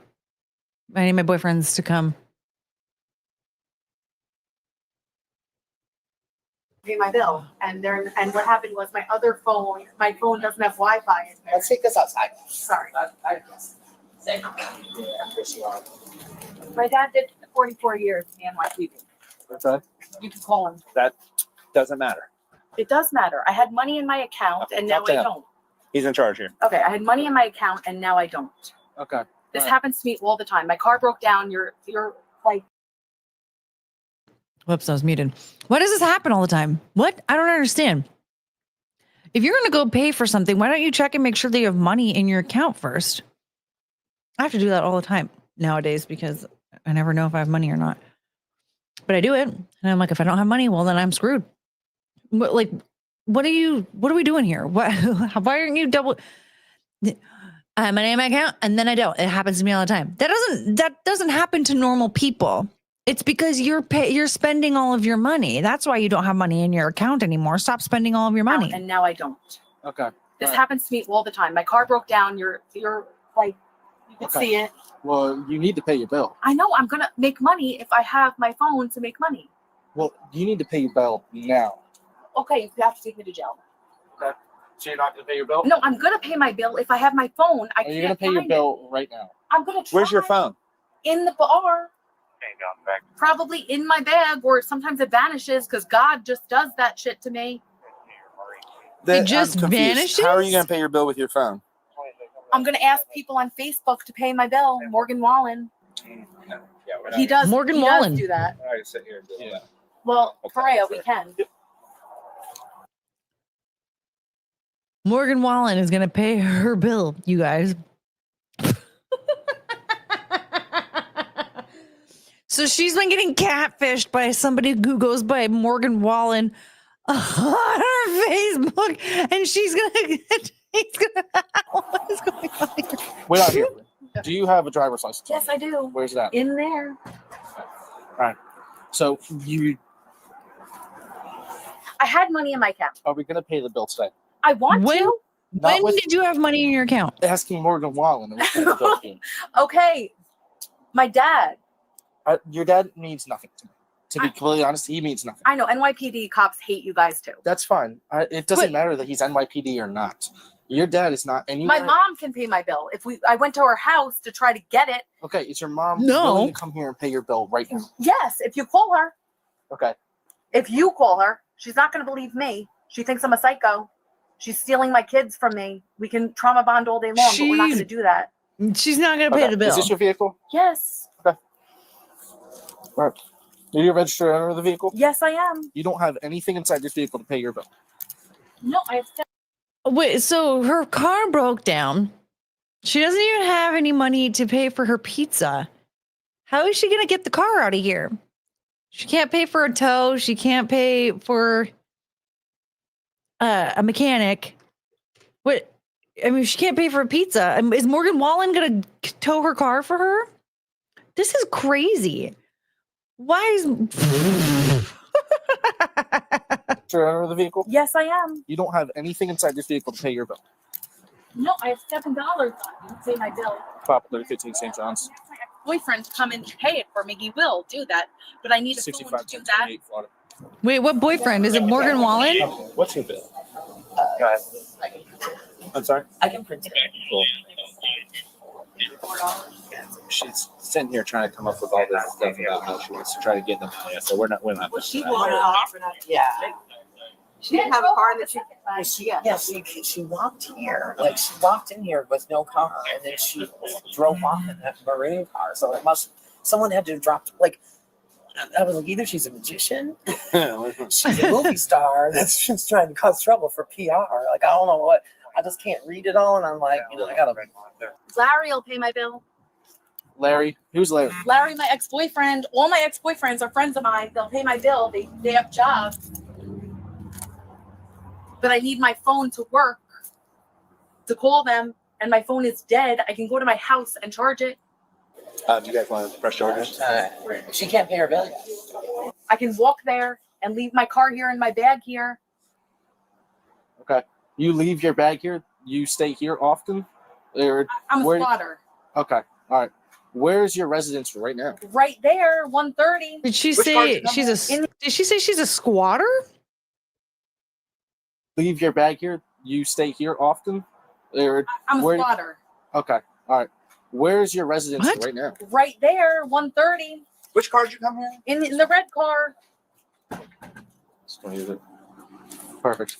Speaker 1: I need my boyfriends to come.
Speaker 16: Pay my bill, and what happened was my phone doesn't have Wi-Fi.
Speaker 2: Let's take this outside.
Speaker 16: Sorry. My dad did 44 years in NYPD.
Speaker 15: What's that?
Speaker 16: You can call him.
Speaker 15: That doesn't matter.
Speaker 16: It does matter. I had money in my account, and now I don't.
Speaker 15: He's in charge here.
Speaker 16: Okay, I had money in my account, and now I don't.
Speaker 15: Okay.
Speaker 16: This happens to me all the time. My car broke down. You're like.
Speaker 1: Whoops, I was muted. Why does this happen all the time? What? I don't understand. If you're going to go pay for something, why don't you check and make sure that you have money in your account first? I have to do that all the time nowadays because I never know if I have money or not. But I do it. And I'm like, if I don't have money, well, then I'm screwed. What are we doing here? Why aren't you double? I have money in my account and then I don't. It happens to me all the time. That doesn't happen to normal people. It's because you're spending all of your money. That's why you don't have money in your account anymore. Stop spending all of your money.
Speaker 16: And now I don't.
Speaker 15: Okay.
Speaker 16: This happens to me all the time. My car broke down. You're like, you can see it.
Speaker 12: Well, you need to pay your bill.
Speaker 16: I know I'm gonna make money if I have my phone to make money.
Speaker 12: Well, you need to pay your bill now.
Speaker 16: Okay, you have to take me to jail.
Speaker 12: Okay.
Speaker 15: So you're not going to pay your bill?
Speaker 16: No, I'm gonna pay my bill if I have my phone.
Speaker 15: Are you going to pay your bill right now?
Speaker 16: I'm gonna try.
Speaker 15: Where's your phone?
Speaker 16: In the bar. Probably in my bag, or sometimes it vanishes because God just does that shit to me.
Speaker 13: It just
Speaker 15: I'm confused.
Speaker 13: vanishes?
Speaker 15: How are you going to pay your bill with your phone?
Speaker 16: I'm gonna ask people on Facebook to pay my bill. Morgan Wallen. He does.
Speaker 13: Morgan
Speaker 16: he
Speaker 13: Wallen.
Speaker 16: does do that.
Speaker 15: All right, sit here and do that.
Speaker 16: Well, Correa, we can.
Speaker 13: Morgan Wallen is going to pay her bill, you guys. So she's been getting catfished by somebody who goes by Morgan Wallen on her Facebook, and she's gonna. What is going on here?
Speaker 15: Wait out here. Do you have a driver's license?
Speaker 16: Yes, I do.
Speaker 15: Where's that?
Speaker 16: In there.
Speaker 15: All right. So
Speaker 16: I had money in my account.
Speaker 15: are we going to pay the bill today?
Speaker 16: I want to.
Speaker 13: When did you have money in your account?
Speaker 15: Asking Morgan Wallen.
Speaker 16: Okay, my dad.
Speaker 15: Your dad means nothing to me. To be completely honest, he means nothing.
Speaker 16: I know NYPD cops hate you guys too.
Speaker 15: That's fine. It doesn't matter that he's NYPD or not. Your dad is not anywhere.
Speaker 16: My mom can pay my bill. I went to her house to try to get it.
Speaker 15: Okay, is your mom
Speaker 16: No.
Speaker 15: willing to come here and pay your bill right now?
Speaker 16: Yes, if you call her.
Speaker 15: Okay.
Speaker 16: If you call her, she's not going to believe me. She thinks I'm a psycho. She's stealing my kids from me. We can trauma bond all day long, but we're not going to do that.
Speaker 13: She's not going to pay the bill.
Speaker 15: Is this your vehicle?
Speaker 16: Yes.
Speaker 15: Okay. All right. Are you a registered owner of the vehicle?
Speaker 16: Yes, I am.
Speaker 15: You don't have anything inside this vehicle to pay your bill.
Speaker 16: No, I have.
Speaker 13: Wait, so her car broke down. She doesn't even have any money to pay for her pizza. How is she going to get the car out of here? She can't pay for a tow. She can't pay for a mechanic. What? I mean, she can't pay for a pizza. Is Morgan Wallen going to tow her car for her? This is crazy. Why is...
Speaker 15: Owner of the vehicle?
Speaker 16: Yes, I am.
Speaker 15: You don't have anything inside this vehicle to pay your bill.
Speaker 16: No, I have $7 on me to pay my bill.
Speaker 15: Pop 15 St. John's.
Speaker 16: Boyfriend come and pay it for me. He will do that, but I need a phone to do that.
Speaker 13: Wait, what boyfriend? Is it Morgan Wallen?
Speaker 15: What's your bill? Go ahead. I'm sorry?
Speaker 17: I can print it.
Speaker 15: Cool. She's sitting here trying to come up with all this stuff about how she wants to try to get them. So we're not.
Speaker 17: Well, she wanted off. Yeah. She didn't have a car that she walked here. Like she walked in here with no car, and then she drove off in that maroon car. So someone had to drop. Like I was like, either she's a magician, she's a movie star that's just trying to cause trouble for PR. Like I don't know what. I just can't read it all, and I'm like, I gotta.
Speaker 16: Larry will pay my bill.
Speaker 15: Larry? Who's Larry?
Speaker 16: Larry, my ex-boyfriend. All my ex-boyfriends are friends of mine. They'll pay my bill. They have jobs. But I need my phone to work to call them, and my phone is dead. I can go to my house and charge it.
Speaker 15: Do you guys want to press charges?
Speaker 17: She can't pay her bill yet.
Speaker 16: I can walk there and leave my car here and my bag here.
Speaker 15: Okay. You leave your bag here? You stay here often? Or
Speaker 16: I'm a squatter.
Speaker 15: Okay. All right. Where's your residence right now?
Speaker 16: Right there, 130.
Speaker 13: Did she say she's a squatter?
Speaker 15: Leave your bag here? You stay here often? Or
Speaker 16: I'm a squatter.
Speaker 15: Okay. All right. Where's your residence right now?
Speaker 16: Right there, 130.
Speaker 15: Which car did you come here in?
Speaker 16: In the red car.
Speaker 15: Perfect.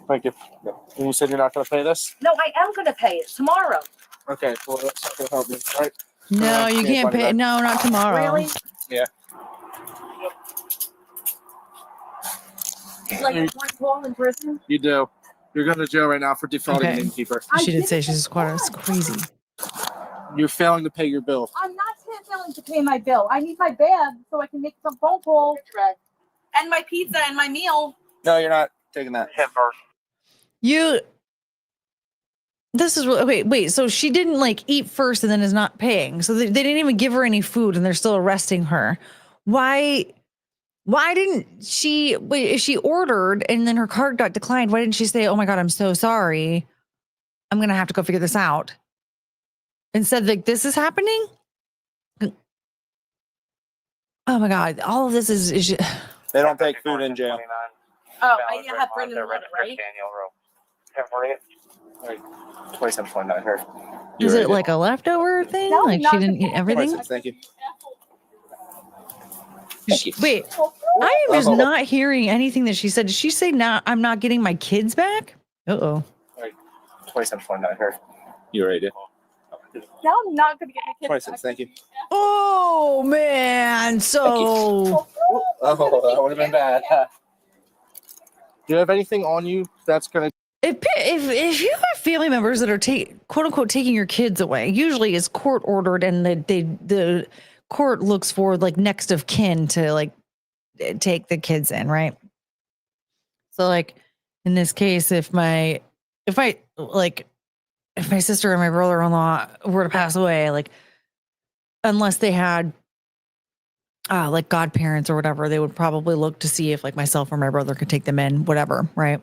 Speaker 15: Thank you. And you said you're not going to pay this?
Speaker 16: No, I am going to pay it tomorrow.
Speaker 15: Okay. Well, that's not going to help me. All right.
Speaker 13: No, you can't pay. No, not tomorrow.
Speaker 16: Really?
Speaker 15: Yeah.
Speaker 16: Like one call in prison?
Speaker 15: You do. You're going to jail right now for defrauding an innkeeper.
Speaker 13: She did say she's a squatter. That's crazy.
Speaker 15: You're failing to pay your bill.
Speaker 16: I'm not failing to pay my bill. I need my bag so I can make some phone calls. And my pizza and my meal.
Speaker 15: No, you're not taking that.
Speaker 13: This is wait. So she didn't like eat first and then is not paying. So they didn't even give her any food and they're still arresting her. Why didn't she? Wait, if she ordered and then her card got declined, why didn't she say, "Oh my God, I'm so sorry. I'm gonna have to go figure this out." Instead, like this is happening. Oh my God, all of this is
Speaker 15: They don't take food in jail.
Speaker 16: Oh, I have Brendan Wood, right?
Speaker 15: Alright, 27.9 her.
Speaker 13: Is it like a leftover thing?
Speaker 10: No,
Speaker 13: Like she
Speaker 10: not
Speaker 13: didn't eat everything?
Speaker 15: Thank you.
Speaker 13: Wait, I am just not hearing anything that she said. Did she say I'm not getting my kids back? Uh-oh.
Speaker 15: Alright, 27.9 her. You ready?
Speaker 10: Now I'm not gonna get my kids
Speaker 15: 26, thank you.
Speaker 13: Oh man, so
Speaker 15: Oh, that would have been bad. Do you have anything on you that's gonna?
Speaker 13: if you have family members that are quote unquote taking your kids away, usually it's court ordered, and the court looks for like next of kin to like take the kids in, right? So like in this case, if my sister and my brother-in-law were to pass away, like unless they had like godparents or whatever, they would probably look to see if like myself or my brother could take them in, whatever, right?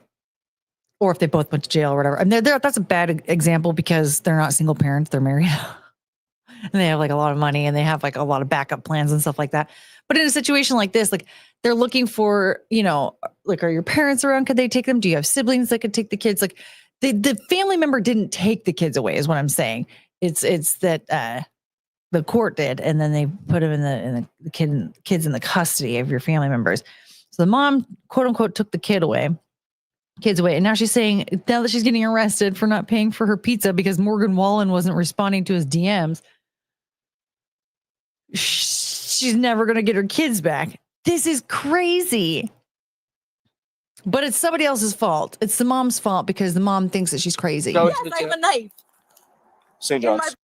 Speaker 13: Or if they both went to jail or whatever. And that's a bad example because they're not single parents, they're married. And they have like a lot of money and they have like a lot of backup plans and stuff like that. But in a situation like this, like they're looking for, like, are your parents around? Could they take them? Do you have siblings that could take the kids? Like the family member didn't take the kids away is what I'm saying. It's that the court did, and then they put them in the kids in the custody of your family members. So the mom, quote unquote, took the kids away, and now she's saying now that she's getting arrested for not paying for her pizza because Morgan Wallen wasn't responding to his DMs, she's never going to get her kids back. This is crazy. But it's somebody else's fault. It's the mom's fault because the mom thinks that she's crazy.
Speaker 10: Yes, I have a knife.
Speaker 15: St. John's.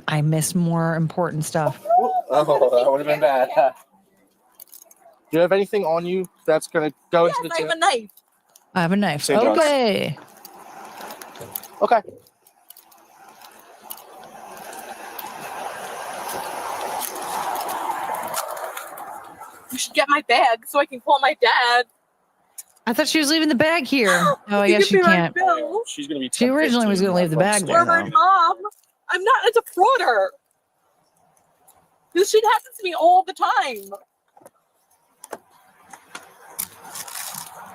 Speaker 13: I missed more important stuff.
Speaker 15: Oh, that would have been bad. Do you have anything on you that's gonna go into the
Speaker 10: I have a knife.
Speaker 13: I have a knife.
Speaker 15: St. John's.
Speaker 13: Okay.
Speaker 15: Okay.
Speaker 10: You should get my bag so I can call my dad.
Speaker 13: I thought she was leaving the bag here. Oh, I guess she can't.
Speaker 15: She's gonna be.
Speaker 13: She originally was going to leave the bag there.
Speaker 10: Or my mom. I'm not a defrauder. This shit happens to me all the time.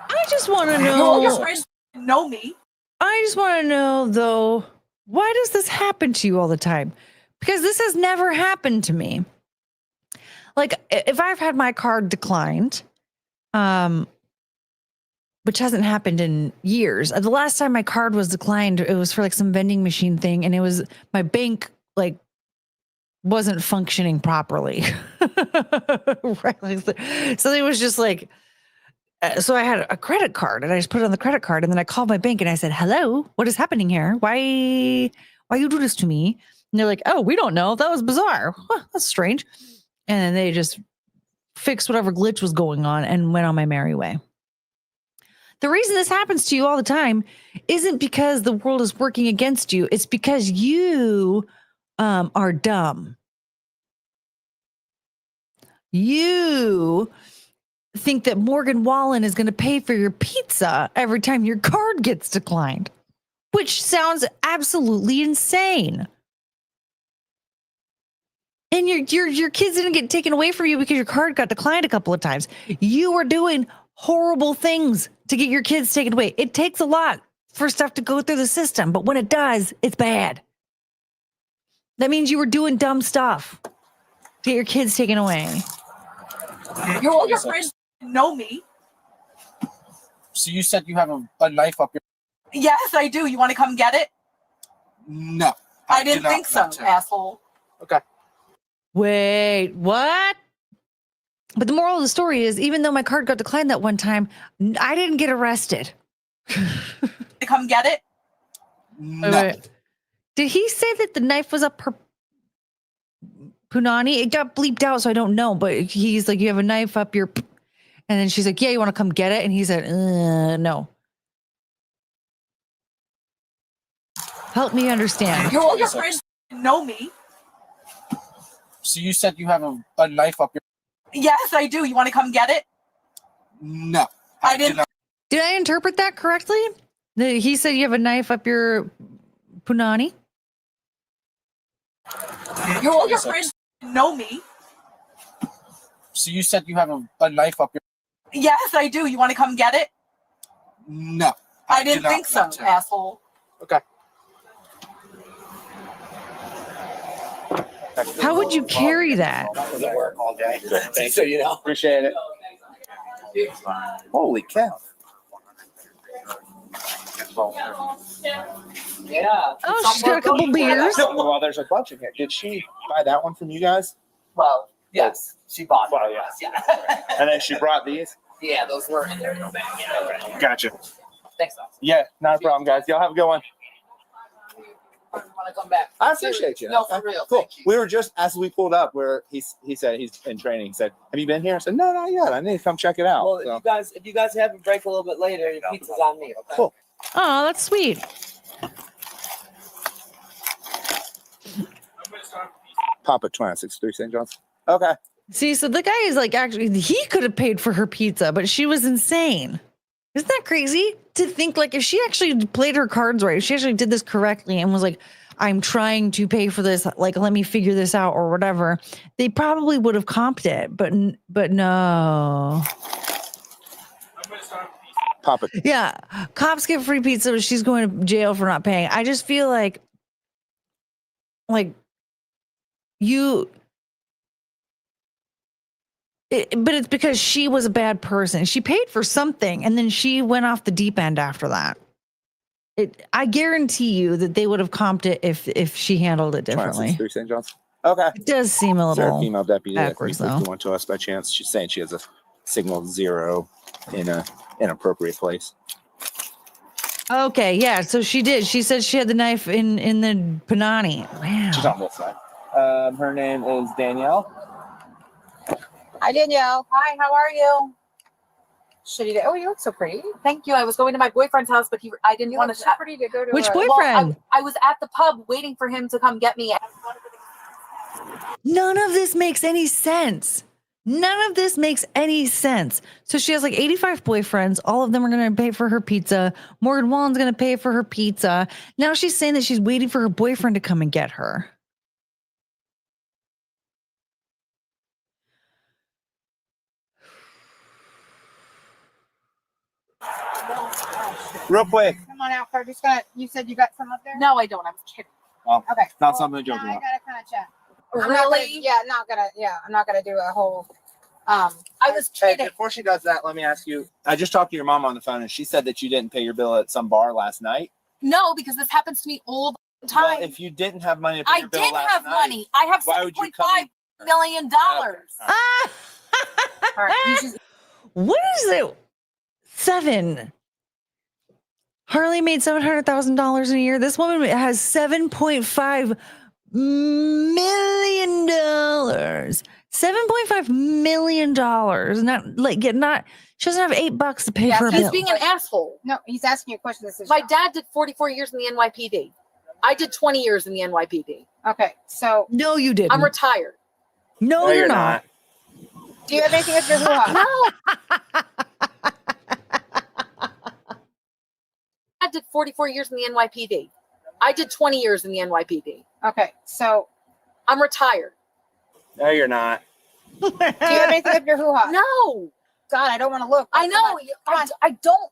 Speaker 13: I just want to know.
Speaker 10: Your friends know me.
Speaker 13: I just want to know, though, why does this happen to you all the time? Because this has never happened to me. Like, if I've had my card declined, which hasn't happened in years. The last time my card was declined, it was for like some vending machine thing, and it was my bank like wasn't functioning properly. Right? So it was just like, so I had a credit card, and I just put it on the credit card, and then I called my bank and I said, "Hello, what is happening here? Why you do this to me?" And they're like, "Oh, we don't know. That was bizarre. Huh, that's strange." And then they just fixed whatever glitch was going on and went on my merry way. The reason this happens to you all the time isn't because the world is working against you. It's because you are dumb. You think that Morgan Wallen is going to pay for your pizza every time your card gets declined, which sounds absolutely insane. And your kids didn't get taken away from you because your card got declined a couple of times. You were doing horrible things to get your kids taken away. It takes a lot for stuff to go through the system, but when it does, it's bad. That means you were doing dumb stuff to get your kids taken away.
Speaker 10: Your friends know me.
Speaker 15: So you said you have a knife up your.
Speaker 10: Yes, I do. You want to come get it?
Speaker 15: No.
Speaker 10: I didn't think so, asshole.
Speaker 15: Okay.
Speaker 13: Wait, what? But the moral of the story is, even though my card got declined that one time, I didn't get arrested.
Speaker 10: Come get it?
Speaker 15: No.
Speaker 13: Wait. Did he say that the knife was up her punani? It got bleeped out, so I don't know. But he's like, "You have a knife up your," and then she's like, "Yeah, you want to come get it?" And he said, "No." Help me understand.
Speaker 10: Your friends know me.
Speaker 15: So you said you have a knife up your.
Speaker 10: Yes, I do. You want to come get it?
Speaker 15: No.
Speaker 10: I didn't.
Speaker 13: Did I interpret that correctly? He said you have a knife up your punani?
Speaker 10: Your friends know me.
Speaker 15: So you said you have a knife up your.
Speaker 10: Yes, I do. You want to come get it?
Speaker 15: No.
Speaker 17: I didn't
Speaker 15: do not
Speaker 17: think so,
Speaker 15: want to.
Speaker 17: asshole.
Speaker 15: Okay.
Speaker 13: How would you carry that?
Speaker 15: Does it work all day? Thanks. So you know. Appreciate it. Holy cow.
Speaker 17: Yeah.
Speaker 13: Oh, she's got a couple beers.
Speaker 15: Well, there's a bunch in here. Did she buy that one from you guys?
Speaker 17: Well, yes. She bought
Speaker 15: Well,
Speaker 17: it.
Speaker 15: yeah.
Speaker 17: Yeah.
Speaker 15: And then she brought these?
Speaker 17: Yeah, those were in there in the bag. Yeah. Okay.
Speaker 15: Gotcha.
Speaker 17: Thanks, Austin.
Speaker 15: Yeah, not a problem, guys. Y'all have a good one.
Speaker 17: Want to come back?
Speaker 15: I appreciate you.
Speaker 17: No, for real.
Speaker 15: Cool.
Speaker 17: Thank you.
Speaker 15: We were just, as we pulled up, where he said he's in training. He said, "Have you been here?" I said, "No, not yet. I need to come check it out."
Speaker 17: Well,
Speaker 15: So,
Speaker 17: if you guys have a break a little bit later, your pizza's on me. Okay?
Speaker 15: cool.
Speaker 13: Oh, that's sweet.
Speaker 15: Papa 2663 St. John's. Okay.
Speaker 13: See, so the guy is like, actually, he could have paid for her pizza, but she was insane. Isn't that crazy to think, like, if she actually played her cards right, if she actually did this correctly and was like, I'm trying to pay for this, like, let me figure this out or whatever, they probably would have comped it, but no.
Speaker 15: Papa.
Speaker 13: Yeah, cops get free pizza, but she's going to jail for not paying. I just feel like you... but it's because she was a bad person. She paid for something, and then she went off the deep end after that. I guarantee you that they would have comped it if she handled it differently.
Speaker 15: 2663 St. John's. Okay.
Speaker 13: It does seem a
Speaker 15: Is there a
Speaker 13: little
Speaker 15: female deputy
Speaker 13: backwards,
Speaker 15: that
Speaker 13: though.
Speaker 15: one to us by chance? She's saying she has a signal 0 in a inappropriate place.
Speaker 13: Okay, yeah. So she did. She said she had the knife in the panani. Wow.
Speaker 15: She's on this side. Her name is Danielle.
Speaker 16: Hi, Danielle. Hi, how are you? Shitty day. Oh, you look so pretty. Thank you. I was going to my boyfriend's house, but I didn't want to. So pretty to go to.
Speaker 13: Which
Speaker 16: Well,
Speaker 13: boyfriend?
Speaker 16: I was at the pub waiting for him to come get me.
Speaker 13: None of this makes any sense. None of this makes any sense. So she has like 85 boyfriends. All of them are going to pay for her pizza. Morgan Wallen's going to pay for her pizza. Now she's saying that she's waiting for her boyfriend to come and get her.
Speaker 15: Real quick.
Speaker 16: Come on out, Kurt. You said you got some up there? No, I don't. I was kidding.
Speaker 15: Well,
Speaker 16: Okay.
Speaker 15: not something to joke
Speaker 16: I
Speaker 15: about.
Speaker 16: gotta kind of chat.
Speaker 17: Really?
Speaker 16: I'm not gonna do a whole. I was
Speaker 15: Hey,
Speaker 16: kidding.
Speaker 15: before she does that, let me ask you. I just talked to your mom on the phone, and she said that you didn't pay your bill at some bar last night.
Speaker 16: No, because this happens to me all the time.
Speaker 15: Well, if you didn't have money to pay
Speaker 16: I
Speaker 15: your bill
Speaker 16: did
Speaker 15: last
Speaker 16: have
Speaker 15: night,
Speaker 16: money. I have
Speaker 15: why would you
Speaker 16: $7.5 million. All right, you just-
Speaker 13: What is it? 7. Harley made $700,000 in a year. This woman has $7.5 million. $7.5 million. She doesn't have $8 to pay for a
Speaker 16: he's
Speaker 13: bill.
Speaker 16: being an asshole. No, he's asking you a question. My dad did 44 years in the NYPD. I did 20 years in the NYPD. Okay, so
Speaker 13: no, you didn't.
Speaker 16: I'm retired.
Speaker 13: No, you're not.
Speaker 16: Do you have anything with your hoo-ha? No. I did 44 years in the NYPD. I did 20 years in the NYPD. Okay, so I'm retired.
Speaker 15: No, you're not.
Speaker 16: Do you have anything with your hoo-ha? No. God, I don't want to look. I know. I don't.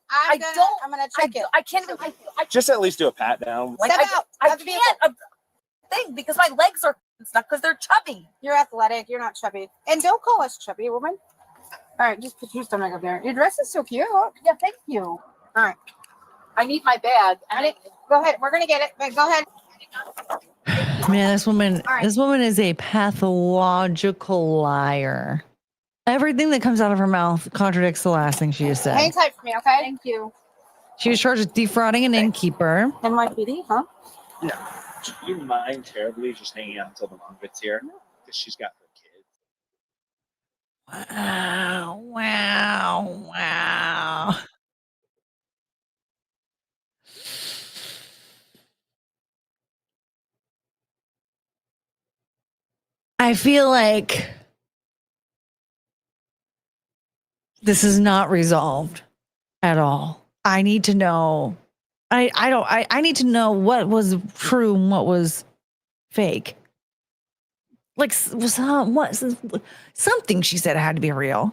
Speaker 16: I'm gonna check it. I can't even.
Speaker 15: Just at least do a pat down.
Speaker 16: Step out. I can't thing because my legs are stuck because they're chubby. You're athletic. You're not chubby. And don't call us chubby, woman. All right, just put your stomach up there. Your dress is so cute. Yeah, thank you. All right. I need my bag. Go ahead. We're gonna get it. Go ahead.
Speaker 13: Man, this woman,
Speaker 16: All right.
Speaker 13: this woman is a pathological liar. Everything that comes out of her mouth contradicts the last thing she just said.
Speaker 16: Hang tight for me, okay? Thank you.
Speaker 13: She was charged with defrauding an innkeeper.
Speaker 16: NYPD, huh?
Speaker 15: No. Do you mind terribly just hanging out until the mom gets here? Because she's got her kids.
Speaker 13: Wow. I feel like this is not resolved at all. I need to know. I need to know what was true and what was fake. Like something she said had to be real.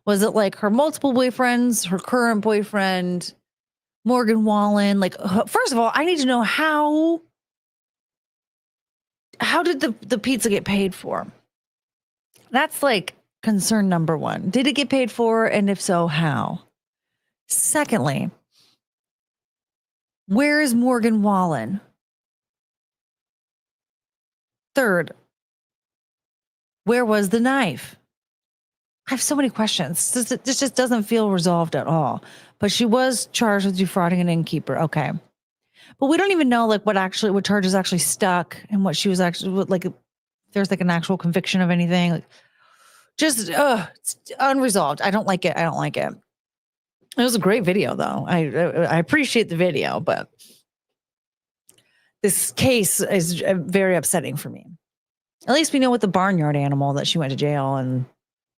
Speaker 13: Was it like her multiple boyfriends, her current boyfriend? Morgan Wallen. Like, first of all, I need to know how did the pizza get paid for? That's like concern number one. Did it get paid for? And if so, how? Secondly, where is Morgan Wallen? Third, where was the knife? I have so many questions. This just doesn't feel resolved at all. But she was charged with defrauding an innkeeper. Okay. But we don't even know like what charges actually stuck and what she was actually like, if there's like an actual conviction of anything. Like, just it's unresolved. I don't like it. It was a great video though. I appreciate the video, but this case is very upsetting for me. At least we know what the barnyard animal that she went to jail, and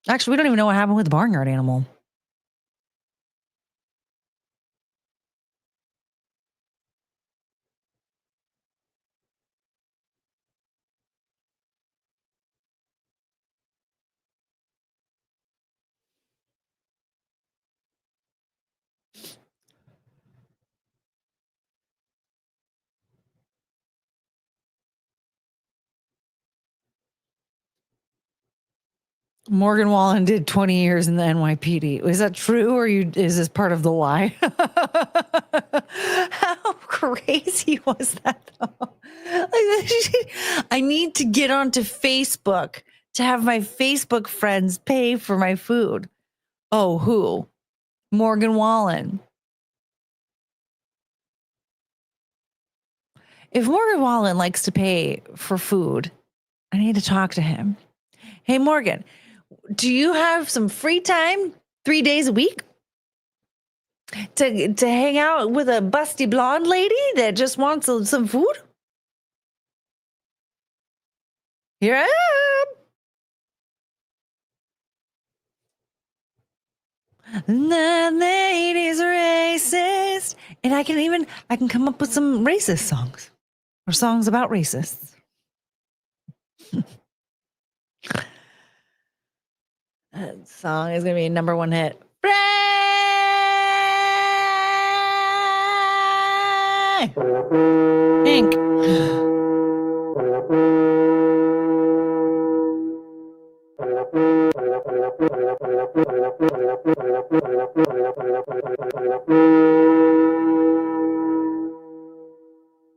Speaker 13: actually we don't even know what happened with the barnyard animal. Morgan Wallen did 20 years in the NYPD. Is that true, or is this part of the lie? How crazy was that, though? I need to get onto Facebook to have my Facebook friends pay for my food. Oh, who? Morgan Wallen. If Morgan Wallen likes to pay for food, I need to talk to him. Hey, Morgan, do you have some free time 3 days a week to hang out with a busty blonde lady that just wants some food? Here I am. The lady's racist. And I can come up with some racist songs or songs about racists. That song is going to be a number one hit. Pink.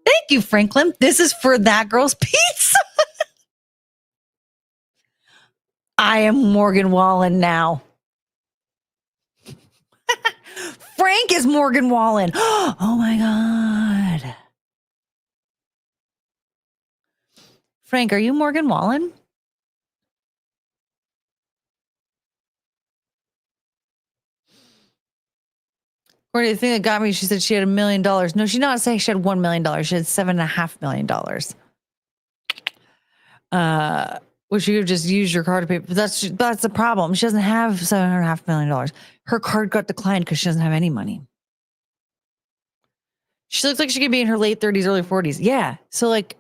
Speaker 13: Thank you, Franklin. This is for That Girl's Pizza. I am Morgan Wallen now. Frank is Morgan Wallen. Oh my God. Frank, are you Morgan Wallen? Courtney, the thing that got me, she said she had $1 million. No, she not saying she had $1 million. She had $7.5 million. Which you just use your card to pay. But that's the problem. She doesn't have $7.5 million. Her card got declined because she doesn't have any money. She looks like she could be in her late 30s, early 40s. Yeah. So like,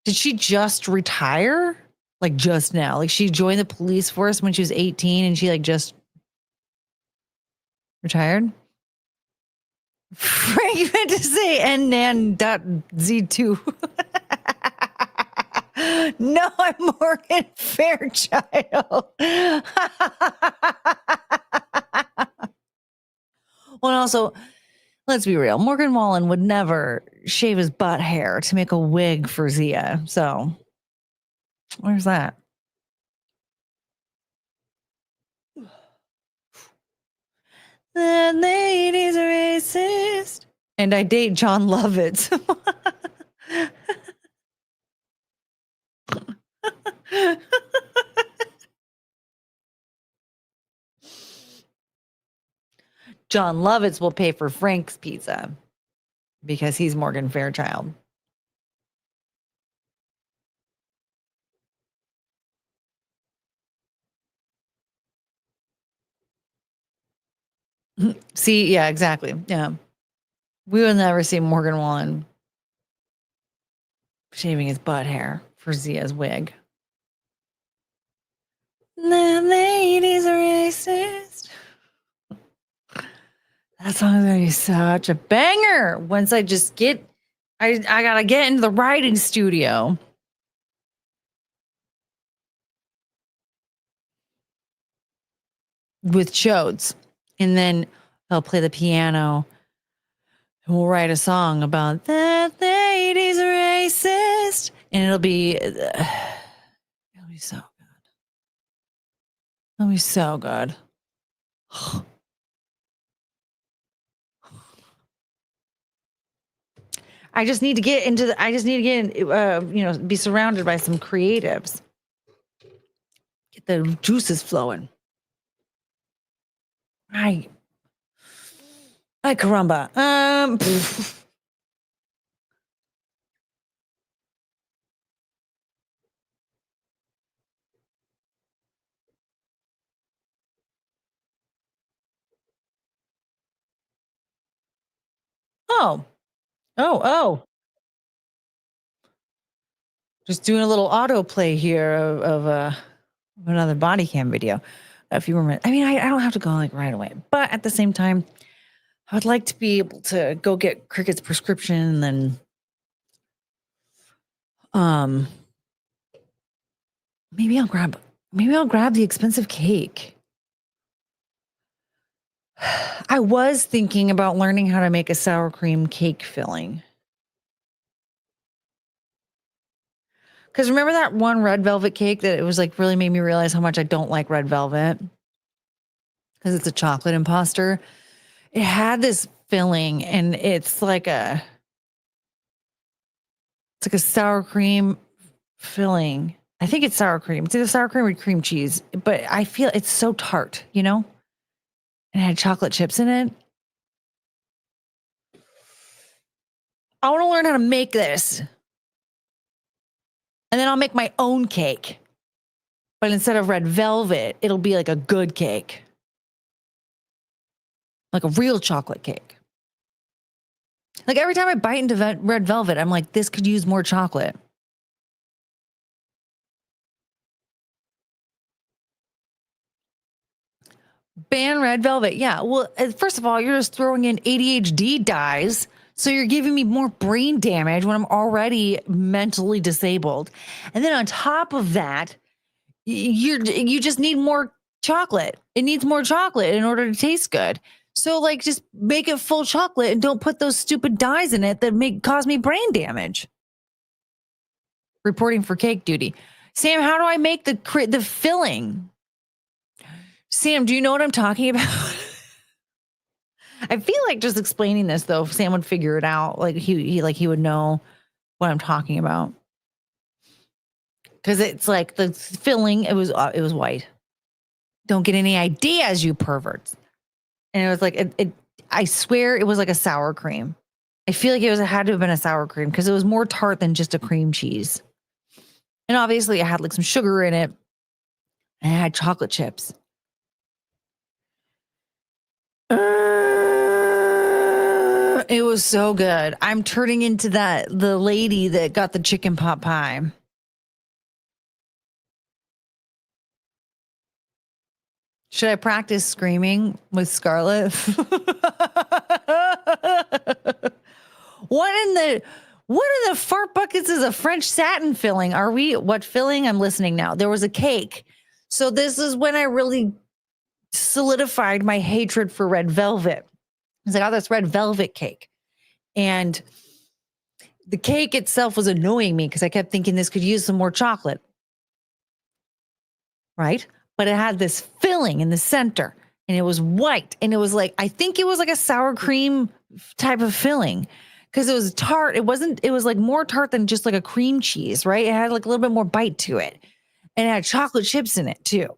Speaker 13: did she just retire? Like just now? Like she joined the police force when she was 18 and she like just retired? Frank meant to say nnan.z2. No, I'm Morgan Fairchild. Well, also, let's be real. Morgan Wallen would never shave his butt hair to make a wig for Zia. So, where's that? The lady's racist. And I date John Lovitz. John Lovitz will pay for Frank's pizza because he's Morgan Fairchild. See, yeah, exactly. Yeah. We will never see Morgan Wallen shaving his butt hair for Zia's wig. The lady's racist. That song's gonna be such a banger. Once I just get, I gotta get into the writing studio. With Chodes. And then I'll play the piano. And we'll write a song about that lady's racist. And it'll be so good. It'll be so good. I just need to get into be surrounded by some creatives. Get the juices flowing. Ay caramba. Oh. Just doing a little autoplay here of another body cam video. If you remember, I mean, I don't have to go like right away, but at the same time, I would like to be able to go get Cricket's prescription and then, maybe I'll grab the expensive cake. I was thinking about learning how to make a sour cream cake filling. Because remember that one red velvet cake that it was like really made me realize how much I don't like red velvet? Because it's a chocolate imposter. It had this filling and it's like a sour cream filling. I think it's sour cream. It's either sour cream or cream cheese, but I feel it's so tart, you know? And it had chocolate chips in it. I want to learn how to make this. And then I'll make my own cake. But instead of red velvet, it'll be like a good cake. Like a real chocolate cake. Like every time I bite into red velvet, I'm like, this could use more chocolate. Ban red velvet. Yeah. Well, first of all, you're just throwing in ADHD dyes. So you're giving me more brain damage when I'm already mentally disabled. And then on top of that, you just need more chocolate. It needs more chocolate in order to taste good. So like just make it full chocolate and don't put those stupid dyes in it that cause me brain damage. Reporting for cake duty. Sam, how do I make the filling? Sam, do you know what I'm talking about? I feel like just explaining this though, Sam would figure it out. Like he would know what I'm talking about. Cause it's like the filling, it was white. Don't get any ideas, you perverts. And it was like, I swear it was like a sour cream. I feel like it had to have been a sour cream because it was more tart than just a cream cheese. And obviously it had like some sugar in it and it had chocolate chips. It was so good. I'm turning into the lady that got the chicken pot pie. Should I practice screaming with Scarlett? What in the fart buckets is a French satin filling? What filling? I'm listening now. There was a cake. So this is when I really solidified my hatred for red velvet. I was like, oh, that's red velvet cake. And the cake itself was annoying me because I kept thinking this could use some more chocolate. Right? But it had this filling in the center and it was white. And it was like, I think it was like a sour cream type of filling because it was tart. It was like more tart than just like a cream cheese, right? It had like a little bit more bite to it. And it had chocolate chips in it too.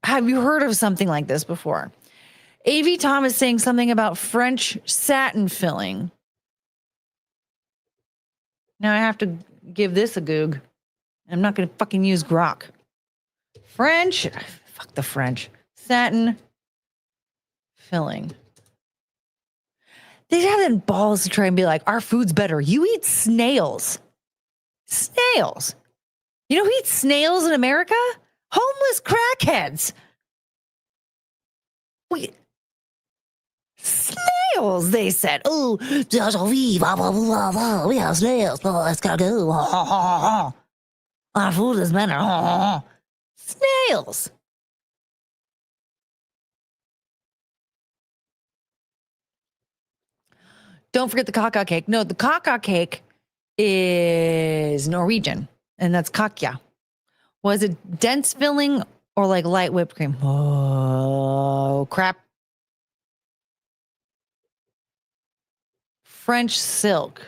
Speaker 13: Have you heard of something like this before? A.V. Thomas saying something about French satin filling. Now I have to give this a goog. I'm not going to fucking use grok. French. Fuck the French. Satin filling. They have the balls to try and be like, our food's better. You eat snails. Snails. You know who eats snails in America? Homeless crackheads. Wait. Snails, they said. Oh, we have snails. Oh, let's go. Our food is better. Snails. Don't forget the caca cake. No, the caca cake is Norwegian, and that's kakja. Was it dense filling or like light whipped cream? Oh, crap. French silk.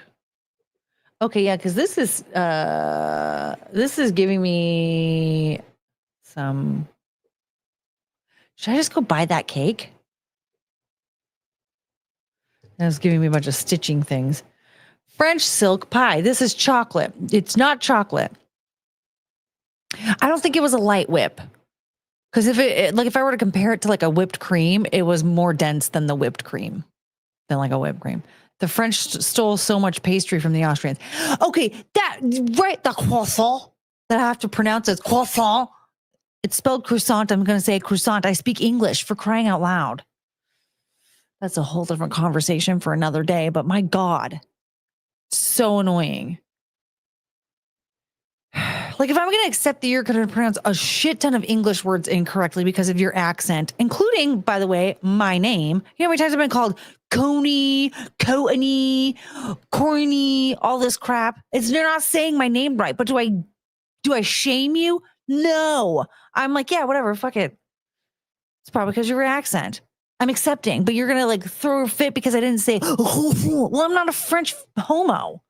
Speaker 13: Okay, yeah, because this is giving me some. Should I just go buy that cake? It's giving me a bunch of stitching things. French silk pie. This is chocolate. It's not chocolate. I don't think it was a light whip. Because if I were to compare it to like a whipped cream, it was more dense than the whipped cream, than like a whipped cream. The French stole so much pastry from the Austrians. Okay, the croissant that I have to pronounce as croissant. It's spelled croissant. I'm going to say croissant. I speak English, for crying out loud. That's a whole different conversation for another day, but my God, so annoying. Like, if I'm going to accept that you're going to pronounce a shit ton of English words incorrectly because of your accent, including, by the way, my name. You know how many times I've been called Coney, Courtney, Corny, all this crap? They're not saying my name right, but do I shame you? No. I'm like, yeah, whatever, fuck it. It's probably because of your accent. I'm accepting, but you're going to like throw a fit because I didn't say, well, I'm not a French homo.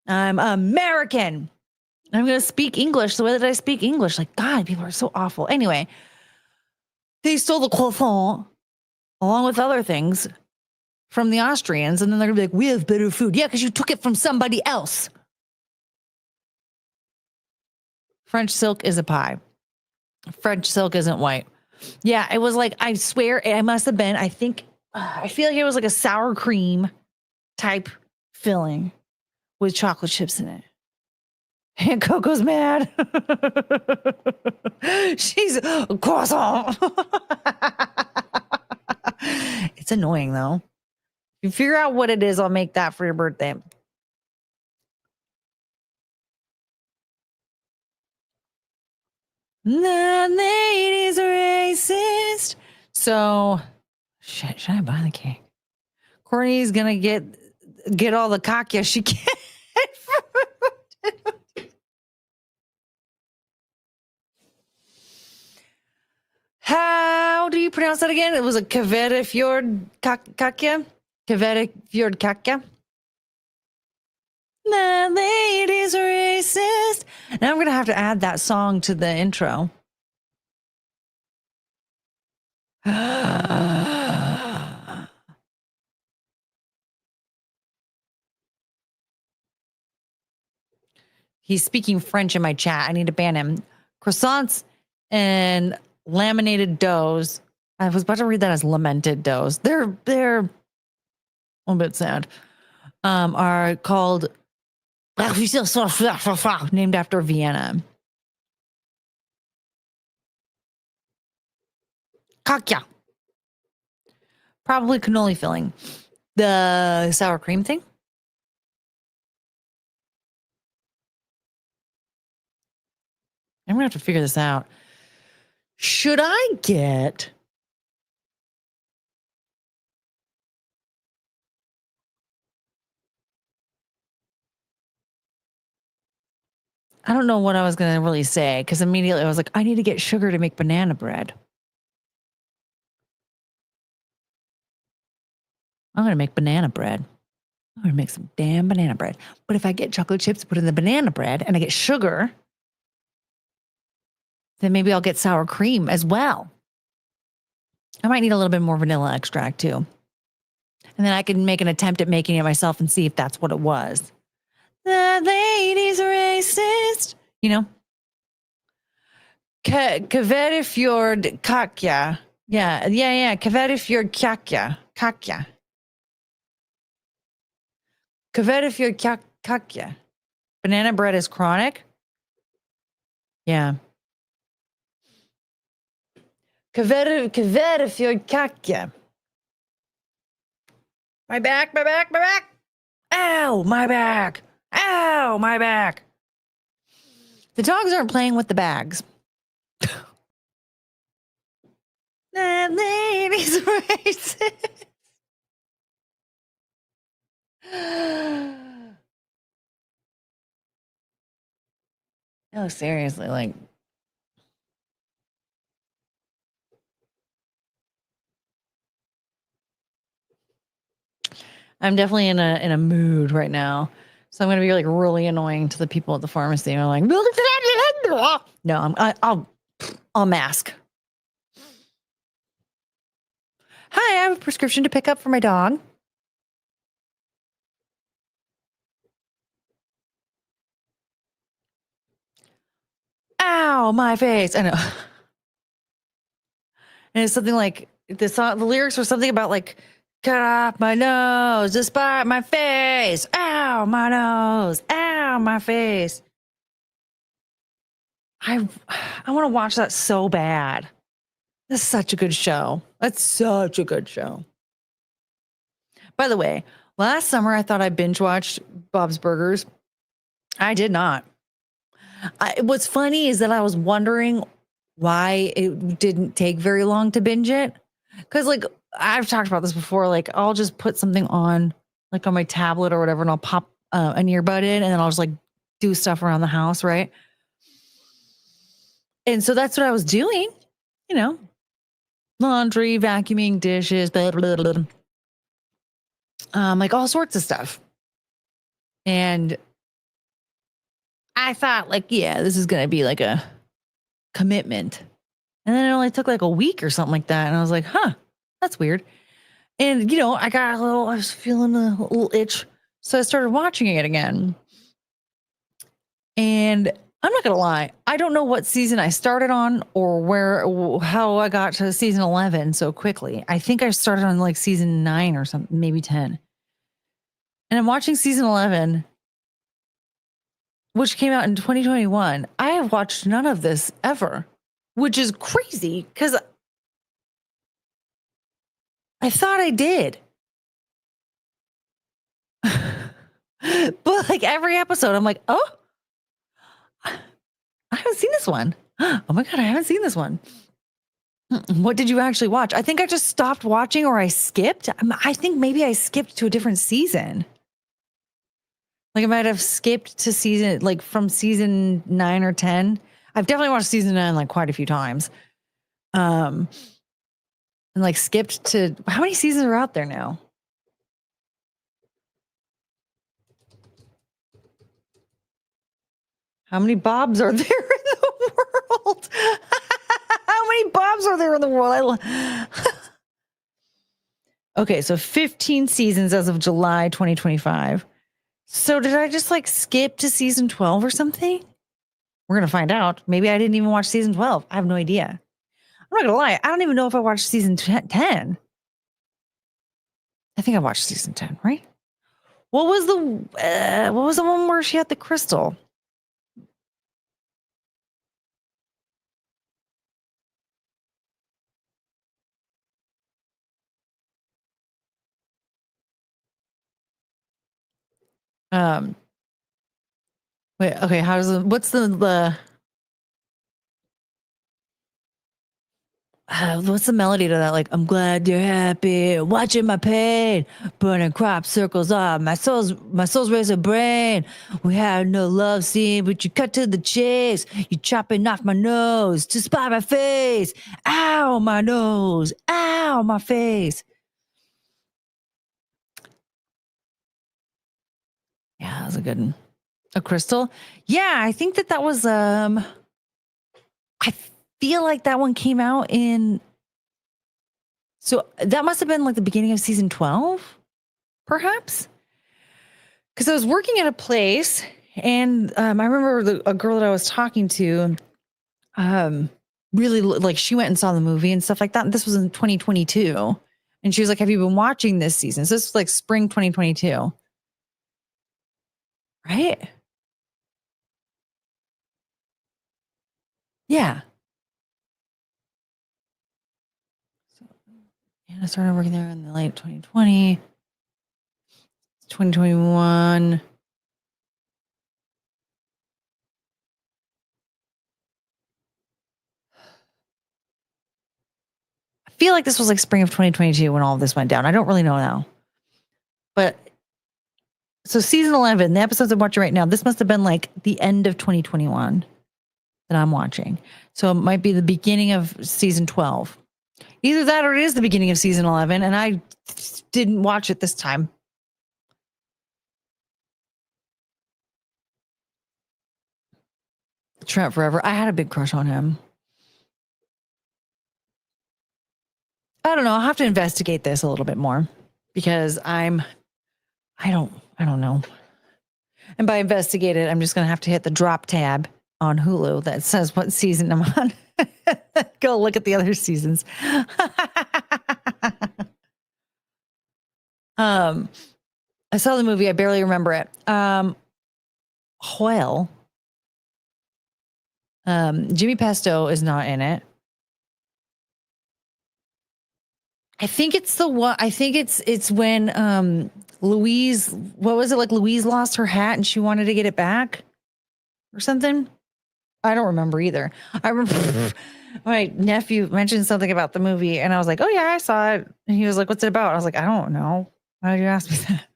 Speaker 13: I'm American. I'm going to speak English the way that I speak English. Like, God, people are so awful. Anyway, they stole the croissant along with other things from the Austrians. And then they're going to be like, we have better food. Yeah, because you took it from somebody else. French silk is a pie. French silk isn't white. Yeah, it was like, I swear it must have been, I feel like it was like a sour cream type filling with chocolate chips in it. And Coco's mad. She's a croissant. It's annoying though. If you figure out what it is, I'll make that for your birthday. The lady's racist. So, should I buy the cake? Courtney's gonna get all the kakya she can. How do you pronounce that again? It was a Kverefjord kakya. Kverefjord kakya. The lady's racist. Now I'm gonna have to add that song to the intro. He's speaking French in my chat. I need to ban him. Croissants and laminated doughs. I was about to read that as lamented doughs. They're a little bit sad. Are called named after Vienna. Kakya. Probably cannoli filling. The sour cream thing. I'm gonna have to figure this out. Should I get I don't know what I was gonna really say because immediately I was like, I need to get sugar to make banana bread. I'm gonna make banana bread. I'm gonna make some damn banana bread. But if I get chocolate chips, put in the banana bread, and I get sugar, then maybe I'll get sour cream as well. I might need a little bit more vanilla extract too. And then I can make an attempt at making it myself and see if that's what it was. The lady's racist. You know? Kverefjord kakja. Yeah. Kverefjord kakja. Kakja. Kverefjord kakja. Banana bread is chronic. Yeah. Kver fjordkake. My back, my back, my back. Ow, my back. Ow, my back. The dogs aren't playing with the bags. That lady's racist. No, seriously, like I'm definitely in a mood right now. So I'm gonna be like really annoying to the people at the pharmacy. I'm like, no, I'll mask. Hi, I have a prescription to pick up for my dog. Ow, my face. I know. And it's something like the song, the lyrics were something about like, cut off my nose, despite my face. Ow, my nose. Ow, my face. I want to watch that so bad. That's such a good show. That's such a good show. By the way, last summer I thought I binge watched Bob's Burgers. I did not. What's funny is that I was wondering why it didn't take very long to binge it. Because like I've talked about this before, like I'll just put something on like on my tablet or whatever and I'll pop an earbud in and then I'll just like do stuff around the house, right? And so that's what I was doing, you know, laundry, vacuuming, dishes, blah, blah, blah, blah. Like all sorts of stuff. And I thought like, yeah, this is going to be like a commitment. And then it only took like a week or something like that. And I was like, huh, that's weird. And, you know, I was feeling a little itch. So I started watching it again. And I'm not going to lie. I don't know what season I started on or how I got to season 11 so quickly. I think I started on like season 9 or something, maybe 10. And I'm watching season 11, which came out in 2021. I have watched none of this ever, which is crazy because I thought I did. But like every episode, I'm like, oh, I haven't seen this one. Oh my God, I haven't seen this one. What did you actually watch? I think I just stopped watching or I skipped. I think maybe I skipped to a different season. Like I might have skipped to season, like from season 9 or 10. I've definitely watched season 9 like quite a few times. And like skipped to, how many seasons are out there now? How many Bobs are there in the world? How many Bobs are there in the world? Okay, so 15 seasons as of July 2025. So did I just like skip to season 12 or something? We're going to find out. Maybe I didn't even watch season 12. I have no idea. I'm not going to lie. I don't even know if I watched season 10. I think I watched season 10, right? What was the one where she had the crystal? Wait, okay, what's the melody to that? Like, I'm glad you're happy, watching my pain, burning crop circles off my soul's razor brain. We had no love scene, but you cut to the chase. You chopping off my nose to spot my face. Ow, my nose. Ow, my face. Yeah, that was a good one. A crystal? Yeah, I think that was I feel like that one came out in, so that must have been like the beginning of season 12, perhaps? Because I was working at a place and I remember a girl that I was talking to really like she went and saw the movie and stuff like that. And this was in 2022. And she was like, have you been watching this season? So this was like spring 2022. Right? Yeah. And I started working there in the late 2020, 2021. I feel like this was like spring of 2022 when all of this went down. I don't really know now. But so season 11, the episodes I'm watching right now, this must have been like the end of 2021 that I'm watching. So it might be the beginning of season 12. Either that or it is the beginning of season 11, and I didn't watch it this time. Trent Forever. I had a big crush on him. I don't know. I'll have to investigate this a little bit more because I don't know. And by investigate it, I'm just going to have to hit the drop tab on Hulu that says what season I'm on. Go look at the other seasons. I saw the movie. I barely remember it. Well, Jimmy Pesto is not in it. I think it's the one. I think it's when Louise. What was it like? Louise lost her hat and she wanted to get it back, or something. I don't remember either. I remember my nephew mentioned something about the movie, and I was like, "Oh yeah, I saw it." And he was like, "What's it about?" I was like, "I don't know. Why did you ask me that?"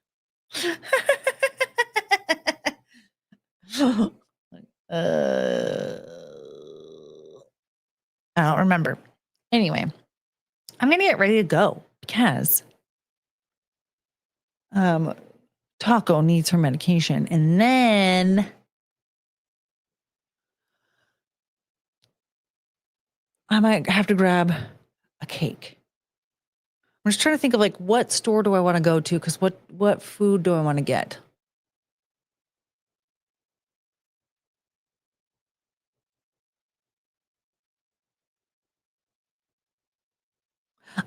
Speaker 13: I don't remember. Anyway, I'm gonna get ready to go because Taco needs her medication, and then I might have to grab a cake. I'm just trying to think of like what store do I want to go to, because what food do I want to get?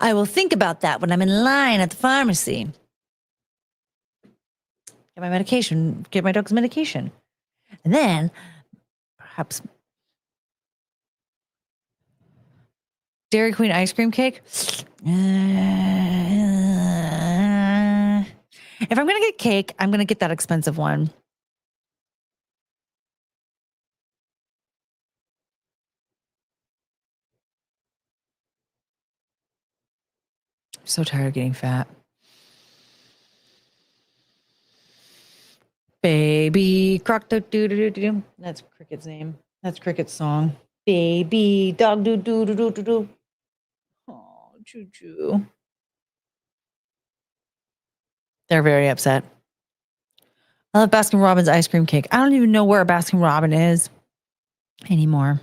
Speaker 13: I will think about that when I'm in line at the pharmacy. Get my medication, get my dog's medication. And then perhaps Dairy Queen ice cream cake. If I'm going to get cake, I'm going to get that expensive one. I'm so tired of getting fat. Baby croc do do do do do. That's Cricket's name. That's Cricket's song. Baby dog do do do do do do. Oh, choo choo. They're very upset. I love Baskin Robbins ice cream cake. I don't even know where Baskin Robbins is anymore.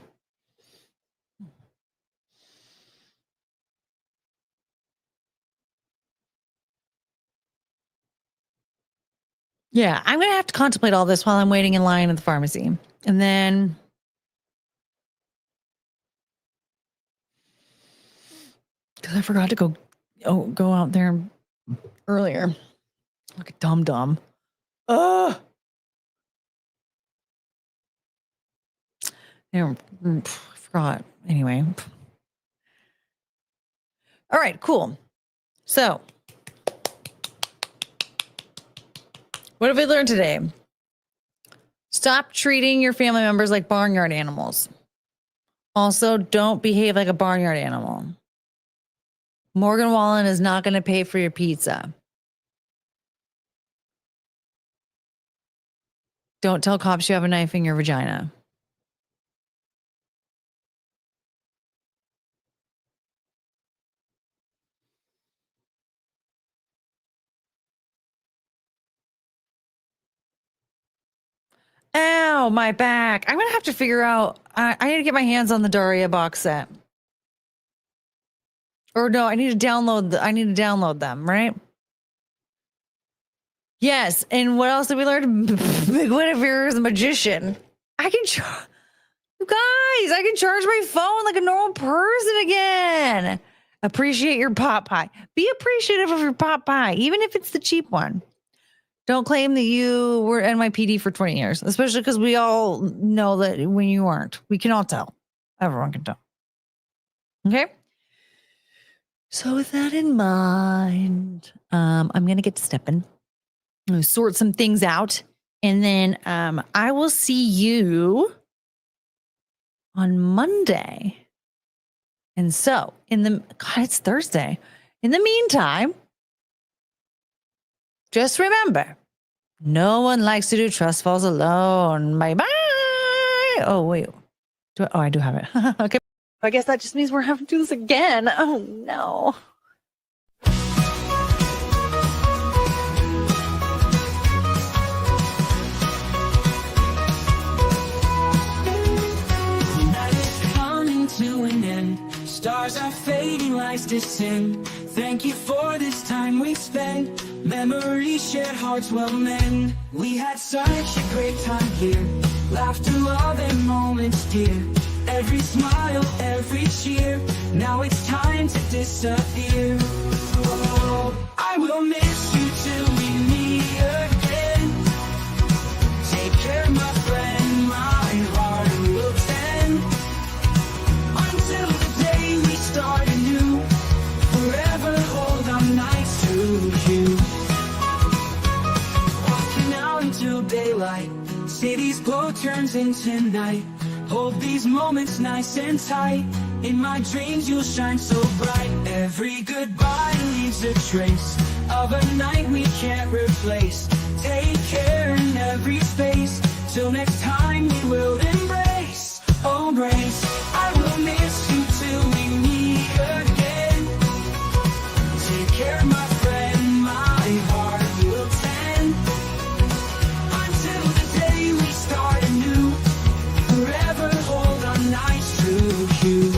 Speaker 13: Yeah, I'm going to have to contemplate all this while I'm waiting in line at the pharmacy. And then because I forgot to go out there earlier. Like a dum-dum. I forgot. Anyway. All right, cool. So, what have we learned today? Stop treating your family members like barnyard animals. Also, don't behave like a barnyard animal. Morgan Wallen is not going to pay for your pizza. Don't tell cops you have a knife in your vagina. Ow, my back. I'm going to have to figure out. I need to get my hands on the Daria box set. Or no, I need to download them, right? Yes. And what else did we learn? Guinevere is a magician. You guys, I can charge my phone like a normal person again. Appreciate your pot pie. Be appreciative of your pot pie, even if it's the cheap one. Don't claim that you were NYPD for 20 years, especially because we all know that when you weren't. We can all tell. Everyone can tell. Okay. So with that in mind, I'm going to get to stepping. I'm going to sort some things out. And then I will see you on Monday. And so God, it's Thursday. In the meantime, just remember, no one likes to do trust falls alone. Bye-bye. Oh, wait. I do have it. Okay. I guess that just means we're having to do this again. Oh, no.
Speaker 18: Night is coming to an end. Stars are fading, lights descend. Thank you for this time we spent. Memories, shared hearts will mend. We had such a great time here. Laughter, love, and moments dear. Every smile, every cheer. Now it's time to disappear. Oh, I will miss you till we meet again. Take care, my friend, my heart will stand. Until the day we start anew. Forever hold on nights to you. Walking out until daylight. City's glow turns into night. Hold these moments nice and tight. In my dreams you'll shine so bright. Every goodbye leaves a trace of a night we can't replace. Take care in every space. Till next time we will embrace. Oh, embrace. I will miss you till we meet again. Take care, my friend, my heart will tend. Until the day we start anew. Forever hold on nights to you.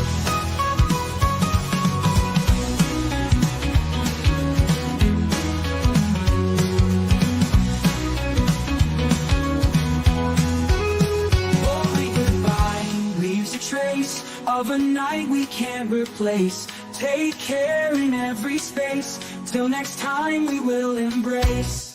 Speaker 18: Only goodbye leaves a trace of a night we can't replace. Take care in every space. Till next time we will embrace.